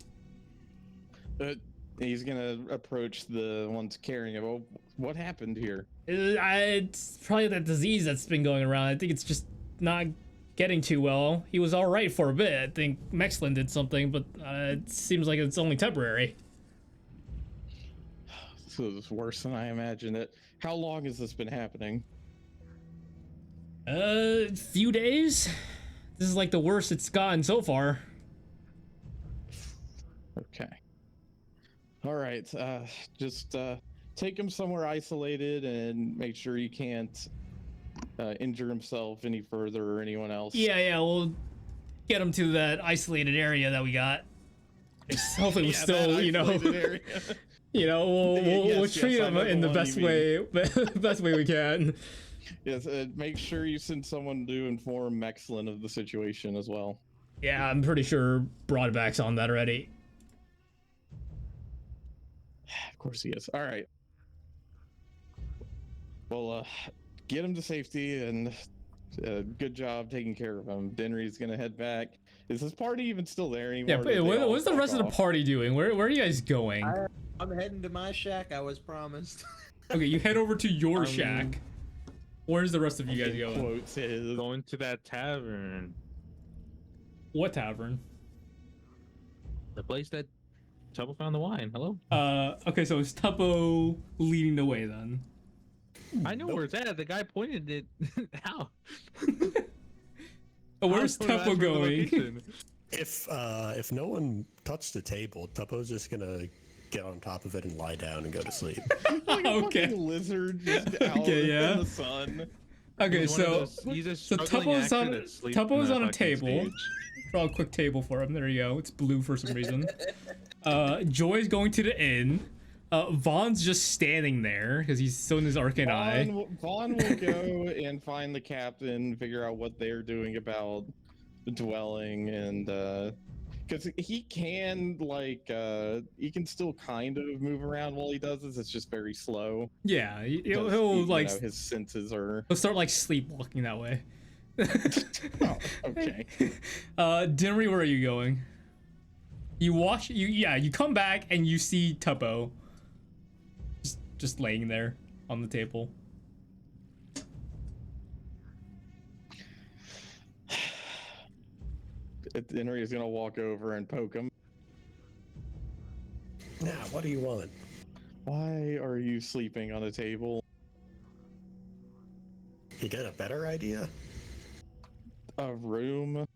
He's gonna approach the ones carrying him. Oh, what happened here? It's probably that disease that's been going around. I think it's just not getting too well. He was all right for a bit. I think Mexlin did something, but it seems like it's only temporary. This is worse than I imagined it. How long has this been happening? Few days. This is like the worst it's gotten so far. Okay. All right. Just take him somewhere isolated and make sure he can't injure himself any further or anyone else. Yeah. Well, get him to that isolated area that we got. Hopefully, we're still, you know, area. you know, we'll Yes, treat I him know the in the one best you mean. way, best way we can. Yes, make sure you send someone to inform Mexlin of the situation as well. Yeah, I'm pretty sure Broadback's on that already. Of course he is. All right. Well, get him to safety, and good job taking care of him. Dinri's gonna head back. Is this party even still there anymore? Yeah, but what's the rest of the off? party doing? Where are you guys going? I'm heading to my shack. I was promised. Okay, you head over to your shack. Where's the rest of you guys Okay, going? quotes his. Going to that tavern. What tavern? The place that Tuppo found the wine. Hello? Okay, so it's Tuppo leading the way then. I know where it's at. The guy pointed it out. Oh, where's I was Tuppo asking the going? location. If no one touched the table, Tuppo's just gonna get on top of it and lie down and go to sleep. Like a Okay. fucking lizard just out Okay, yeah. in the sun. Okay, He's one of so those- he's a so struggling Tuppo's actor on that sleeps Tuppo's in on a fucking table. stage. Draw a quick table for him. There you go. It's blue for some reason. Joy's going to the inn. Vaughn's just standing there because he's still in his arcane eye. Vaughn will go and find the captain, figure out what they're doing about the dwelling, and because he can he can still kind of move around while he does this. It's just very slow. Yeah, he'll 'Cause like his senses are. he'll start like sleepwalking that way. Oh, okay. Dinri, where are you going? You come back and you see Tuppo just laying there on the table. Dinri is gonna walk over and poke him. Now, what do you want? Why are you sleeping on a table? You got a better idea? A room?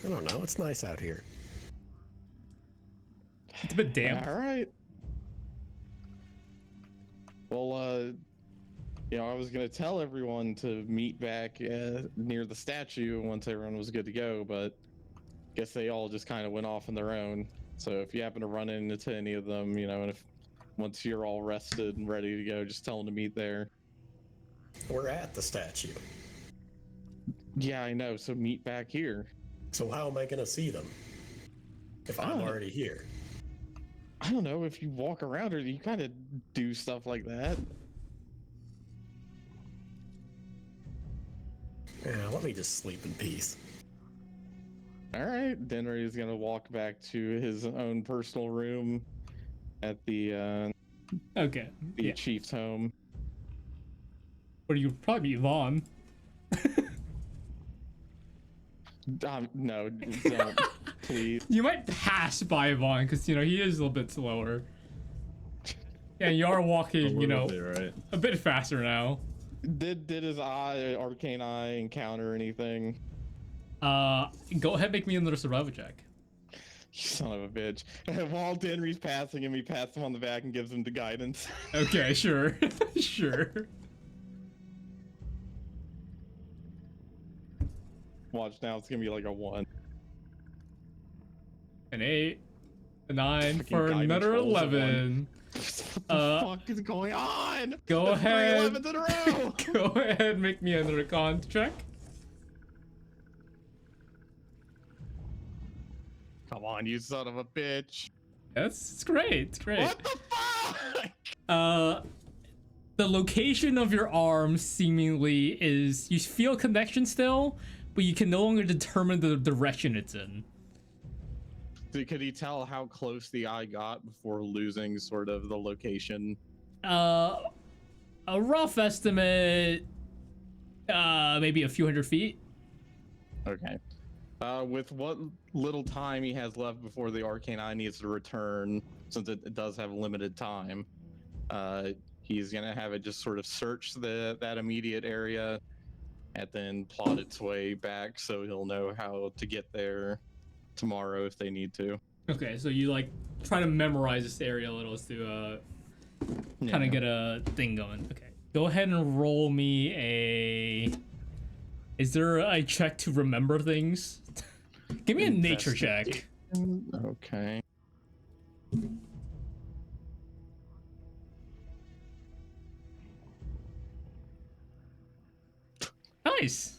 I don't know. It's nice out here. It's a bit damp. All right. Well, I was gonna tell everyone to meet back near the statue once everyone was good to go, but guess they all just kind of went off on their own. So if you happen to run into any of them, and if once you're all rested and ready to go, just tell them to meet there. We're at the statue. Yeah, I know. So meet back here. So how am I going to see them if I'm Oh. already here? I don't know, if you walk around or you kind of do stuff like that. Yeah, let me just sleep in peace. All right, Dinri is gonna walk back to his own personal room at the Okay. Yeah. chief's home. Or you probably be Vaughn. No, don't, please. You might pass by Vaughn because he is a little bit slower. Yeah, you are walking, right? a bit faster now. Did his arcane eye encounter anything? Go ahead, make me another survival check. You son of a bitch. While Dinri's passing him, he pats him on the back and gives him the guidance. Okay, sure, sure. Watch now, it's gonna be like a 1. An 8, a 9 Fucking for guidance another rolls a 11. What the fuck is going on? Go That's ahead. 3 11s in a row. Go ahead, make me another con check. Come on, you son of a bitch. Yes, it's great. It's great. What the fuck? The location of your arm seemingly is you feel connection still, but you can no longer determine the direction it's in. Could he tell how close the eye got before losing sort of the location? A rough estimate, maybe a few hundred feet. Okay. With what little time he has left before the arcane eye needs to return, since it does have limited time, he's gonna have it just sort of search that immediate area, and then plot its way back, so he'll know how to get there tomorrow if they need to. Okay, so you try to memorize this area a little to kind of get a thing going. Okay, go ahead and roll me a Is there a check to remember things? Give me a nature check. Okay. Nice.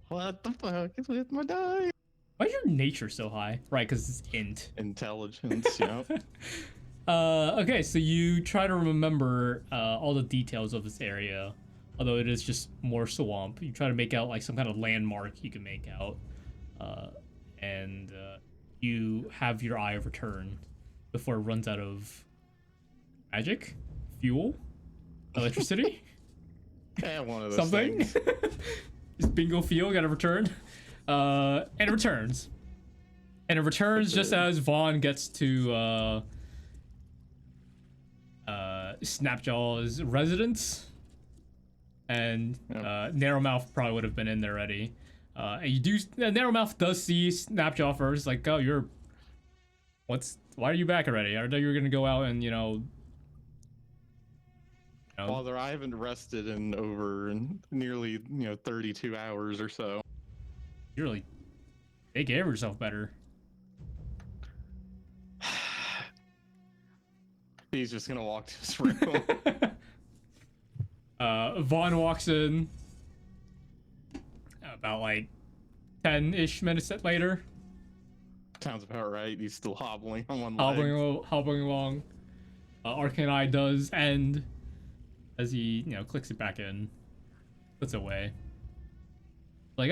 What the fuck is with my die? Why is your nature so high? Right, because it's int. Intelligence, yeah. Okay, so you try to remember all the details of this area, although it is just more swamp. You try to make out like some kind of landmark you can make out, and you have your eye return before it runs out of magic, fuel, electricity, Yeah, one of those something. things. Just bingo fuel got to return, and it returns, just as Vaughn gets to Snapjaw's residence, and Narrowmouth probably would have been in there already. And you do, Narrowmouth does see Snapjaw first, like, oh, why are you back already? I thought you were gonna go out and, Father, I haven't rested in over nearly, 32 hours or so. you really take care of yourself better. He's just gonna walk to his room. Vaughn walks in about like 10-ish minutes later. Sounds about right. He's still hobbling on one leg. Hobbling along. Arcane Eye does end as he, clicks it back in, puts it away. Like,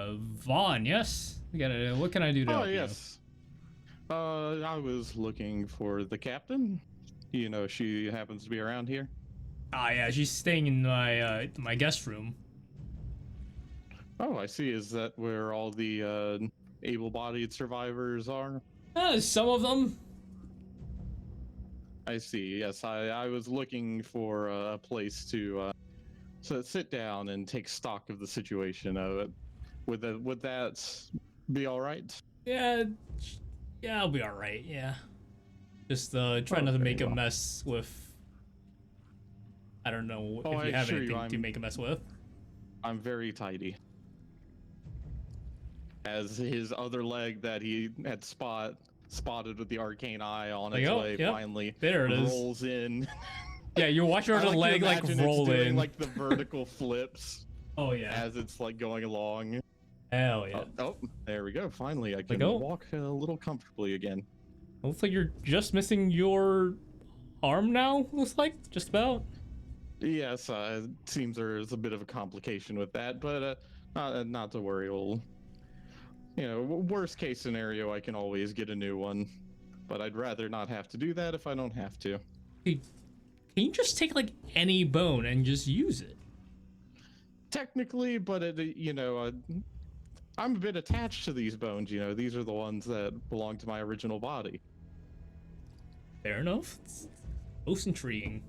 Vaughn, yes? What can I do to help Yes. I was looking for the captain. She happens to be around here. you? Yeah, she's staying in my guest room. Oh, I see. Is that where all the able-bodied survivors are? Some of them. I see. Yes, I was looking for a place to sit down and take stock of the situation. Would that be all right? Yeah, I'll be all right. Yeah, just try not to make a mess with. I don't know if you have anything to make a mess with. I'm very tidy. As his other leg that he had spotted with the arcane eye on its way finally there it rolls in. Yeah, you watch your other leg like roll doing, in. like the vertical flips. Oh yeah. As it's like going along. Hell yeah. Oh, there we go. Finally, I can walk a little comfortably again. Looks like you're just missing your arm now. Looks like just about. Yes, it seems there's a bit of a complication with that, but not to worry. Worst case scenario, I can always get a new one, but I'd rather not have to do that if I don't have to. Can you just take like any bone and just use it? Technically, but I'm a bit attached to these bones. These are the ones that belong to my original body. Fair enough. It's most intriguing.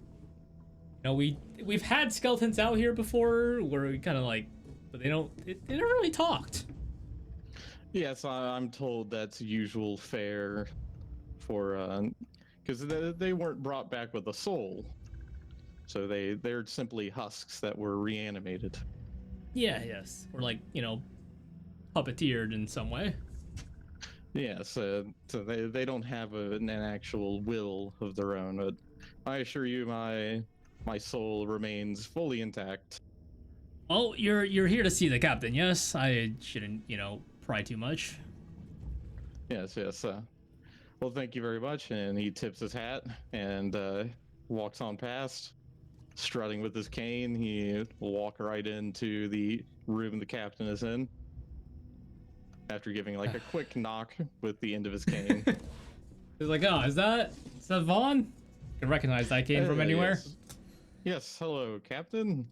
We've had skeletons out here before where we kind of like, but they never really talked. Yes, I'm told that's usual fare for because they weren't brought back with a soul, so they're simply husks that were reanimated. Yeah, yes, or like puppeteered in some way. Yes, so they don't have an actual will of their own. But I assure you, my soul remains fully intact. Oh, you're here to see the captain, yes? I shouldn't pry too much. Yes. Well, thank you very much. And he tips his hat and walks on past, strutting with his cane. He will walk right into the room the captain is in, after giving like a quick knock with the end of his cane. He's like, oh, is that Vaughn? I can recognize that cane from anywhere. Yes, hello, Captain.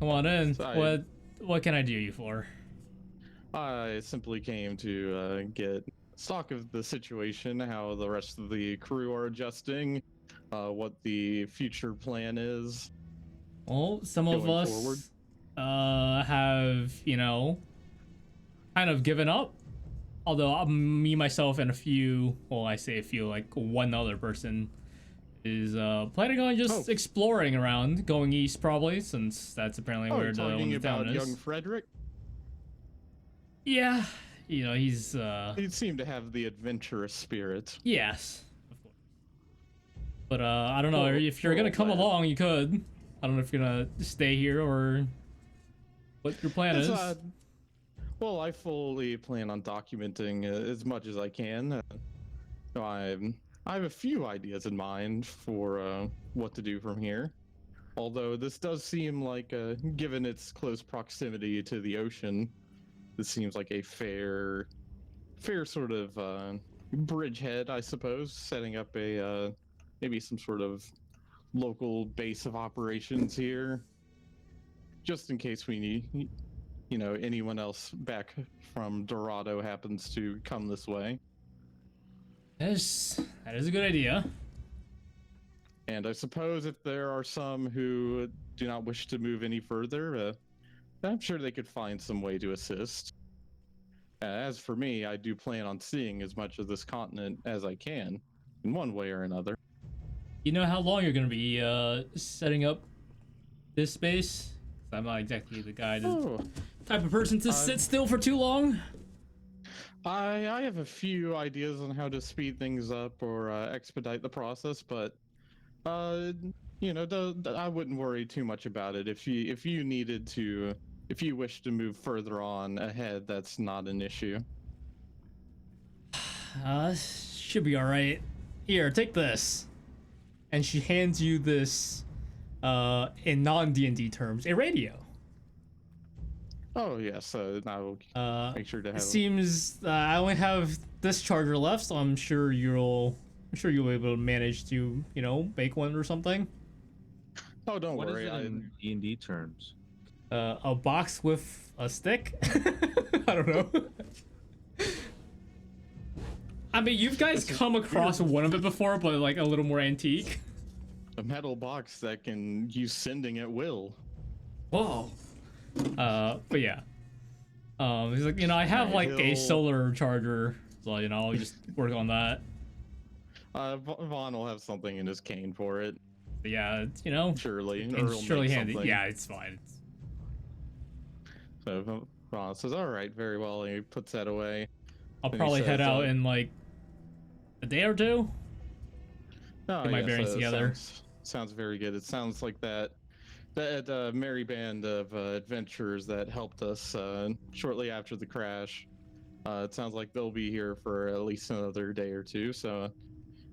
Come on in. Sorry. What can I do you for? I simply came to get stock of the situation, how the rest of the crew are adjusting, what the future plan is. Well, some of us forward. Have, kind of given up. Although me, myself, and a few, well, I say a few, like one other person is planning on just exploring around, going east probably, since that's apparently where the one talking the town about is. young Frederick? Yeah, you know, he's He seemed to have the adventurous spirit. yes, of course. But I don't know, Poor- if you're poor gonna come lad. along, you could. I don't know if you're gonna stay here or what your plan is. Well, I fully plan on documenting as much as I can. I have a few ideas in mind for what to do from here. Although this does seem like, given its close proximity to the ocean, this seems like a fair sort of bridgehead, I suppose, setting up a maybe some sort of local base of operations here, just in case we need, you know, anyone else back from Dorado happens to come this way. That is a good idea. And I suppose if there are some who do not wish to move any further, I'm sure they could find some way to assist. As for me, I do plan on seeing as much of this continent as I can, in one way or another. You know how long you're gonna be setting up this space? 'Cause I'm not exactly the guy type of person to sit still for too long. I have a few ideas on how to speed things up or expedite the process, but you know, I wouldn't worry too much about it. If you needed to, if you wish to move further on ahead, that's not an issue. Should be all right. Here, take this. And she hands you this, in non-D&D terms, a radio. Oh yes, I will make sure to have. It seems I only have this charger left, so I'm sure you'll be able to manage to, you know, make one or something. Oh, don't What is worry. it in D&D terms? A box with a stick. I don't know. I mean, you guys come across one of it before, but like a little more antique. A metal box that can use sending at will. Whoa. But yeah. He's like, you know, I have like a solar charger, so you know, I'll just work on that. Vaughn will have something in his cane for it. But yeah, it's, you know, Surely. it's or he'll surely make handy. something. Yeah, it's fine. So Vaughn says, "All right, very well." And he puts that away. I'll And he probably head says, out in like a day or two. Oh, Get my bearings together. Sounds very good. It sounds like that merry band of adventurers that helped us shortly after the crash. It sounds like they'll be here for at least another day or two. So,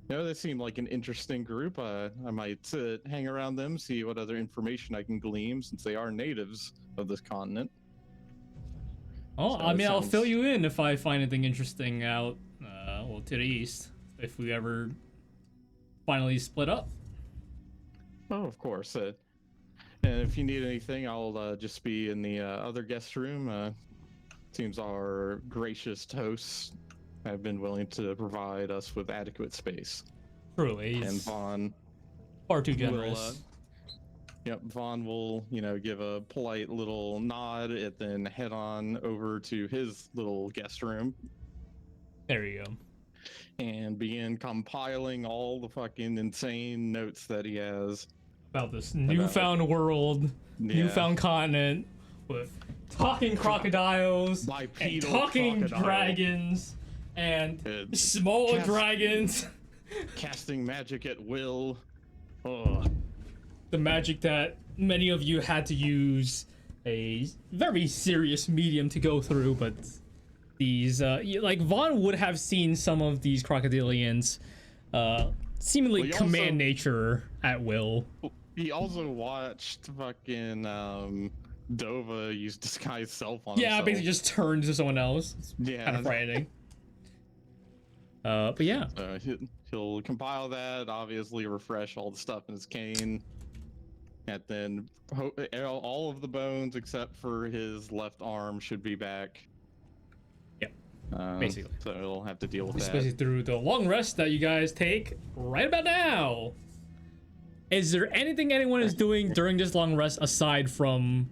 you know, they seem like an interesting group. I might hang around them, see what other information I can glean, since they are natives of this continent. Oh, So I it mean, I'll sounds- fill you in if I find anything interesting out, well, to the east, if we ever finally split up. Oh, of course. And if you need anything, I'll just be in the other guest room. Seems our gracious hosts have been willing to provide us with adequate space. Truly, And he's Vaughn far too will, generous. Vaughn will, you know, give a polite little nod and then head on over to his little guest room There you go. and begin compiling all the fucking insane notes that he has. About this newfound world, newfound continent, with talking crocodiles, and Bipedal talking crocodile. dragons, and And small cast- dragons. Casting magic at will. Oh, The magic that many of you had to use a very serious medium to go through, but these, like, Vaughn would have seen some of these crocodilians, seemingly Well, he command also- nature at will. he also watched fucking Dova use disguise self on Yeah, himself. basically just turned to someone else. It's Yeah. kind of frightening. But yeah. He'll compile that, obviously refresh all the stuff in his cane, and then all of the bones except for his left arm should be back. Yep, basically. So he'll have to deal with Just that. basically through the long rest that you guys take right about now. Is there anything anyone is doing during this long rest aside from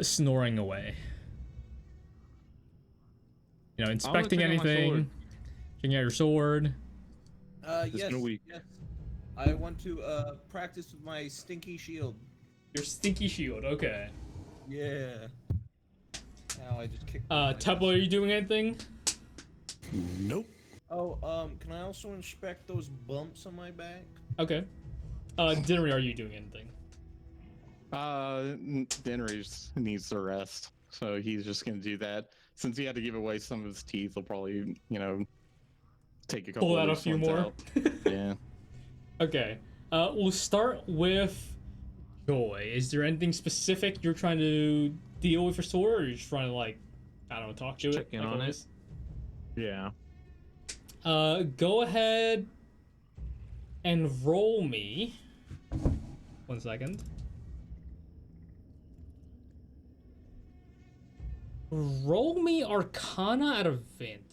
snoring away? You know, inspecting check out my anything, sword. checking out your sword. Yes. been a week. Yes. I want to practice with my stinky shield. Your stinky shield. Okay. Yeah. Now I just kicked. Tuppo, are you doing anything? Nope. Oh, can I also inspect those bumps on my back? Okay. Dinri, are you doing anything? Dinri needs to rest, so he's just gonna do that. Since he had to give away some of his teeth, he'll probably, take a couple. Pull out a loose few ones more. out. Yeah. Okay. We'll start with Joy. Is there anything specific you're trying to deal with your sword, or are you just trying to, like, I don't know, talk to Check it? in like on always? Yeah. Go ahead and roll me. 1 second. Roll me Arcana at advantage.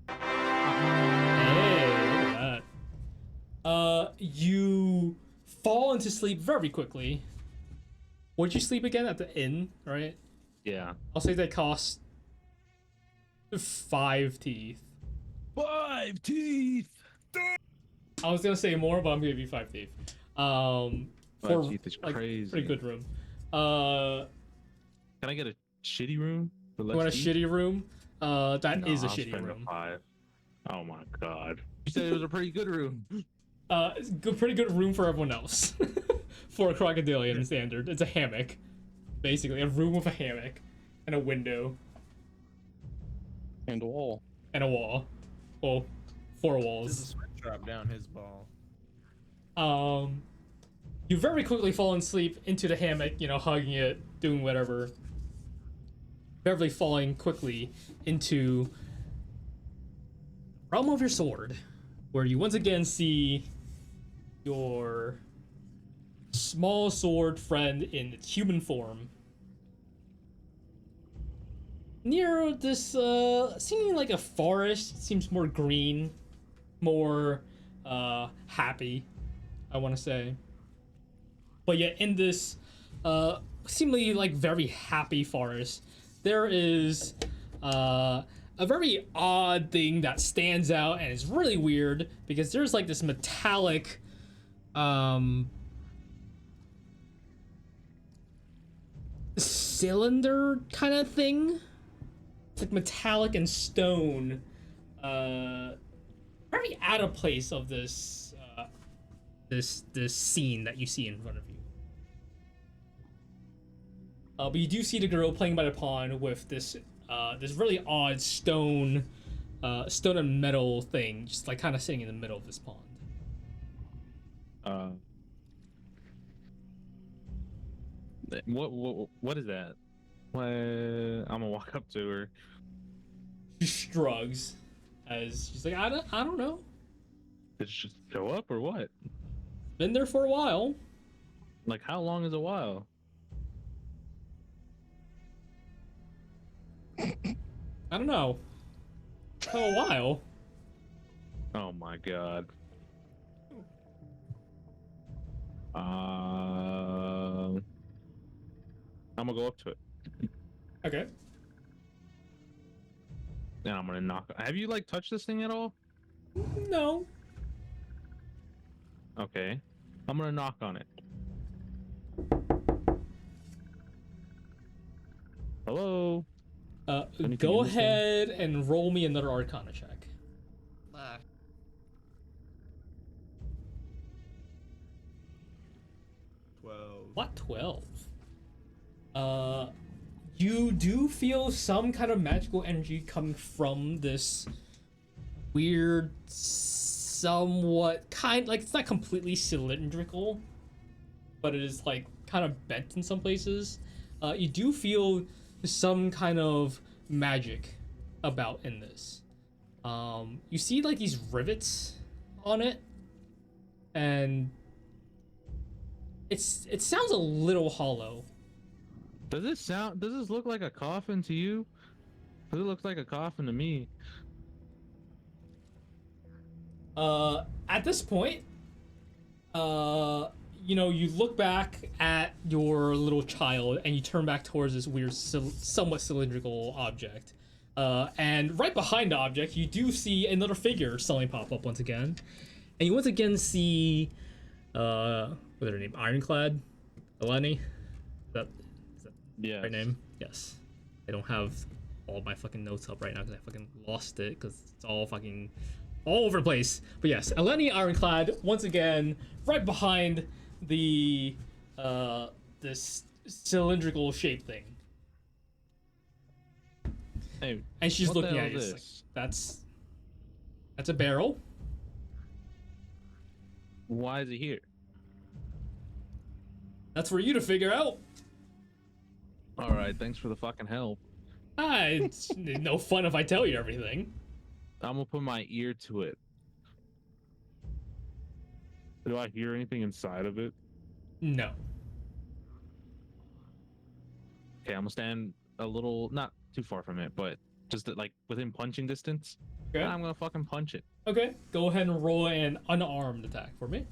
Hey, look at that. You fall into sleep very quickly. Would you sleep again at the inn, right? Yeah. I'll say they cost 5 teeth. 5 teeth. I was gonna say more, but I'm gonna give you 5 teeth. 5 For teeth is like crazy. pretty good room. Can I get a shitty room? For You want a teeth? shitty room? That is a I'll shitty spend the room. 5. Oh my god. You said it was a pretty good room. It's pretty good room for everyone else. For a Crocodilian standard, it's a hammock, basically a room with a hammock, and a window, And a wall. and a wall. Well, 4 Does the walls. sweat drop down his ball? You very quickly fall asleep into the hammock, hugging it, doing whatever. Beverly falling quickly into realm of your sword, where you once again see your small sword friend in its human form near this seeming like a forest. Seems more green, more happy, I want to say. But yet in this seemingly like very happy forest, there is a very odd thing that stands out and is really weird, because there's like this metallic cylinder kind of thing. It's like metallic and stone, very out of place of this this scene that you see in front of you. But you do see the girl playing by the pond with this this really odd stone and metal thing, just like kind of sitting in the middle of this pond. What is that? I'm gonna walk up to her. She shrugs as she's like, I don't know. Did she just show up or what? Been there for a while. Like, how long is a while? I don't know. For a while. Oh my god. I'm gonna go up to it. Okay. And I'm gonna knock. Have you like touched this thing at all? No. Okay. I'm gonna knock on it. Hello? Anything Go in this thing? ahead and roll me another Arcana check. Ah. 12. What, 12? You do feel some kind of magical energy coming from this weird, somewhat like, it's not completely cylindrical, but it is like kind of bent in some places. You do feel some kind of magic about in this. You see like these rivets on it, and it sounds a little hollow. Does this look like a coffin to you? Cause it looks like a coffin to me. At this point, you look back at your little child and you turn back towards this weird, somewhat cylindrical object. And right behind the object, you do see another figure suddenly pop up once again. And you once again see, what's her name? Ironclad? Eleni? Is that Yeah. right name? Yes. I don't have all my fucking notes up right now because I fucking lost it because it's all fucking all over the place. But yes, Eleni Ironclad, once again, right behind the, this cylindrical shape thing. Hey, And she's what the looking hell at you. is It's like, this? that's a barrel. Why is he here? That's for you to figure out. All right, thanks for the fucking help. It's no fun if I tell you everything. I'm gonna put my ear to it. Do I hear anything inside of it? No. Okay, I'm gonna stand a little, not too far from it, but just like within punching distance. Okay. I'm gonna fucking punch it. Okay. Go ahead and roll an unarmed attack for me.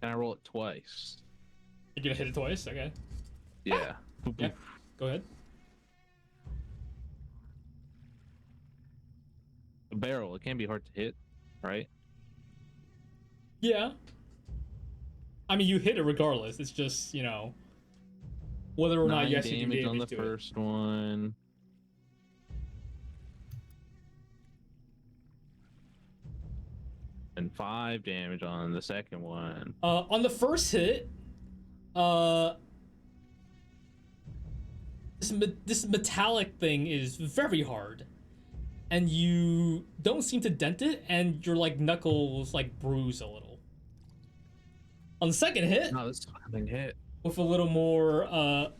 Can I roll it twice? You're gonna hit it twice. Okay. Yeah. Boop, Yeah. boop. Go ahead. A barrel, it can be hard to hit, right? Yeah. I mean, you hit it regardless. It's just, whether or not 9 you actually do damage on damage the to it. first one. And 5 damage on the second one. On the first hit, this metallic thing is very hard, and you don't seem to dent it, and your knuckles bruise a little. On the second hit, No, this fucking hit. with a little more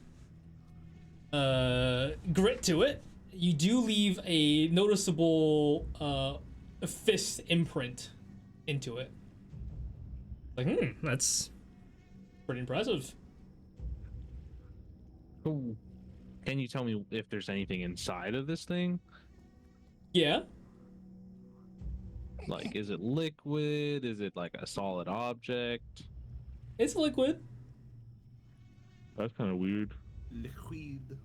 grit to it, you do leave a noticeable fist imprint into it. That's pretty impressive. Ooh. Can you tell me if there's anything inside of this thing? Yeah. Like, is it liquid? Is it like a solid object? It's liquid. That's kind of weird. Liquid.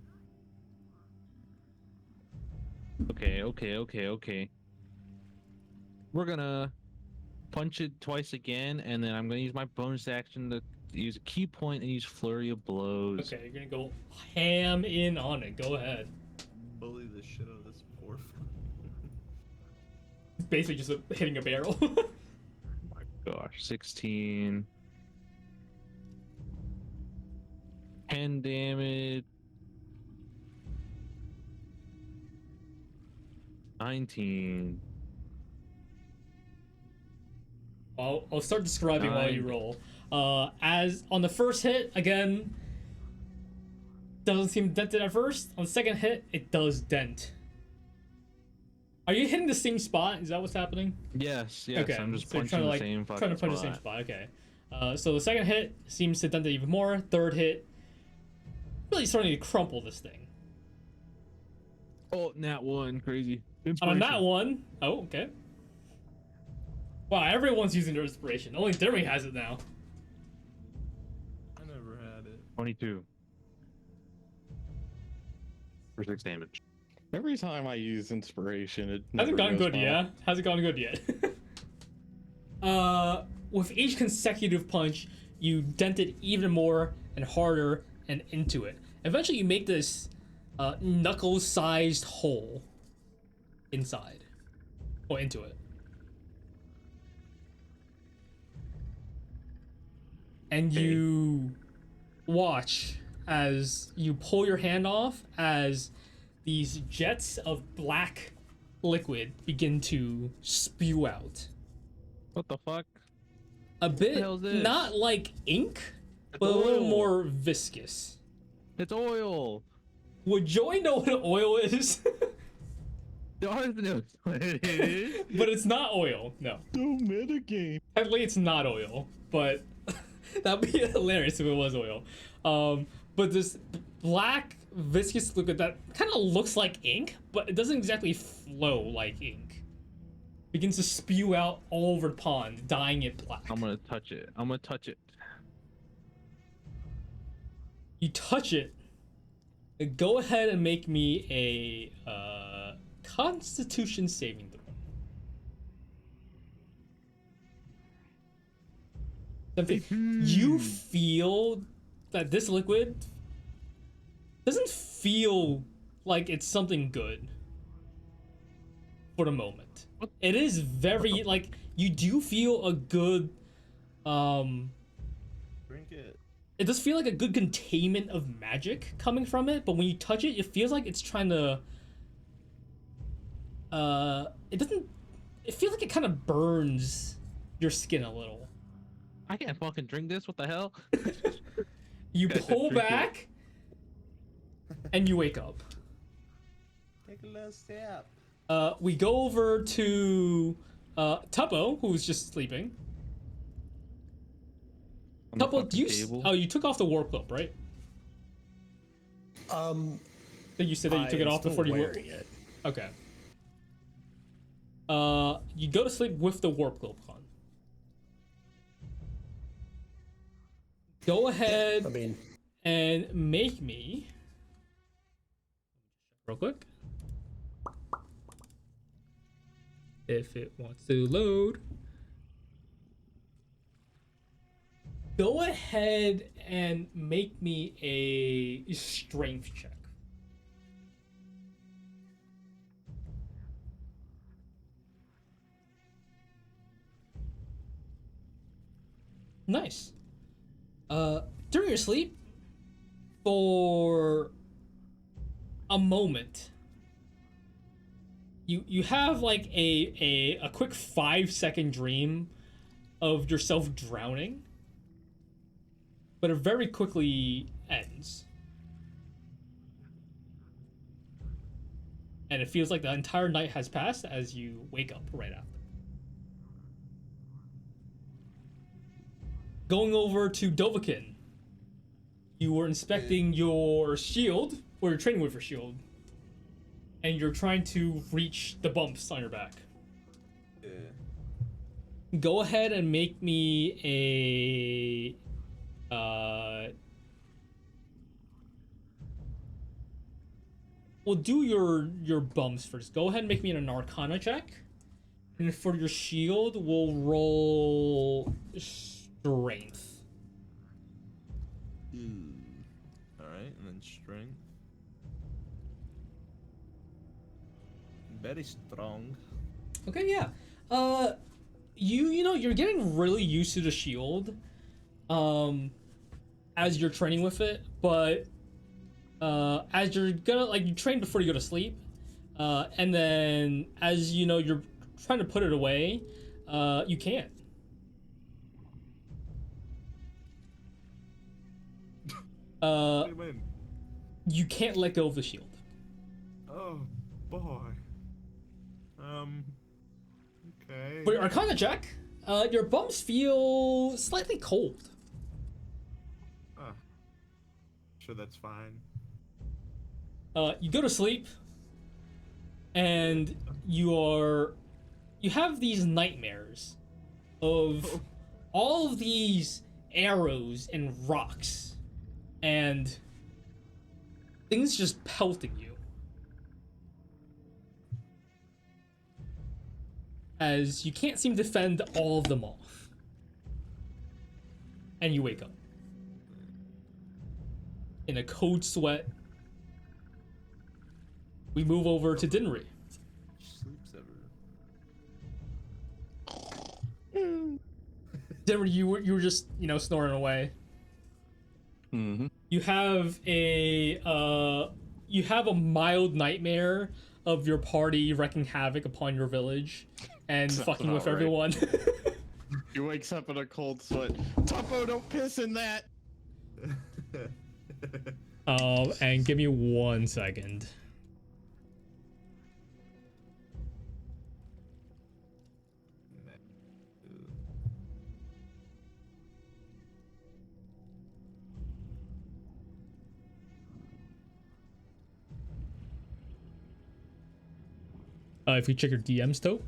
Okay. We're gonna punch it twice again, and then I'm gonna use my bonus action to use a key point and use flurry of blows. Okay, you're gonna go ham in on it. Go ahead. Bully the shit out of this poor It's basically just hitting a barrel. Oh my gosh, 16. 10 damage. 19. I'll start describing while you 9. roll. As on the first hit, again, doesn't seem dented at first. On the second hit, it does dent. Are you hitting the same spot? Is that what's happening? Yes, Okay, I'm just so you're punching the same fucking trying to punch the same spot. Okay. So the second hit seems to dent it even more. Third hit, really starting to crumple this thing. Oh, nat 1, crazy. And on that one, oh, okay. Wow, everyone's using their inspiration. Only Dinri has it now. I never had it. 22. For 6 damage. Every time I use inspiration, it Hasn't never gone goes good well. yet. Hasn't gone good yet. With each consecutive punch, you dent it even more and harder and into it. Eventually, you make this knuckle-sized hole inside, or into it. And you watch as you pull your hand off as these jets of black liquid begin to spew out. What the fuck? A bit, hell is this? not like ink, It's but a little oil. more viscous. It's oil. Would Joey know what oil is? The artist knows what it is. But it's not oil. No. Don't metagame. Technically, it's not oil, but that'd be hilarious if it was oil. But this black viscous liquid that kind of looks like ink, but it doesn't exactly flow like ink, begins to spew out all over the pond, dyeing it black. I'm gonna touch it. You touch it. Go ahead and make me a Constitution saving throw. You feel that this liquid doesn't feel like it's something good for the moment. It is very like you do feel a good Drink it. it does feel like a good containment of magic coming from it, but when you touch it, it feels like it's trying to it feels like it kind of burns your skin a little. I can't fucking drink this. What the hell? You Guys, pull drink it. back and you wake up. Take a little step. We go over to Tuppo, who's just sleeping. On the Tuppo, do you? fucking table. Oh, you took off the warp cloak, right? You said that you took it I'm off still before you were. wearing it. Okay. You go to sleep with the warp cloak on. Go ahead I mean, and make me real quick. If it wants to load. Go ahead and make me a strength check. Nice. During your sleep, for a moment, you have like a quick 5-second dream of yourself drowning, but it very quickly ends. And it feels like the entire night has passed as you wake up right after. Going over to Dovakin. You were inspecting your shield, or you're training with your shield, and you're trying to reach the bumps on your back. Yeah. Go ahead and make me a we'll do your bumps first. Go ahead and make me an Arcana check. And for your shield, we'll roll strength. Alright, and then strength. Very strong. Okay, yeah. You know, you're getting really used to the shield as you're training with it, but as you're gonna, like, you train before you go to sleep, and then as you know you're trying to put it away, you can't. What do you mean? You can't let go of the shield. Oh, boy. Okay. For your Arcana check, your bumps feel slightly cold. Sure, that's fine. You go to sleep, and you have these nightmares of all of these arrows and rocks and things just pelting you as you can't seem to fend all of them off, and you wake up in a cold sweat. We move over to Dinri. Sleeps everywhere. Dinri, you were just, you know, snoring away. Mm-hmm. You have a mild nightmare of your party wreaking havoc upon your village and Sounds fucking with about right. everyone. He wakes up in a cold sweat. Tuppo, don't piss in that. And give me 1 second. If you check your DMs though,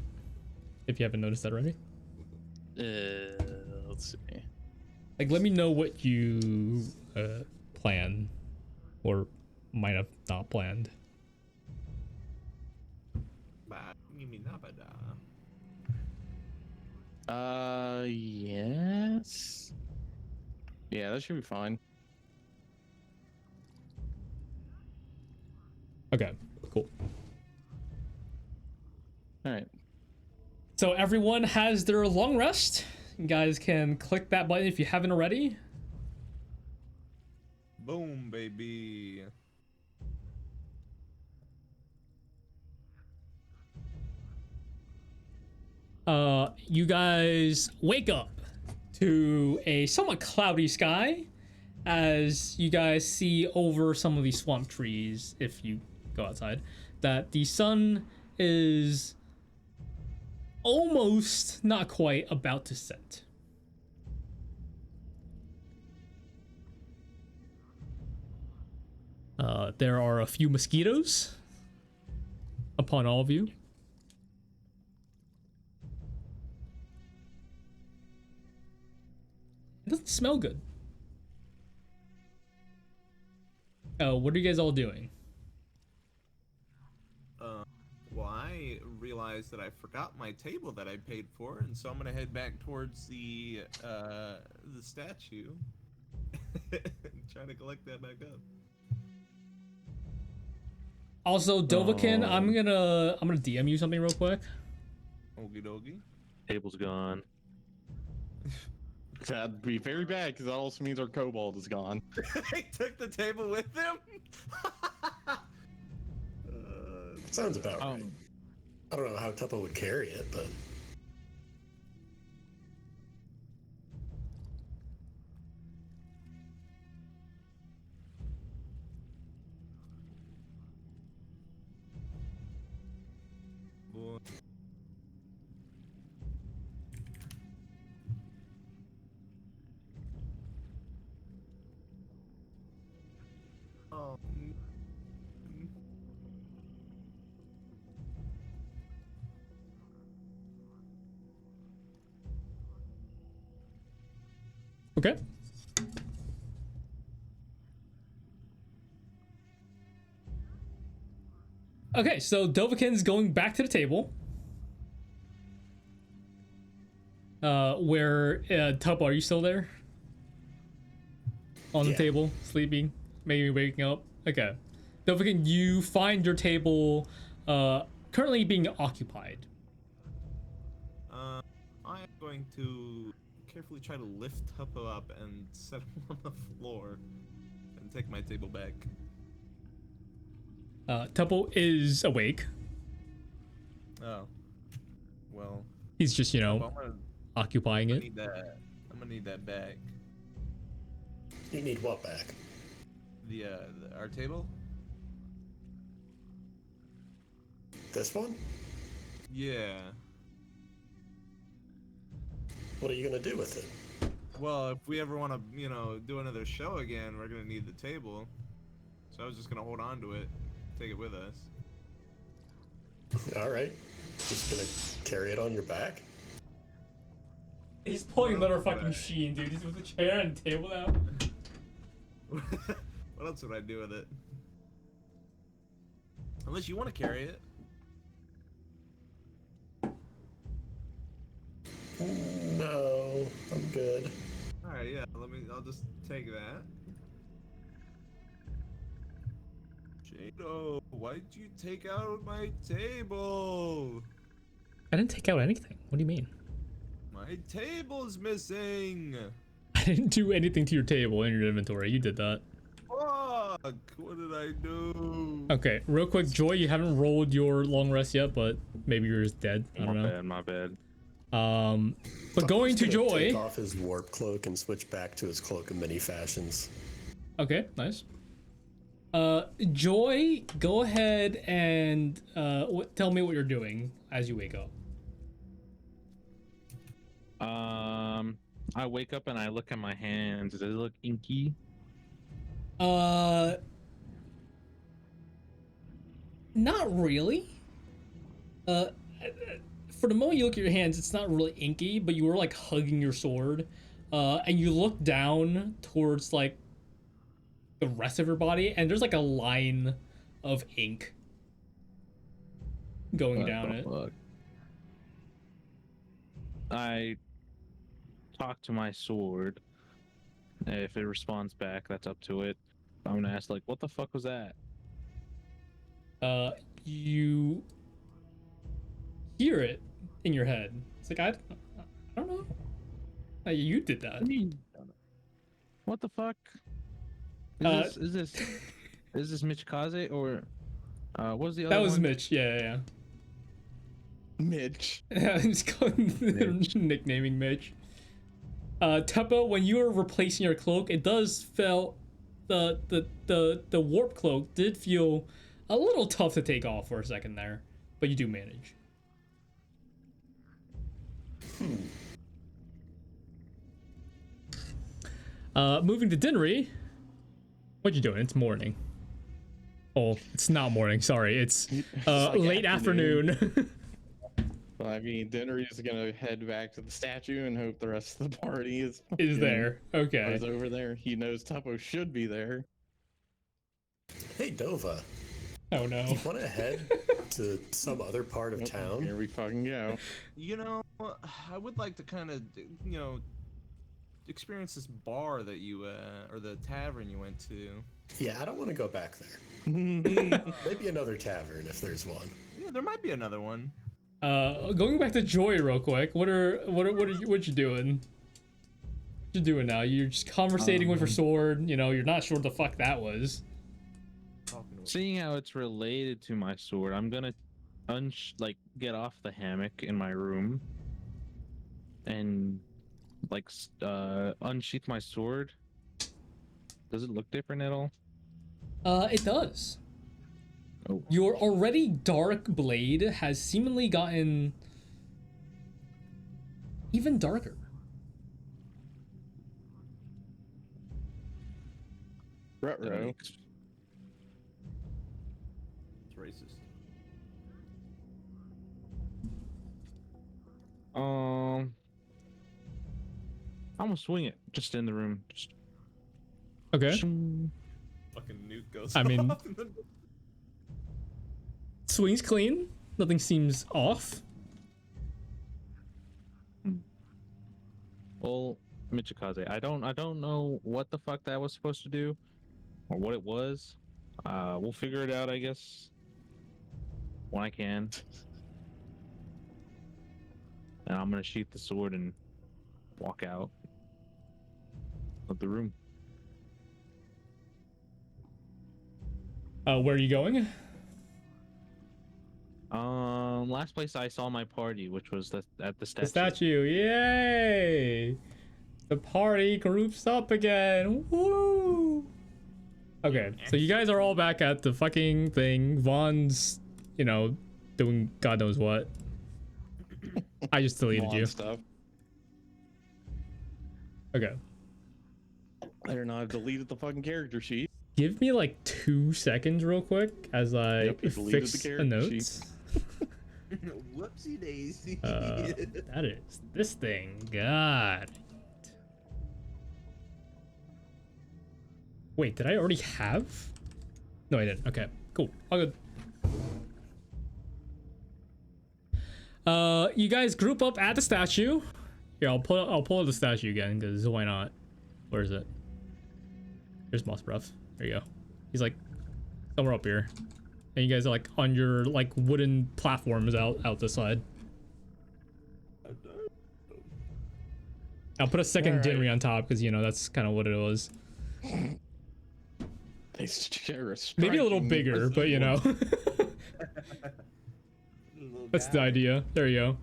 if you haven't noticed that already, Let's see. like let me know what you plan or might have not planned. Mimi Nabada. Yes. Yeah, that should be fine. Okay, cool. All right. So everyone has their long rest. You guys can click that button if you haven't already. Boom, baby. You guys wake up to a somewhat cloudy sky as you guys see over some of these swamp trees, if you go outside, that the sun is almost, not quite, about to set. There are a few mosquitoes upon all of you. It doesn't smell good. What are you guys all doing? Well, I realized that I forgot my table that I paid for, and so I'm gonna head back towards the statue, trying to collect that back up. Also, Dovakin, I'm gonna DM you something real quick. Okie dokie. Table's gone. That'd be very bad because that also means our kobold is gone. He took the table with him. Sounds about right. I don't know how Tuppo would carry it, but Boy. Oh. Okay. Okay, so Dovakin's going back to the table. Where Tuppo, are you still there? On the table, sleeping, maybe waking up. Okay. Dovakin, you find your table currently being occupied. I am going to carefully try to lift Tuppo up and set him on the floor and take my table back. Tuppo is awake. Oh. Well. He's just, occupying it. I'm gonna need that back. you need what back? Our table? This one? Yeah. What are you gonna do with it? Well, if we ever want to, do another show again, we're gonna need the table. So I was just gonna hold on to it, take it with us. All right. Just gonna carry it on your back? He's pulling another fucking Sheen, dude. He's with a chair and table now. What else would I do with it? Unless you want to carry it. No, I'm good. Alright, yeah, I'll just take that. Jadow, why'd you take out my table? I didn't take out anything. What do you mean? My table's missing! I didn't do anything to your table in your inventory. You did that. Fuck! What did I do? Okay, real quick, Joy, you haven't rolled your long rest yet, but maybe you're just dead. I don't know. My bad. But going to Joy. Take off his warp cloak and switch back to his cloak of many fashions. Okay, nice. Joy, go ahead and tell me what you're doing as you wake up. I wake up and I look at my hands. Does it look inky? Not really. For the moment you look at your hands, it's not really inky, but you were like hugging your sword, and you look down towards like the rest of your body, and there's like a line of ink. going What down the it. fuck? I talk to my sword. If it responds back, that's up to it. I'm gonna ask, like, what the fuck was that? You hear it in your head. It's like I don't know. You did that. What the fuck? Uh, Is this Michikaze or what was the other That was one? Mitch. Yeah. Mitch. I'm just calling Mitch. nicknaming Mitch. Tuppo, when you were replacing your cloak, it does feel the warp cloak did feel a little tough to take off for a second there, but you do manage. Moving to Dinri. What you doing? It's morning. Oh, it's not morning. Sorry, it's like late afternoon. Well, I mean, Dinri is gonna head back to the statue and hope the rest of the party is Is there? Okay. is over there. He knows Tuppo should be there. Hey, Dova, Oh no. you want to head to some other part of town? Here we fucking go. You know, I would like to kind of, you know, experience this bar that you, or the tavern you went to. Yeah, I don't want to go back there. Maybe another tavern if there's one. Yeah, there might be another one. Going back to Joy real quick. What you doing? What you doing now? You're just conversating with your sword. You know, you're not sure what the fuck that was. Seeing how it's related to my sword, I'm gonna get off the hammock in my room and unsheath my sword. Does it look different at all? It does. Oh. Your already dark blade has seemingly gotten even darker. Ruh-roh. It's racist. I'm gonna swing it just in the room. Just Okay. Fucking nuke goes I mean- off. Swing's clean. Nothing seems off. Well, Michikaze, I don't know what the fuck that was supposed to do, or what it was. We'll figure it out, I guess, when I can. And I'm gonna sheath the sword and walk out of the room. Where are you going? Last place I saw my party, which was at the statue. The statue. Yay! The party groups up again. Woo! Okay, so you guys are all back at the fucking thing. Vaughn's, you know, doing God knows what. I just deleted Vaughn you. Stuff. Okay. I don't know. I've deleted the fucking character sheet. Give me like 2 seconds real quick as I Yep, he deleted fix the the character notes. Whoopsie daisy. That is this thing. God. Wait, did I already have? No, I didn't. Okay, cool. All good. You guys group up at the statue. Here, I'll pull out the statue again, because why not? Where is it? Here's Moss Breath. There you go. He's like somewhere up here. And you guys are like on your like wooden platforms out this side. I'll put a second Alright. Dinri on top because you know that's kind of what it was. They share a Maybe a little striking bigger, but you know. That's the idea. There you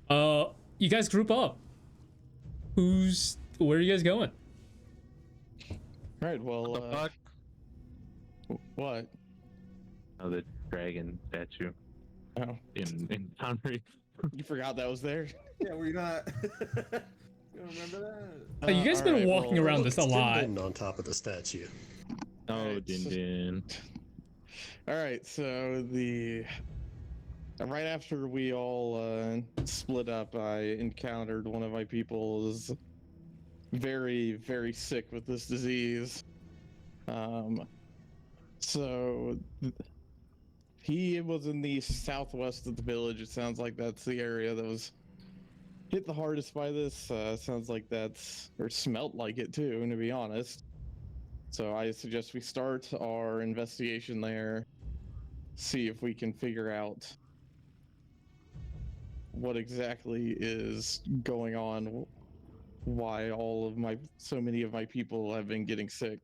go. You guys group up. Where are you guys going? Right. Well. What the fuck? What? Oh, the dragon statue Oh, in Dinri. you forgot that was there. Yeah, we're not. You don't remember that? You guys have been alright, walking well, around this a lot. Din on top of the statue. Oh, Alright, Din so- Din. All right. So right after we all split up, I encountered one of my people is very, very sick with this disease. So He was in the southwest of the village. It sounds like that's the area that was hit the hardest by this. Sounds like that's, or smelt like it too, to be honest. So I suggest we start our investigation there, see if we can figure out what exactly is going on, why so many of my people have been getting sick.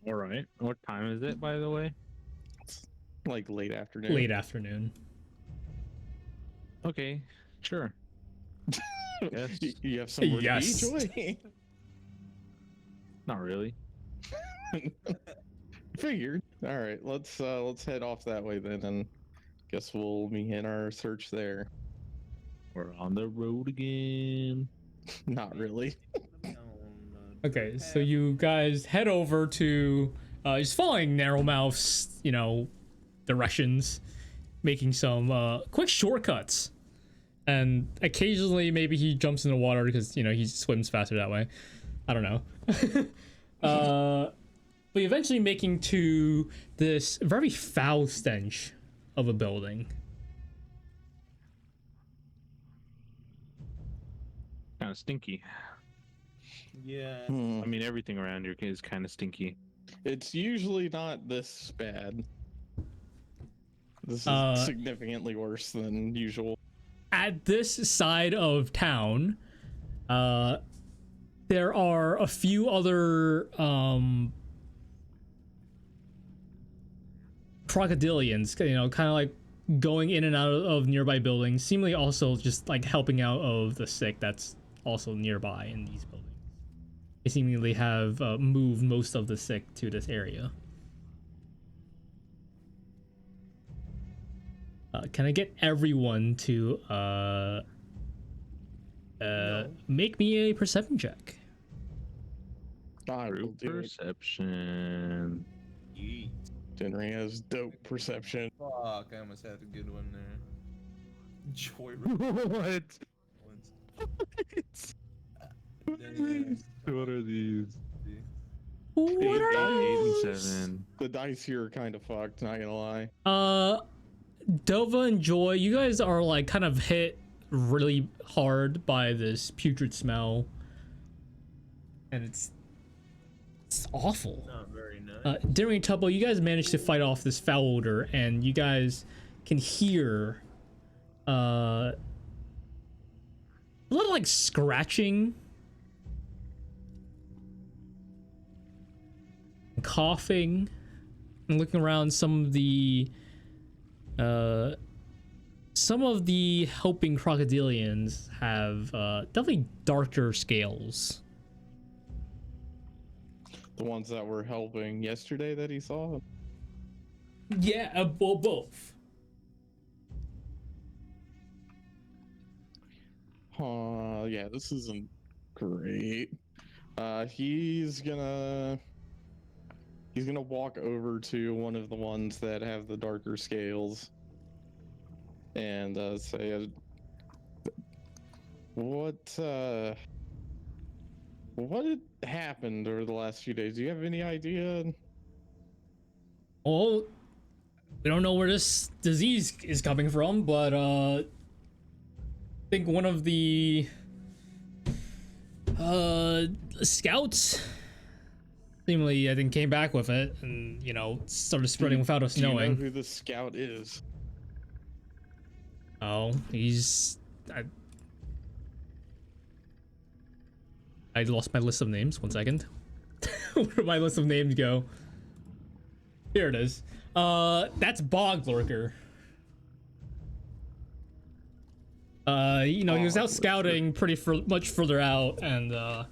All right. What time is it, by the way? It's like late afternoon. Late afternoon. Okay, sure. Yes. You have somewhere Yes. to be, Joy? Not really. Figured. All right, let's head off that way then, and guess we'll begin our search there. We're on the road again. Not really. Okay, so you guys head over to just following Narrowmouth's, directions, making some quick shortcuts. And occasionally maybe he jumps in the water because, he swims faster that way. I don't know. But eventually making to this very foul stench of a building. Kind of stinky. Yeah. I mean, everything around here is kind of stinky. It's usually not this bad. This is significantly worse than usual. At this side of town, there are a few other crocodilians, kind of like going in and out of nearby buildings, seemingly also just like helping out of the sick that's also nearby in these buildings. They seemingly have moved most of the sick to this area. Can I get everyone to make me a perception check? True Perception. Yeet. Dinri has dope perception. Fuck, I almost had a good one there. Joy. What? Damn. What are these? What are 8 and those? 7. The dice here are kind of fucked, not gonna lie. Dova and Joy, you guys are like kind of hit really hard by this putrid smell, and it's awful. Not very nice. Dinri and Tuppo, you guys managed to fight off this foul odor, and you guys can hear a lot of like scratching, coughing, and looking around. Some of the helping crocodilians have definitely darker scales. The ones that were helping yesterday that he saw. Yeah, well, both. Yeah, this isn't great. He's gonna walk over to one of the ones that have the darker scales and say, what had happened over the last few days? Do you have any idea? Well, we don't know where this disease is coming from, but I think one of the scouts seemingly, I think, came back with it and, started spreading without us Do you knowing. know who the scout is? Oh, he's... I lost my list of names. 1 second. Where did my list of names go? Here it is. That's Bog Lurker. He was out scouting pretty much further out, and I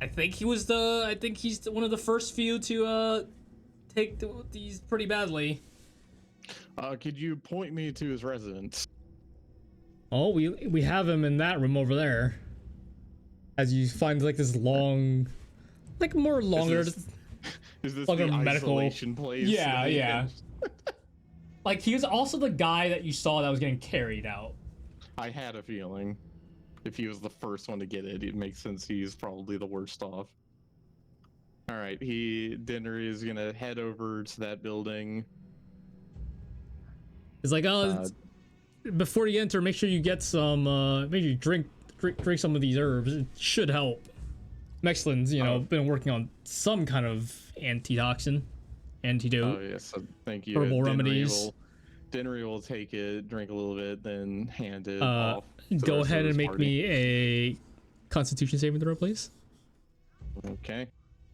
think he's one of the first few to take these pretty badly. Could you point me to his residence? Oh, we have him in that room over there. As you find like this long, like more longer. Is this Like the a medical- isolation place? Yeah, that he yeah. has? Like he was also the guy that you saw that was getting carried out. I had a feeling. If he was the first one to get it, it makes sense he's probably the worst off. All right, Dinri is gonna head over to that building. It's like, oh, before you enter, make sure you get some, maybe drink some of these herbs. It should help. Mexlin's, you know, been working on some kind of antitoxin, antidote. Oh yes, thank you. Herbal remedies. Dinri will take it, drink a little bit, then hand it off. Go ahead and make me a Constitution saving throw, please. Okay.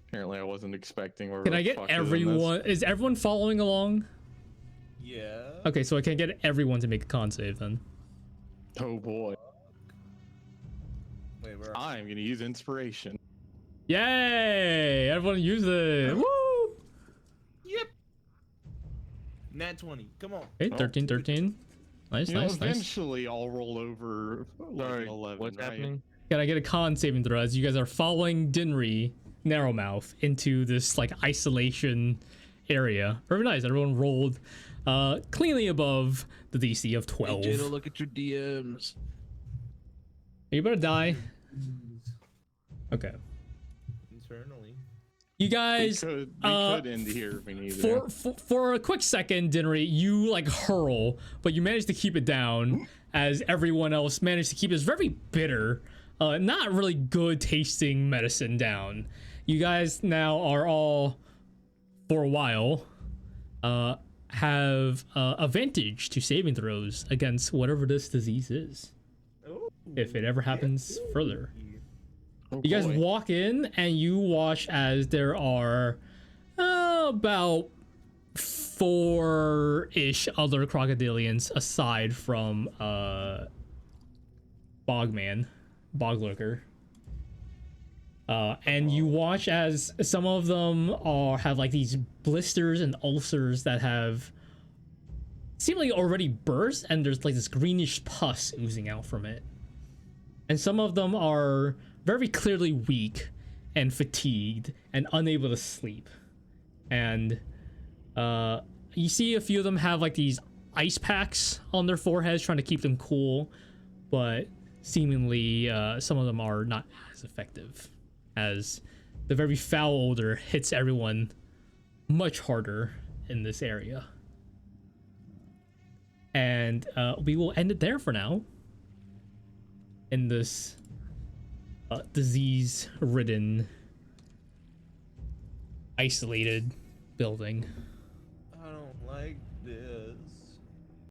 Apparently, I wasn't expecting. Can I get everyone? Is everyone following along? Yeah. Okay, so I can get everyone to make a con save then. Oh boy. Wait, where I'm gonna use inspiration. Yay! Everyone use it. Woo! Yep. Nat 20. Come on. Okay, 13. Nice, nice. Eventually, I'll roll over like an 11. What's happening? Can I get a con saving throw as you guys are following Dinri Narrowmouth into this like isolation area? Very nice. Everyone rolled cleanly above the DC of 12. Hey, Jadow, look at your DMs. You better die. Okay. Internally. You guys, we could end here if we needed. For a quick second, Dinri, you like hurl, but you managed to keep it down as everyone else managed to keep this very bitter, not really good tasting medicine down. You guys now are all, for a while, have advantage to saving throws against whatever this disease is, if it ever happens further. Oh, You guys boy. walk in and you watch as there are about 4-ish other crocodilians aside from Boglurker. And you watch as some of them have like these blisters and ulcers that have seemingly already burst, and there's like this greenish pus oozing out from it. And some of them are very clearly weak and fatigued and unable to sleep. And you see a few of them have like these ice packs on their foreheads trying to keep them cool, but seemingly some of them are not as effective, as the very foul odor hits everyone much harder in this area. And we will end it there for now in this disease-ridden, isolated building. I don't like